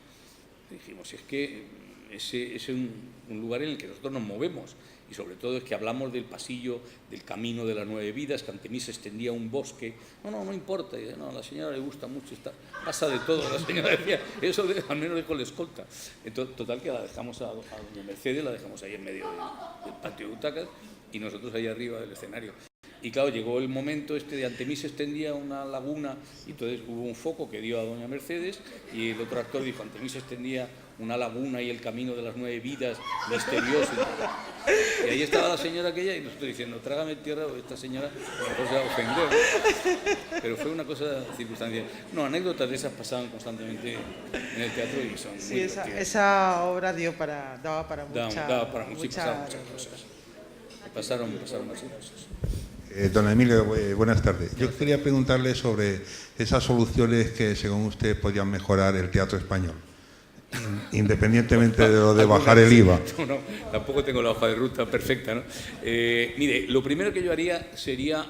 Dijimos, es que ese es un lugar en el que nosotros nos movemos, y sobre todo es que hablamos del pasillo, del camino de las 9 vidas, que ante mí se extendía un bosque. No importa, y, no, a la señora le gusta mucho, pasa de todo. La señora decía, eso al menos dejo la escolta. Entonces, total, que la dejamos a doña Mercedes, la dejamos ahí en medio del patio de butacas, y nosotros ahí arriba del escenario. Y claro, llegó el momento de ante mí se extendía una laguna, y entonces hubo un foco que dio a doña Mercedes, y el otro actor dijo, ante mí se extendía una laguna y el camino de las 9 vidas, misterioso. Y ahí estaba la señora aquella, y nosotros diciendo, trágame tierra, o esta señora a lo mejor se va a ofender. Pero fue una cosa circunstancial. No, anécdotas de esas pasaban constantemente en el teatro y son muy divertidas. Esa obra daba para muchas cosas. Pasaron muchas cosas. Don Emilio, buenas tardes. Yo quería preguntarle sobre esas soluciones que, según usted, podían mejorar el teatro español, independientemente de lo de bajar el IVA. No, tampoco tengo la hoja de ruta perfecta, ¿no? Mire, lo primero que yo haría sería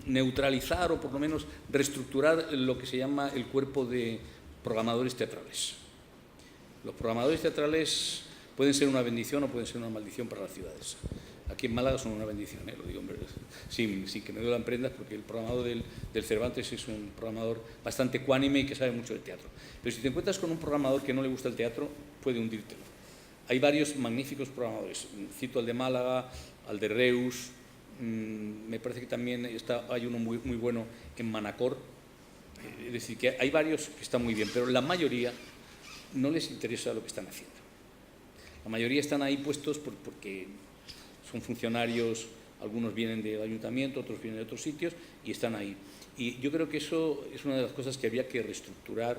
neutralizar o por lo menos reestructurar lo que se llama el cuerpo de programadores teatrales. Los programadores teatrales pueden ser una bendición o pueden ser una maldición para las ciudades. Aquí en Málaga son una bendición, lo digo sin que me duelan prendas, porque el programador del Cervantes es un programador bastante ecuánime y que sabe mucho del teatro. Pero si te encuentras con un programador que no le gusta el teatro, puede hundírtelo. Hay varios magníficos programadores. Cito al de Málaga, al de Reus, me parece que también hay uno muy bueno en Manacor. Es decir, que hay varios que están muy bien, pero la mayoría no les interesa lo que están haciendo. La mayoría están ahí puestos porque son funcionarios, algunos vienen del ayuntamiento, otros vienen de otros sitios y están ahí. Y yo creo que eso es una de las cosas que habría que reestructurar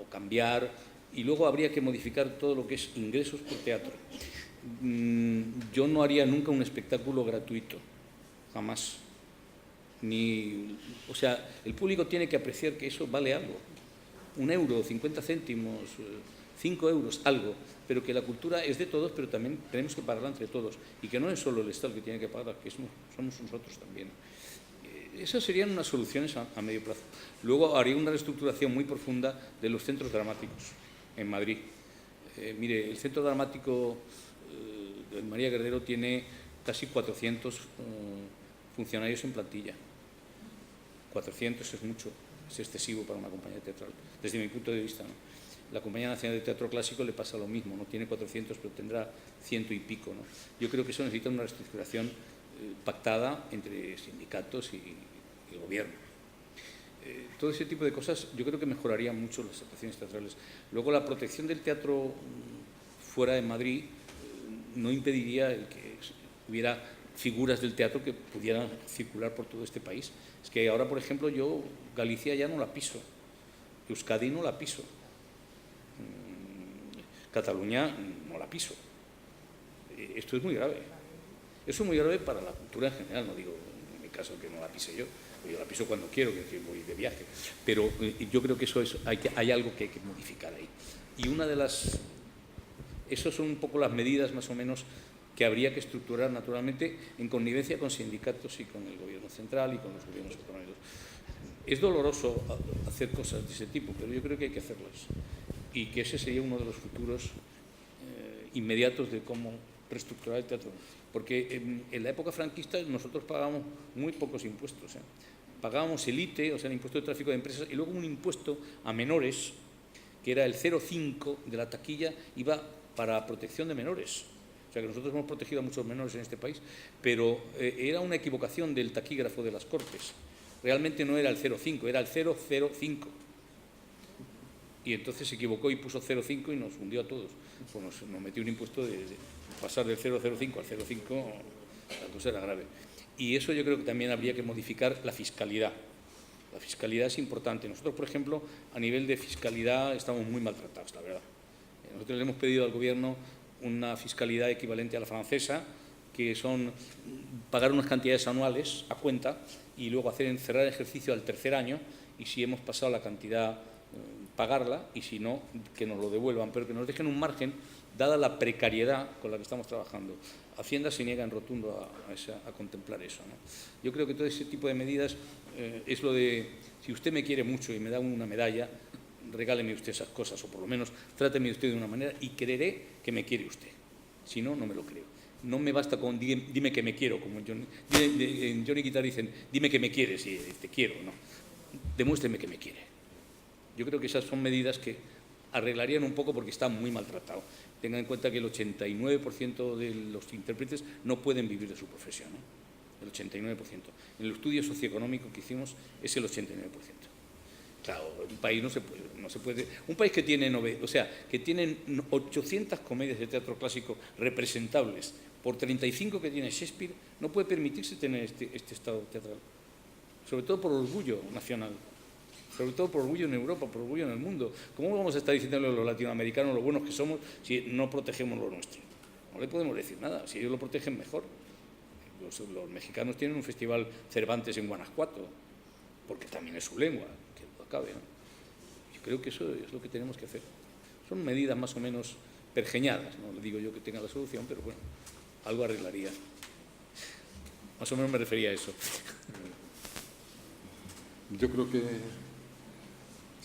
o cambiar, y luego habría que modificar todo lo que es ingresos por teatro. Yo no haría nunca un espectáculo gratuito, jamás. O sea, el público tiene que apreciar que eso vale algo. 1 euro, 50 céntimos, 5 euros, algo, pero que la cultura es de todos, pero también tenemos que pagarla entre todos, y que no es solo el Estado el que tiene que pagar, que somos nosotros también. Esas serían unas soluciones a medio plazo. Luego haría una reestructuración muy profunda de los centros dramáticos en Madrid. Mire, el Centro Dramático de María Guerrero tiene casi 400 funcionarios en plantilla. 400 es mucho, es excesivo para una compañía teatral, desde mi punto de vista, ¿no? La Compañía Nacional de Teatro Clásico le pasa lo mismo, no tiene 400, pero tendrá 100 y pico, ¿no? Yo creo que eso necesita una reestructuración pactada entre sindicatos y el gobierno. Todo ese tipo de cosas yo creo que mejoraría mucho las actuaciones teatrales. Luego, la protección del teatro fuera de Madrid no impediría el que hubiera figuras del teatro que pudieran circular por todo este país. Es que ahora, por ejemplo, yo Galicia ya no la piso, Euskadi no la piso, Cataluña no la piso. Esto es muy grave. Eso es muy grave para la cultura en general, no digo en mi caso que no la pise yo la piso cuando quiero, que voy de viaje, pero yo creo que eso es, hay algo que hay que modificar ahí. Y una de esas son un poco las medidas más o menos que habría que estructurar naturalmente en connivencia con sindicatos y con el gobierno central y con los gobiernos autonómicos. Es doloroso hacer cosas de ese tipo, pero yo creo que hay que hacerlas y que ese sería uno de los futuros inmediatos de cómo reestructurar el teatro. Porque en la época franquista nosotros pagábamos muy pocos impuestos. Pagábamos el ITE, o sea, el impuesto de tráfico de empresas, y luego un impuesto a menores, que era el 0,5 de la taquilla, iba para protección de menores. O sea, que nosotros hemos protegido a muchos menores en este país, pero era una equivocación del taquígrafo de las Cortes. Realmente no era el 0,5, era el 005. Y entonces se equivocó y puso 0,5 y nos hundió a todos. Pues nos metió un impuesto de pasar del 0,05 al 0,5, la cosa era grave. Y eso yo creo que también habría que modificar la fiscalidad. La fiscalidad es importante. Nosotros, por ejemplo, a nivel de fiscalidad estamos muy maltratados, la verdad. Nosotros le hemos pedido al Gobierno una fiscalidad equivalente a la francesa, que son pagar unas cantidades anuales a cuenta y luego cerrar el ejercicio al tercer año, y si hemos pasado la cantidad, pagarla, y si no, que nos lo devuelvan, pero que nos dejen un margen, dada la precariedad con la que estamos trabajando. Hacienda se niega en rotundo a contemplar eso, ¿no? Yo creo que todo ese tipo de medidas es lo de, si usted me quiere mucho y me da una medalla, regáleme usted esas cosas, o por lo menos tráteme usted de una manera y creeré que me quiere usted. Si no, no me lo creo. No me basta con dime que me quiero, como en Johnny Guitar dicen, dime que me quieres y te quiero, no. Demuéstreme que me quiere. Yo creo que esas son medidas que arreglarían un poco porque está muy maltratado. Tengan en cuenta que el 89% de los intérpretes no pueden vivir de su profesión, ¿no? El 89%. En el estudio socioeconómico que hicimos es el 89%. Claro, un país no se puede. Un país que tiene, que tienen 800 comedias de teatro clásico representables por 35 que tiene Shakespeare, no puede permitirse tener este estado teatral. Sobre todo por orgullo nacional. Sobre todo por orgullo en Europa, por orgullo en el mundo. ¿Cómo vamos a estar diciéndole a los latinoamericanos lo buenos que somos si no protegemos lo nuestro? No le podemos decir nada, si ellos lo protegen mejor. Los mexicanos tienen un festival Cervantes en Guanajuato, porque también es su lengua, que no acabe, ¿no? Yo creo que eso es lo que tenemos que hacer. Son medidas más o menos pergeñadas, no le digo yo que tenga la solución, pero bueno, algo arreglaría. Más o menos me refería a eso. Yo creo que,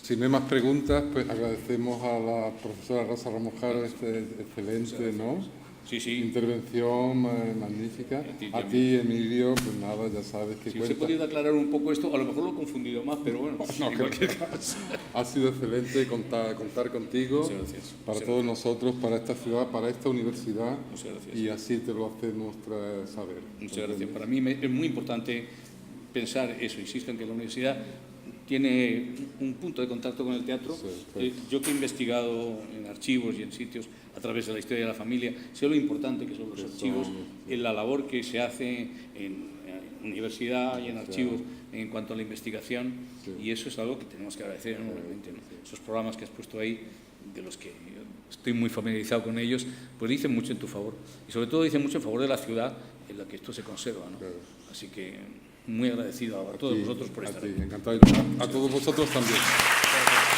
si no hay más preguntas, pues agradecemos a la profesora Rosa Ramos Jaro este excelente, ¿no? Sí, sí. Intervención magnífica. A ti, Emilio, pues nada, ya sabes que si os he podido aclarar un poco esto, a lo mejor lo he confundido más, pero bueno, no, en cualquier caso. Ha sido excelente contar contigo. Muchas gracias. Para todos nosotros, para esta ciudad, para esta universidad. Muchas gracias. Y así te lo hacemos saber. Muchas gracias. Para mí es muy importante pensar eso. Insisto en que la universidad tiene un punto de contacto con el teatro. Sí, yo que he investigado en archivos y en sitios a través de la historia de la familia, sé lo importante que son los archivos, en la labor que se hace en universidad y en archivos en cuanto a la investigación, y eso es algo que tenemos que agradecer enormemente, ¿no? Esos programas que has puesto ahí, de los que estoy muy familiarizado con ellos, pues dicen mucho en tu favor, y sobre todo dicen mucho en favor de la ciudad en la que esto se conserva, ¿no? Así que muy agradecido a todos vosotros por estar aquí. Encantado. A todos vosotros también. Gracias.